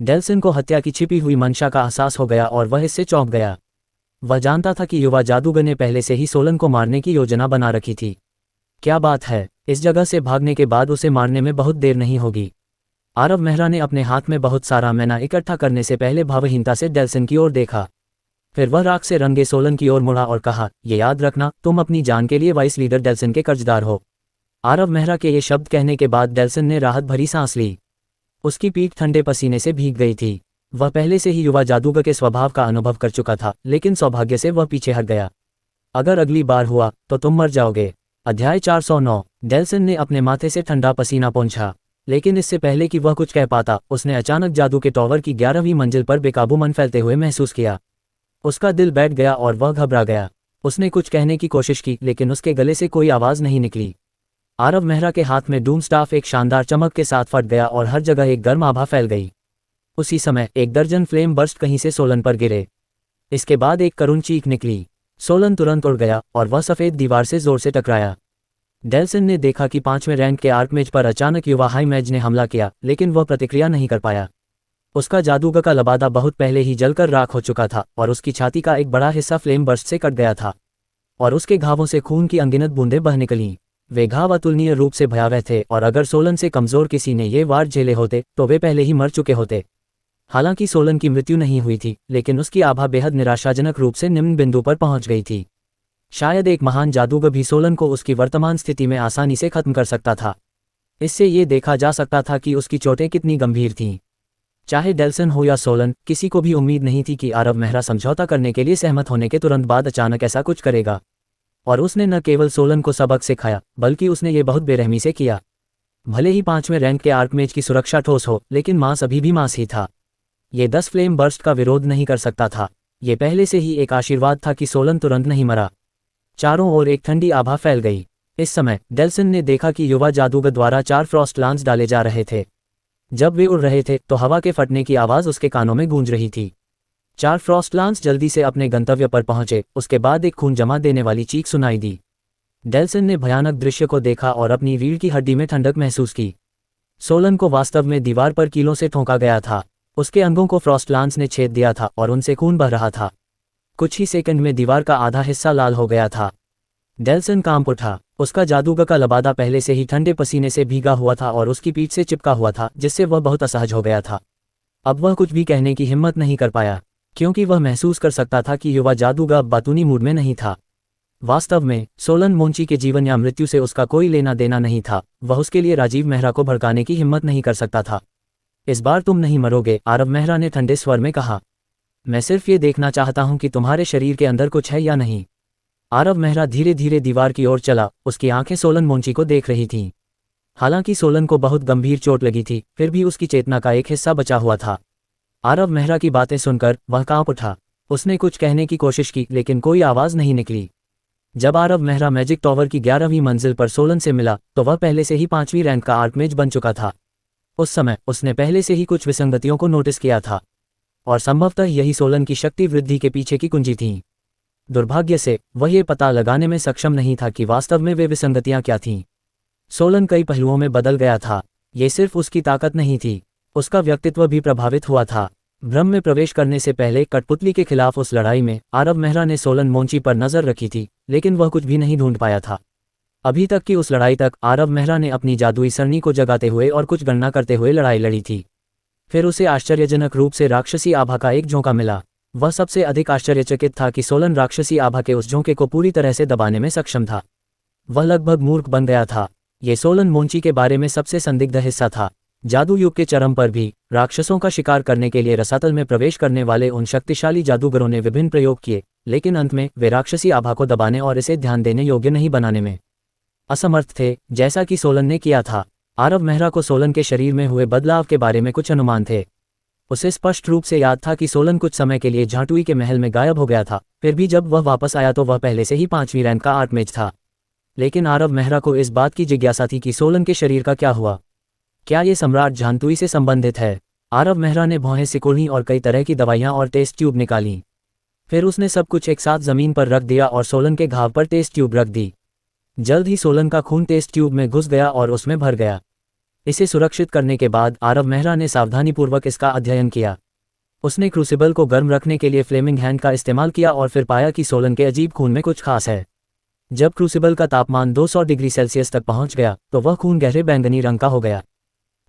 डेल्सन को हत्या की छिपी हुई मंशा का एहसास हो गया और वह इससे चौंक गया। वह जानता था कि युवा जादूगर ने पहले से ही सोलन को मारने की योजना बना रखी थी। क्या बात है, इस जगह से भागने के बाद उसे मारने में बहुत देर नहीं होगी। आरव मेहरा ने अपने हाथ में बहुत सारा मैना इकट्ठा करने से पहले भावहीनता से डेल्सन की ओर देखा। फिर वह राख से रंगे सोलन की ओर मुड़ा और कहा, ये याद रखना, तुम अपनी जान के लिए वाइस लीडर डेल्सन के कर्जदार हो। आरव मेहरा के ये शब्द कहने के बाद डेल्सन ने राहत भरी सांस ली। उसकी पीठ ठंडे पसीने से भीग गई थी। वह पहले से ही युवा जादूगर के स्वभाव का अनुभव कर चुका था, लेकिन सौभाग्य से वह पीछे हट गया। अगर अगली बार हुआ तो तुम मर जाओगे। अध्याय 409। डेल्सन ने अपने माथे से ठंडा पसीना पोंछा, लेकिन इससे पहले कि वह कुछ कह पाता, उसने अचानक जादू के टॉवर की 11वीं मंजिल पर बेकाबू मन फैलते हुए महसूस किया। उसका दिल बैठ गया और वह घबरा गया। उसने कुछ कहने की कोशिश की, लेकिन उसके गले से कोई आवाज नहीं निकली। आरव मेहरा के हाथ में डूम स्टाफ एक शानदार चमक के साथ फट गया और हर जगह एक गर्म आभा फैल गई। उसी समय 1 दर्जन फ्लेम बर्स्ट कहीं से सोलन पर गिरे। इसके बाद एक करुण चीख निकली। सोलन तुरंत उड़ गया और वह सफेद दीवार से जोर से टकराया। डेल्सन ने देखा कि 5वें रैंक के आर्कमेज पर अचानक युवा हाई मैज ने हमला किया, लेकिन वह प्रतिक्रिया नहीं कर पाया। उसका जादूगर का लबादा बहुत पहले ही जलकर राख हो चुका था और उसकी छाती का एक बड़ा हिस्सा फ्लेम बर्स्ट से कट गया था और उसके घावों से खून की अनगिनत बूंदें बह निकलीं। वे घाव अतुलनीय रूप से भयावह थे और अगर सोलन से कमजोर किसी ने ये वार झेले होते तो वे पहले ही मर चुके होते। हालांकि सोलन की मृत्यु नहीं हुई थी, लेकिन उसकी आभा बेहद निराशाजनक रूप से निम्न बिंदु पर पहुंच गई थी। शायद एक महान जादूगर भी सोलन को उसकी वर्तमान स्थिति में आसानी से खत्म कर सकता था। इससे ये देखा जा सकता था कि उसकी चोटें कितनी गंभीर थीं। चाहे डेल्सन हो या सोलन, किसी को भी उम्मीद नहीं थी कि आरव मेहरा समझौता करने के लिए सहमत होने के तुरंत बाद अचानक ऐसा कुछ करेगा। और उसने न केवल सोलन को सबक सिखाया, बल्कि उसने ये बहुत बेरहमी से किया। भले ही 5वें रैंक के आर्कमेज की सुरक्षा ठोस हो, लेकिन मांस अभी भी मांस ही था। ये 10 फ्लेम बर्स्ट का विरोध नहीं कर सकता था। ये पहले से ही एक आशीर्वाद था कि सोलन तुरंत नहीं मरा। चारों ओर एक ठंडी आभा फैल गई। इस समय डेल्सन ने देखा कि युवा जादूगर द्वारा 4 फ्रॉस्ट लांस डाले जा रहे थे। जब वे उड़ रहे थे तो हवा के फटने की आवाज़ उसके कानों में गूंज रही थी। 4 फ्रॉस्ट लांस जल्दी से अपने गंतव्य पर पहुंचे। उसके बाद एक खून जमा देने वाली चीख सुनाई दी। डेल्सन ने भयानक दृश्य को देखा और अपनी रीढ़ की हड्डी में ठंडक महसूस की। सोलन को वास्तव में दीवार पर कीलों से ठोंका गया था। उसके अंगों को फ्रॉस्ट लांस ने छेद दिया था और उनसे खून बह रहा था। कुछ ही सेकंड में दीवार का आधा हिस्सा लाल हो गया था। डेल्सन कांप उठा। उसका जादूगर का लबादा पहले से ही ठंडे पसीने से भीगा हुआ था और उसकी पीठ से चिपका हुआ था, जिससे वह बहुत असहज हो गया था। अब वह कुछ भी कहने की हिम्मत नहीं कर पाया, क्योंकि वह महसूस कर सकता था कि युवा जादूगर अब बातूनी मूड में नहीं था। वास्तव में सोलन मोंची के जीवन या मृत्यु से उसका कोई लेना देना नहीं था। वह उसके लिए राजीव मेहरा को भड़काने की हिम्मत नहीं कर सकता था। इस बार तुम नहीं मरोगे, आरव मेहरा ने ठंडे स्वर में कहा। मैं सिर्फ ये देखना चाहता हूं कि तुम्हारे शरीर के अंदर कुछ है या नहीं। आरव मेहरा धीरे धीरे दीवार की ओर चला। उसकी आंखें सोलन मोंची को देख रही थीं। हालांकि सोलन को बहुत गंभीर चोट लगी थी, फिर भी उसकी चेतना का एक हिस्सा बचा हुआ था। आरव मेहरा की बातें सुनकर वह कांप उठा। उसने कुछ कहने की कोशिश की, लेकिन कोई आवाज़ नहीं निकली। जब आरव मेहरा मैजिक टावर की 11वीं मंजिल पर सोलन से मिला तो वह पहले से ही 5वीं रैंक का आर्कमेज बन चुका था। उस समय उसने पहले से ही कुछ विसंगतियों को नोटिस किया था, और संभवतः यही सोलन की शक्ति वृद्धि के पीछे की कुंजी थी। दुर्भाग्य से वह ये पता लगाने में सक्षम नहीं था कि वास्तव में वे विसंगतियां क्या थीं। सोलन कई पहलुओं में बदल गया था। ये सिर्फ उसकी ताकत नहीं थी, उसका व्यक्तित्व भी प्रभावित हुआ था। भ्रम में प्रवेश करने से पहले कठपुतली के खिलाफ उस लड़ाई में आरव मेहरा ने सोलन मोंची पर नजर रखी थी, लेकिन वह कुछ भी नहीं ढूंढ पाया था। अभी तक की उस लड़ाई तक आरव मेहरा ने अपनी जादुई सरनी को जगाते हुए और कुछ गणना करते हुए लड़ाई लड़ी थी। फिर उसे आश्चर्यजनक रूप से राक्षसी आभा का एक झोंका मिला। वह सबसे अधिक आश्चर्यचकित था कि सोलन राक्षसी आभा के उस झोंके को पूरी तरह से दबाने में सक्षम था। वह लगभग मूर्ख बन गया था। ये सोलन मोंची के बारे में सबसे संदिग्ध हिस्सा था। जादू युग के चरम पर भी राक्षसों का शिकार करने के लिए रसातल में प्रवेश करने वाले उन शक्तिशाली जादूगरों ने विभिन्न प्रयोग किए, लेकिन अंत में वे राक्षसी आभा को दबाने और इसे ध्यान देने योग्य नहीं बनाने में असमर्थ थे, जैसा कि सोलन ने किया था। आरव मेहरा को सोलन के शरीर में हुए बदलाव के बारे में कुछ अनुमान थे। उसे स्पष्ट रूप से याद था कि सोलन कुछ समय के लिए झांटुई के महल में गायब हो गया था। फिर भी जब वह वापस आया तो वह पहले से ही 5वीं रैंक का आर्कमेज था। लेकिन आरव मेहरा को इस बात की जिज्ञासा थी कि सोलन के शरीर का क्या हुआ। क्या ये सम्राट झांतुई से संबंधित है? आरव मेहरा ने भौहें सिकुड़ी और कई तरह की दवाइयां और टेस्ट ट्यूब निकाली। फिर उसने सब कुछ एक साथ जमीन पर रख दिया और सोलन के घाव पर टेस्ट ट्यूब रख दी। जल्द ही सोलन का खून टेस्ट ट्यूब में घुस गया और उसमें भर गया। इसे सुरक्षित करने के बाद आरव मेहरा ने सावधानीपूर्वक इसका अध्ययन किया। उसने क्रूसिबल को गर्म रखने के लिए फ्लेमिंग हैंड का इस्तेमाल किया और फिर पाया कि सोलन के अजीब खून में कुछ खास है। जब क्रूसिबल का तापमान 200 डिग्री सेल्सियस तक पहुंच गया तो वह खून गहरे बैंगनी रंग का हो गया।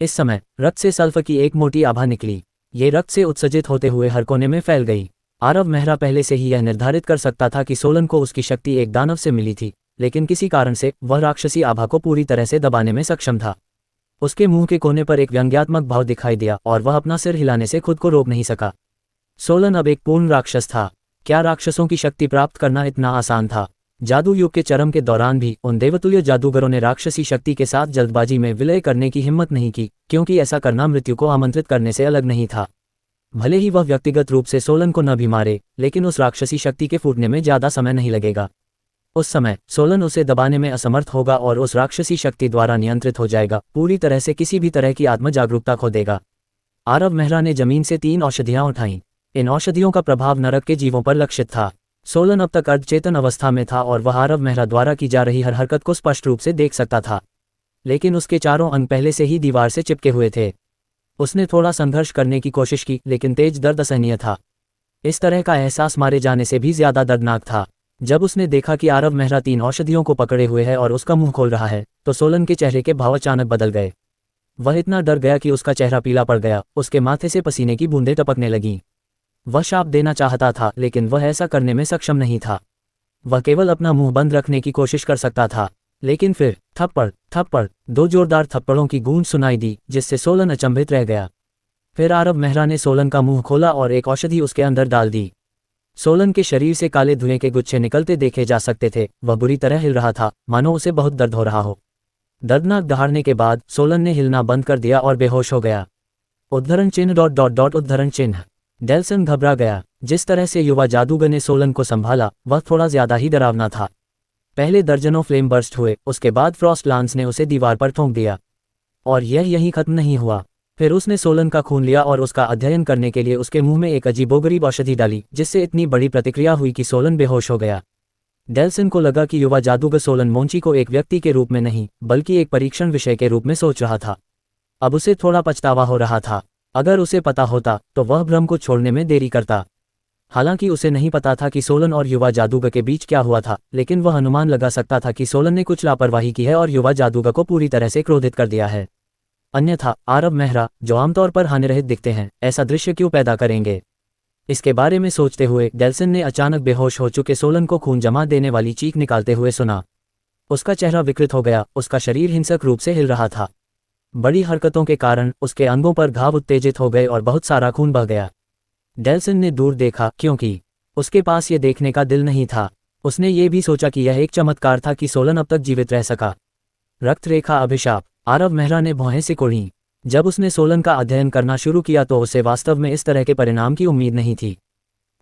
इस समय रक्त से सल्फर की एक मोटी आभा निकली। ये रक्त से उत्सर्जित होते हुए हर कोने में फैल गई। आरव मेहरा पहले से ही यह निर्धारित कर सकता था कि सोलन को उसकी शक्ति एक दानव से मिली थी, लेकिन किसी कारण से वह राक्षसी आभा को पूरी तरह से दबाने में सक्षम था। उसके मुंह के कोने पर एक व्यंग्यात्मक भाव दिखाई दिया और वह अपना सिर हिलाने से खुद को रोक नहीं सका। सोलन अब एक पूर्ण राक्षस था। क्या राक्षसों की शक्ति प्राप्त करना इतना आसान था? जादू युग के चरम के दौरान भी उन देवतुल्य जादूगरों ने राक्षसी शक्ति के साथ जल्दबाजी में विलय करने की हिम्मत नहीं की, क्योंकि ऐसा करना मृत्यु को आमंत्रित करने से अलग नहीं था। भले ही वह व्यक्तिगत रूप से सोलन को न भी मारे, लेकिन उस राक्षसी शक्ति के फूटने में ज्यादा समय नहीं लगेगा। उस समय सोलन उसे दबाने में असमर्थ होगा और उस राक्षसी शक्ति द्वारा नियंत्रित हो जाएगा, पूरी तरह से किसी भी तरह की आत्म जागरूकता खो देगा। आरव मेहरा ने जमीन से 3 औषधियां उठाईं। इन औषधियों का प्रभाव नरक के जीवों पर लक्षित था। सोलन अब तक अर्धचेतन अवस्था में था और वह आरव मेहरा द्वारा की जा रही हर हरकत को स्पष्ट रूप से देख सकता था, लेकिन उसके चारों अंग पहले से ही दीवार से चिपके हुए थे। उसने थोड़ा संघर्ष करने की कोशिश की, लेकिन तेज दर्द असहनीय था। इस तरह का एहसास मारे जाने से भी ज्यादा दर्दनाक था। जब उसने देखा कि आरव मेहरा 3 औषधियों को पकड़े हुए है और उसका मुंह खोल रहा है, तो सोलन के चेहरे के भाव अचानक बदल गए। वह इतना डर गया कि उसका चेहरा पीला पड़ गया। उसके माथे से पसीने की बूंदें टपकने लगीं। वह शाप देना चाहता था, लेकिन वह ऐसा करने में सक्षम नहीं था। वह केवल अपना मुंह बंद रखने की कोशिश कर सकता था। लेकिन फिर थप्पड़ थप्पड़ 2 जोरदार थप्पड़ों की गूंज सुनाई दी, जिससे सोलन अचंभित रह गया। फिर आरव मेहरा ने सोलन का मुंह खोला और एक औषधि उसके अंदर डाल दी। सोलन के शरीर से काले धुएं के गुच्छे निकलते देखे जा सकते थे। वह बुरी तरह हिल रहा था, मानो उसे बहुत दर्द हो रहा हो। दर्दनाक दहाड़ने के बाद सोलन ने हिलना बंद कर दिया और बेहोश हो गया। उद्धरण चिन्ह ... उद्धरण चिन्ह। डेल्सन घबरा गया। जिस तरह से युवा जादूगर ने सोलन को संभाला, वह थोड़ा ज्यादा ही डरावना था। पहले दर्जनों फ्लेम बर्स्ट हुए, उसके बाद फ्रॉस्ट लांस ने उसे दीवार पर ठोंक दिया। और यह यहीं खत्म नहीं हुआ। फिर उसने सोलन का खून लिया और उसका अध्ययन करने के लिए उसके मुंह में एक अजीबोगरीब औषधि डाली, जिससे इतनी बड़ी प्रतिक्रिया हुई कि सोलन बेहोश हो गया। डेल्सन को लगा कि युवा जादूगर सोलन मोंची को एक व्यक्ति के रूप में नहीं, बल्कि एक परीक्षण विषय के रूप में सोच रहा था। अब उसे थोड़ा पछतावा हो रहा था। अगर उसे पता होता तो वह भ्रम को छोड़ने में देरी करता। हालांकि उसे नहीं पता था कि सोलन और युवा जादूगर के बीच क्या हुआ था, लेकिन वह अनुमान लगा सकता था कि सोलन ने कुछ लापरवाही की है और युवा जादूगर को पूरी तरह से क्रोधित कर दिया है। अन्यथा आरव मेहरा, जो आमतौर पर हानिरहित दिखते हैं, ऐसा दृश्य क्यों पैदा करेंगे? इसके बारे में सोचते हुए डेल्सन ने अचानक बेहोश हो चुके सोलन को खून जमा देने वाली चीख निकालते हुए सुना। उसका चेहरा विकृत हो गया, उसका शरीर हिंसक रूप से हिल रहा था। बड़ी हरकतों के कारण उसके अंगों पर घाव उत्तेजित हो गए और बहुत सारा खून बह गया। डेल्सन ने दूर देखा, क्योंकि उसके पास ये देखने का दिल नहीं था। उसने ये भी सोचा कि यह एक चमत्कार था कि सोलन अब तक जीवित रह सका। रक्त रेखा अभिशाप। आरव मेहरा ने भौहें सिकोड़ी। जब उसने सोलन का अध्ययन करना शुरू किया तो उसे वास्तव में इस तरह के परिणाम की उम्मीद नहीं थी।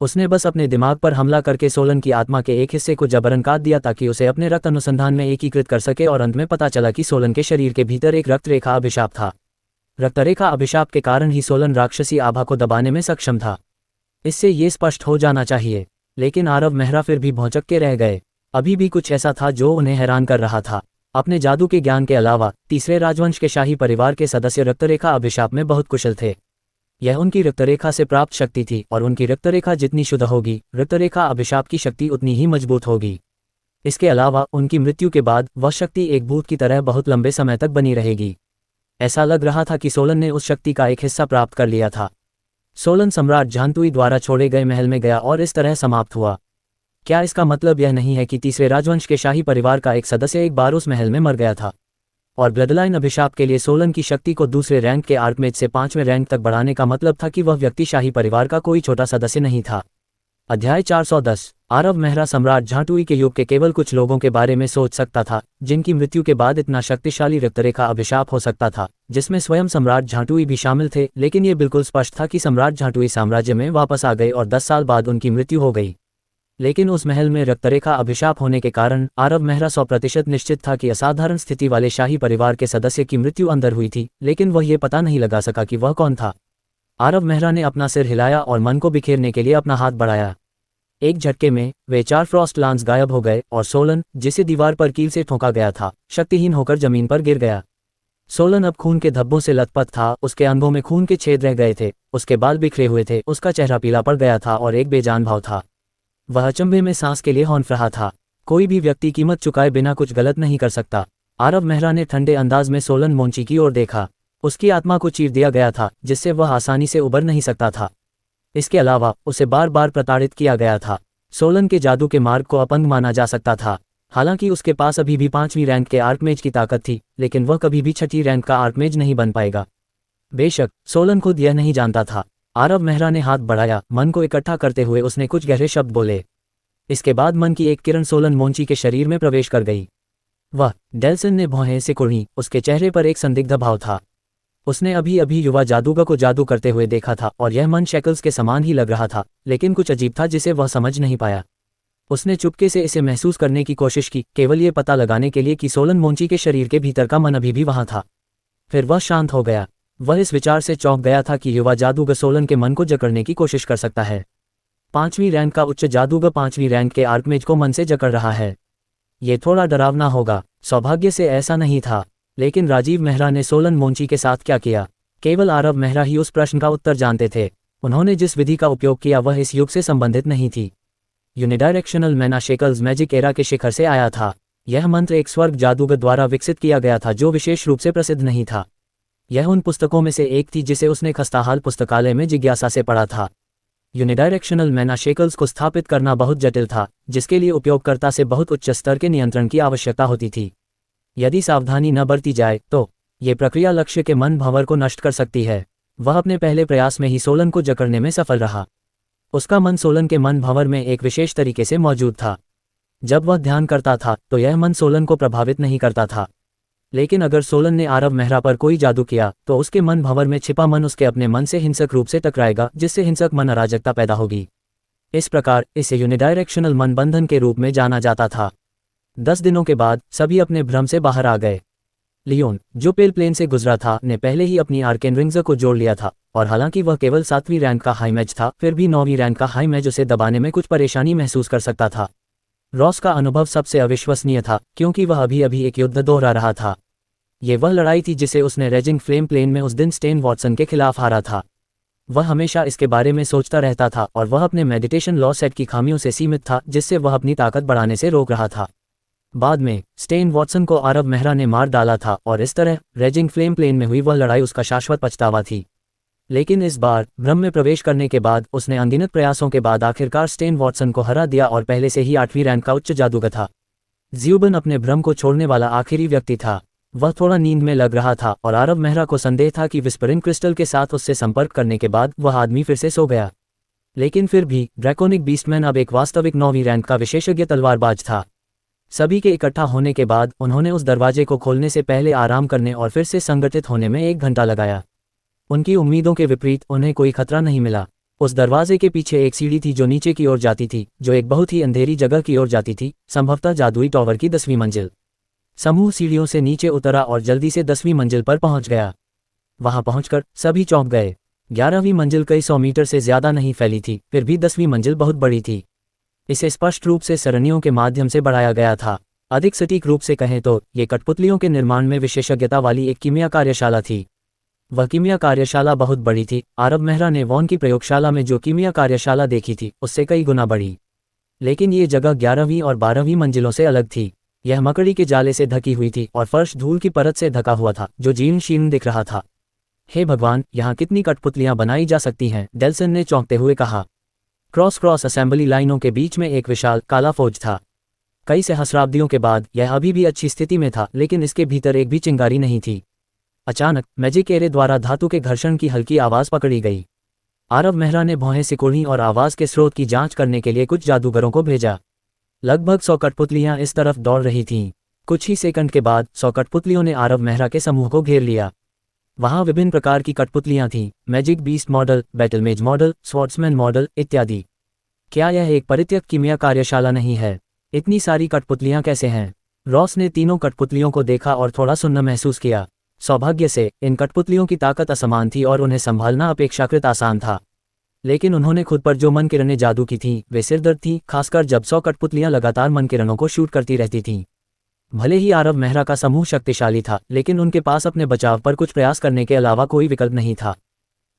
उसने बस अपने दिमाग पर हमला करके सोलन की आत्मा के एक हिस्से को जबरन काट दिया ताकि उसे अपने रक्त अनुसंधान में एकीकृत कर सके, और अंत में पता चला कि सोलन के शरीर के भीतर एक रक्त रेखा अभिशाप था। रक्तरेखा अभिशाप के कारण ही सोलन राक्षसी आभा को दबाने में सक्षम था। इससे ये स्पष्ट हो जाना चाहिए, लेकिन आरव मेहरा फिर भी भौंचक के रह गए। अभी भी कुछ ऐसा था जो उन्हें हैरान कर रहा था। अपने जादू के ज्ञान के अलावा तीसरे राजवंश के शाही परिवार के सदस्य रक्तरेखा अभिशाप में बहुत कुशल थे। यह उनकी रक्तरेखा से प्राप्त शक्ति थी, और उनकी रक्तरेखा जितनी शुद्ध होगी, रक्तरेखा अभिशाप की शक्ति उतनी ही मजबूत होगी। इसके अलावा उनकी मृत्यु के बाद वह शक्ति एक भूत की तरह बहुत लंबे समय तक बनी रहेगी। ऐसा लग रहा था कि सोलन ने उस शक्ति का एक हिस्सा प्राप्त कर लिया था। सोलन सम्राट झांतुई द्वारा छोड़े गए महल में गया और इस तरह समाप्त हुआ। क्या इसका मतलब यह नहीं है कि तीसरे राजवंश के शाही परिवार का एक सदस्य एक बार उस महल में मर गया था? और ब्लडलाइन अभिशाप के लिए सोलन की शक्ति को दूसरे रैंक के आर्कमेज से 5वें रैंक तक बढ़ाने का मतलब था कि वह व्यक्ति शाही परिवार का कोई छोटा सदस्य नहीं था। अध्याय 410। आरव मेहरा सम्राट झांटुई के युग के केवल कुछ लोगों के बारे में सोच सकता था जिनकी मृत्यु के बाद इतना शक्तिशाली रक्तरेखा अभिशाप हो सकता था, जिसमें स्वयं सम्राट झांटुई भी शामिल थे। लेकिन ये बिल्कुल स्पष्ट था कि सम्राट झांटुई साम्राज्य में वापस आ गए और 10 साल बाद उनकी मृत्यु हो गई। लेकिन उस महल में रक्तरेखा अभिशाप होने के कारण आरव मेहरा 100% निश्चित था कि असाधारण स्थिति वाले शाही परिवार के सदस्य की मृत्यु अंदर हुई थी, लेकिन वह ये पता नहीं लगा सका कि वह कौन था। आरव मेहरा ने अपना सिर हिलाया और मन को बिखेरने के लिए अपना हाथ बढ़ाया। एक झटके में वे 4 फ्रॉस्ट लांस गायब हो गए और सोलन, जिसे दीवार पर कील से ठोका गया था, शक्तिहीन होकर जमीन पर गिर गया। सोलन अब खून के धब्बों से लथपथ था, उसके अंगों में खून के छेद रह गए थे, उसके बाल बिखरे हुए थे, उसका चेहरा पीला पड़ गया था और एक बेजान भाव था। वह अचंभे में सांस के लिए हौंफ रहा था। कोई भी व्यक्ति कीमत चुकाए बिना कुछ गलत नहीं कर सकता। आरव मेहरा ने ठंडे अंदाज में सोलन मोंची की ओर देखा। उसकी आत्मा को चीर दिया गया था, जिससे वह आसानी से उबर नहीं सकता था। इसके अलावा उसे बार बार प्रताड़ित किया गया था। सोलन के जादू के मार्ग को अपंग माना जा सकता था। हालांकि उसके पास अभी भी 5वीं रैंक के आर्कमेज की ताकत थी, लेकिन वह कभी भी 6ठी रैंक का आर्कमेज नहीं बन पाएगा। बेशक सोलन खुद यह नहीं जानता था। आरव मेहरा ने हाथ बढ़ाया, मन को इकट्ठा करते हुए उसने कुछ गहरे शब्द बोले। इसके बाद मन की एक किरण सोलन मोंची के शरीर में प्रवेश कर गई। वह डेल्सन ने भौहें सिकुड़ी। उसके चेहरे पर एक संदिग्ध भाव था। उसने अभी अभी युवा जादूगर को जादू करते हुए देखा था और यह मन शेकल्स के समान ही लग रहा था, लेकिन कुछ अजीब था जिसे वह समझ नहीं पाया। उसने चुपके से इसे महसूस करने की कोशिश की, केवल ये पता लगाने के लिए कि सोलन मोंची के शरीर के भीतर का मन अभी भी वहां था। फिर वह शांत हो गया। वह इस विचार से चौंक गया था कि युवा जादूगर सोलन के मन को जकड़ने की कोशिश कर सकता है। 5वीं रैंक का उच्च जादूगर 5वीं रैंक के आर्कमेज को मन से जकड़ रहा है। ये थोड़ा डरावना होगा। सौभाग्य से ऐसा नहीं था। लेकिन राजीव मेहरा ने सोलन मोंची के साथ क्या किया? केवल आरव मेहरा ही उस प्रश्न का उत्तर जानते थे। उन्होंने जिस विधि का उपयोग किया वह इस युग से संबंधित नहीं थी। यूनिडायरेक्शनल मैना शेकल्स मैजिक एरा के शिखर से आया था। यह मंत्र एक स्वर्ग जादूगर द्वारा विकसित किया गया था जो विशेष रूप से प्रसिद्ध नहीं था। यह उन पुस्तकों में से एक थी जिसे उसने खस्ताहाल पुस्तकालय में जिज्ञासा से पढ़ा था। यूनिडायरेक्शनल मैना शेकल्स को स्थापित करना बहुत जटिल था, जिसके लिए उपयोगकर्ता से बहुत उच्च स्तर के नियंत्रण की आवश्यकता होती थी। यदि सावधानी न बरती जाए तो ये प्रक्रिया लक्ष्य के मन भंवर को नष्ट कर सकती है। वह अपने पहले प्रयास में ही सोलन को जकड़ने में सफल रहा। उसका मन सोलन के मन भंवर में एक विशेष तरीके से मौजूद था। जब वह ध्यान करता था तो यह मन सोलन को प्रभावित नहीं करता था। लेकिन अगर सोलन ने आरव मेहरा पर कोई जादू किया तो उसके मन भंवर में छिपा मन उसके अपने मन से हिंसक रूप से टकराएगा, जिससे हिंसक मन अराजकता पैदा होगी। इस प्रकार इसे यूनिडायरेक्शनल मन बंधन के रूप में जाना जाता था। 10 दिनों के बाद सभी अपने भ्रम से बाहर आ गए। लियोन, जो पेल प्लेन से गुजरा था, ने पहले ही अपनी आर्केन रिंग्स को जोड़ लिया था, और हालांकि वह केवल 7वीं रैंक का हाई मैच था, फिर भी 9वीं रैंक का हाई मैच उसे दबाने में कुछ परेशानी महसूस कर सकता था। रॉस का अनुभव सबसे अविश्वसनीय था, क्योंकि वह अभी अभी एक युद्ध दोहरा रहा था। ये वह लड़ाई थी जिसे उसने रेजिंग फ्लेम प्लेन में उस दिन स्टेन वॉटसन के खिलाफ हारा था। वह हमेशा इसके बारे में सोचता रहता था, और वह अपने मेडिटेशन लॉ सेट की खामियों से सीमित था, जिससे वह अपनी ताकत बढ़ाने से रोक रहा था। बाद में स्टेन वॉटसन को आरव मेहरा ने मार डाला था, और इस तरह रेजिंग फ्लेम प्लेन में हुई वह लड़ाई उसका शाश्वत पछतावा थी। लेकिन इस बार भ्रम में प्रवेश करने के बाद उसने अनगिनत प्रयासों के बाद आखिरकार स्टेन वॉटसन को हरा दिया, और पहले से ही 8वीं रैंक का उच्च जादूगर था। ज़्यूबन अपने भ्रम को छोड़ने वाला आखिरी व्यक्ति था। वह थोड़ा नींद में लग रहा था, और आरव मेहरा को संदेह था कि विस्परिंग क्रिस्टल के साथ उससे संपर्क करने के बाद वह आदमी फिर से सो गया। लेकिन फिर भी ड्रैकोनिक बीस्टमैन अब एक वास्तविक 9वीं रैंक का विशेषज्ञ तलवारबाज था। सभी के इकट्ठा होने के बाद उन्होंने उस दरवाजे को खोलने से पहले आराम करने और फिर से संगठित होने में 1 घंटा लगाया। उनकी उम्मीदों के विपरीत उन्हें कोई खतरा नहीं मिला। उस दरवाजे के पीछे एक सीढ़ी थी जो नीचे की ओर जाती थी, जो एक बहुत ही अंधेरी जगह की ओर जाती थी, संभवतः जादुई टावर की 10वीं मंजिल। समूह सीढ़ियों से नीचे उतरा और जल्दी से 10वीं मंजिल पर पहुंच गया। वहां पहुंचकर सभी चौंक गए। 11वीं मंजिल कई 100 मीटर से ज्यादा नहीं फैली थी, फिर भी 10वीं मंजिल बहुत बड़ी थी। इसे स्पष्ट रूप से सरणियों के माध्यम से बढ़ाया गया था। अधिक सटीक रूप से कहें तो ये कठपुतलियों के निर्माण में विशेषज्ञता वाली एक कीमिया कार्यशाला थी। वह कीमिया कार्यशाला बहुत बड़ी थी। आरव मेहरा ने वॉन की प्रयोगशाला में जो कीमिया कार्यशाला देखी थी उससे कई गुना बड़ी। लेकिन ये जगह 11वीं और 12वीं मंजिलों से अलग थी। यह मकड़ी के जाले से ढकी हुई थी और फर्श धूल की परत से ढका हुआ था, जो जीर्ण शीर्ण दिख रहा था। हे भगवान, यहाँ कितनी कठपुतलियां बनाई जा सकती हैं, डेल्सन ने चौंकते हुए कहा। क्रॉस असेंबली लाइनों के बीच में एक विशाल काला फौज था। कई सहस्राब्दियों के बाद यह अभी भी अच्छी स्थिति में था, लेकिन इसके भीतर एक भी चिंगारी नहीं थी। अचानक मैजिक एरे द्वारा धातु के घर्षण की हल्की आवाज पकड़ी गई। आरव मेहरा ने भौहें सिकोड़ी और आवाज के स्रोत की जांच करने के लिए कुछ जादूगरों को भेजा। लगभग 100 कठपुतलियां इस तरफ दौड़ रही थीं। कुछ ही सेकंड के बाद 100 कठपुतलियों ने आरव मेहरा के समूह को घेर लिया। वहां विभिन्न प्रकार की कठपुतलियां थीं, magic beast model, battlemage model, swordsman model इत्यादि। क्या यह एक परित्यक्त कीमिया कार्यशाला नहीं है? इतनी सारी कठपुतलियां कैसे हैं? रॉस ने तीनों कठपुतलियों को देखा और थोड़ा सुन्न महसूस किया। सौभाग्य से इन कठपुतलियों की ताकत असमान थी और उन्हें संभालना अपेक्षाकृत आसान था। लेकिन उन्होंने खुद पर जो मन किरणें जादू की थीं वे सिरदर्द थीं, खासकर जब 100 कठपुतलियां लगातार मन किरणों को शूट करती रहती थीं। भले ही आरव मेहरा का समूह शक्तिशाली था, लेकिन उनके पास अपने बचाव पर कुछ प्रयास करने के अलावा कोई विकल्प नहीं था।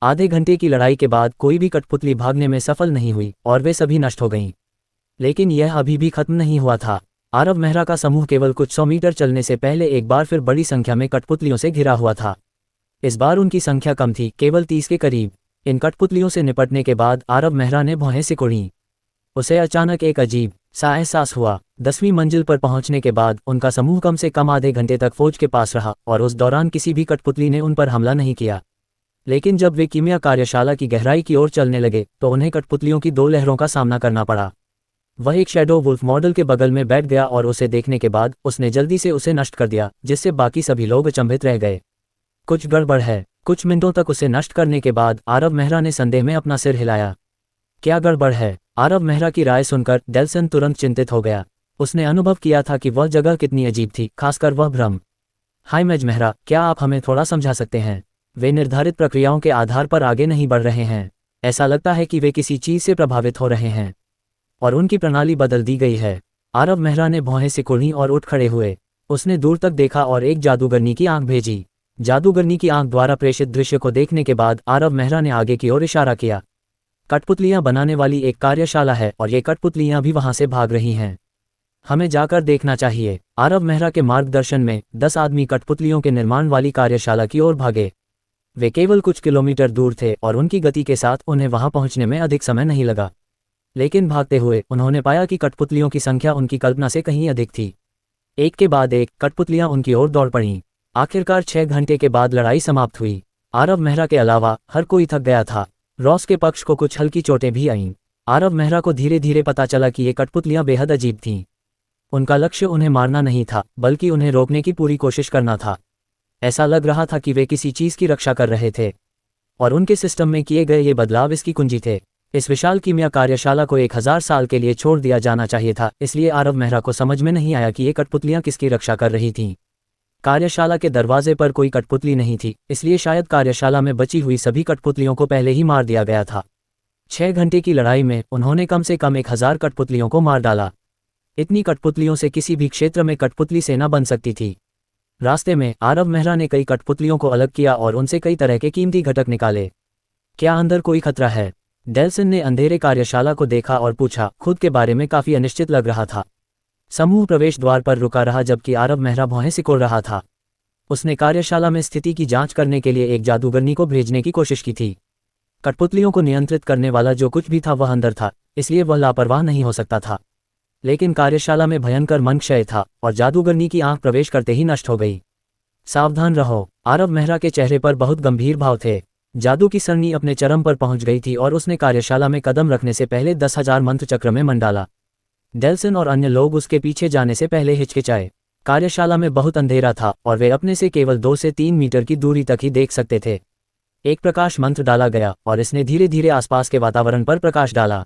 आधे घंटे की लड़ाई के बाद कोई भी कठपुतली भागने में सफल नहीं हुई और वे सभी नष्ट हो गईं। लेकिन यह अभी भी खत्म नहीं हुआ था। आरव मेहरा का समूह केवल कुछ 100 मीटर चलने से पहले एक बार फिर बड़ी संख्या में कठपुतलियों से घिरा हुआ था। इस बार उनकी संख्या कम थी, केवल 30 के करीब। इन कठपुतलियों से निपटने के बाद आरव मेहरा ने भौहें सिकोड़ीं। उसे अचानक एक अजीब सा एहसास हुआ। 10वीं मंजिल पर पहुंचने के बाद उनका समूह कम से कम आधे घंटे तक फौज के पास रहा और उस दौरान किसी भी कठपुतली ने उन पर हमला नहीं किया। लेकिन जब वे कीमिया कार्यशाला की गहराई की ओर चलने लगे तो उन्हें कठपुतलियों की 2 लहरों का सामना करना पड़ा। वह एक शैडो वुल्फ मॉडल के बगल में बैठ गया और उसे देखने के बाद उसने जल्दी से उसे नष्ट कर दिया, जिससे बाकी सभी लोग अचंभित रह गए। कुछ गड़बड़ है। कुछ मिनटों तक उसे नष्ट करने के बाद आरव मेहरा ने संदेह में अपना सिर हिलाया। क्या गड़बड़ है? आरव मेहरा की राय सुनकर डेल्सन तुरंत चिंतित हो गया। उसने अनुभव किया था कि वह जगह कितनी अजीब थी, खासकर वह भ्रम। हाय मैज मेहरा, क्या आप हमें थोड़ा समझा सकते हैं? वे निर्धारित प्रक्रियाओं के आधार पर आगे नहीं बढ़ रहे हैं। ऐसा लगता है कि वे किसी चीज से प्रभावित हो रहे हैं और उनकी प्रणाली बदल दी गई है। आरव मेहरा ने भौहें सिकोड़ी और उठ खड़े हुए। उसने दूर तक देखा और एक जादूगरनी की आंख भेजी। जादूगरनी की आंख द्वारा प्रेषित दृश्य को देखने के बाद आरव मेहरा ने आगे की ओर इशारा किया। कठपुतलियां बनाने वाली एक कार्यशाला है और ये कठपुतलियां भी वहां से भाग रही हैं। हमें जाकर देखना चाहिए। आरव मेहरा के मार्गदर्शन में 10 आदमी कठपुतलियों के निर्माण वाली कार्यशाला की ओर भागे। वे केवल कुछ किलोमीटर दूर थे और उनकी गति के साथ उन्हें वहां पहुंचने में अधिक समय नहीं लगा। लेकिन भागते हुए उन्होंने पाया कि कठपुतलियों की संख्या उनकी कल्पना से कहीं अधिक थी। एक के बाद एक कठपुतलियां उनकी ओर दौड़ पड़ीं। आखिरकार 6 घंटे के बाद लड़ाई समाप्त हुई। आरव मेहरा के अलावा हर कोई थक गया था। रॉस के पक्ष को कुछ हल्की चोटें भी आईं। आरव मेहरा को धीरे धीरे पता चला कि ये कठपुतलियां बेहद अजीब थीं। उनका लक्ष्य उन्हें मारना नहीं था, बल्कि उन्हें रोकने की पूरी कोशिश करना था। ऐसा लग रहा था कि वे किसी चीज की रक्षा कर रहे थे और उनके सिस्टम में किए गए ये बदलाव इसकी कुंजी थे। इस विशाल कीमिया कार्यशाला को 1000 साल के लिए छोड़ दिया जाना चाहिए था, इसलिए आरव मेहरा को समझ में नहीं आया कि ये कठपुतलियां किसकी रक्षा कर रही थीं। कार्यशाला के दरवाजे पर कोई कठपुतली नहीं थी, इसलिए शायद कार्यशाला में बची हुई सभी कठपुतलियों को पहले ही मार दिया गया था। 6 घंटे की लड़ाई में उन्होंने कम से कम 1000 कठपुतलियों को मार डाला। इतनी कठपुतलियों से किसी भी क्षेत्र में कठपुतली सेना बन सकती थी। रास्ते में आरव मेहरा ने कई कठपुतलियों को अलग किया और उनसे कई तरह के कीमती घटक निकाले। क्या अंदर कोई खतरा है? डेल्सन ने अंधेरे कार्यशाला को देखा और पूछा। खुद के बारे में काफी अनिश्चित लग रहा था। समूह प्रवेश द्वार पर रुका रहा जबकि आरव मेहरा भौहें सिकोड़ रहा था। उसने कार्यशाला में स्थिति की जांच करने के लिए एक जादूगरनी को भेजने की कोशिश की थी। कठपुतलियों को नियंत्रित करने वाला जो कुछ भी था वह अंदर था, इसलिए वह लापरवाह नहीं हो सकता था। लेकिन कार्यशाला में भयंकर मनक्षय था और जादूगरनी की आंख प्रवेश करते ही नष्ट हो गई। सावधान रहो। आरव मेहरा के चेहरे पर बहुत गंभीर भाव थे। जादू की सरनी अपने चरम पर पहुंच गई थी और उसने कार्यशाला में कदम रखने से पहले 10,000 मंत्र चक्र में मंडाला। डेल्सन और अन्य लोग उसके पीछे जाने से पहले हिचकिचाए। कार्यशाला में बहुत अंधेरा था और वे अपने से केवल 2 से 3 मीटर की दूरी तक ही देख सकते थे। एक प्रकाश मंत्र डाला गया और इसने धीरे धीरे आसपास के वातावरण पर प्रकाश डाला।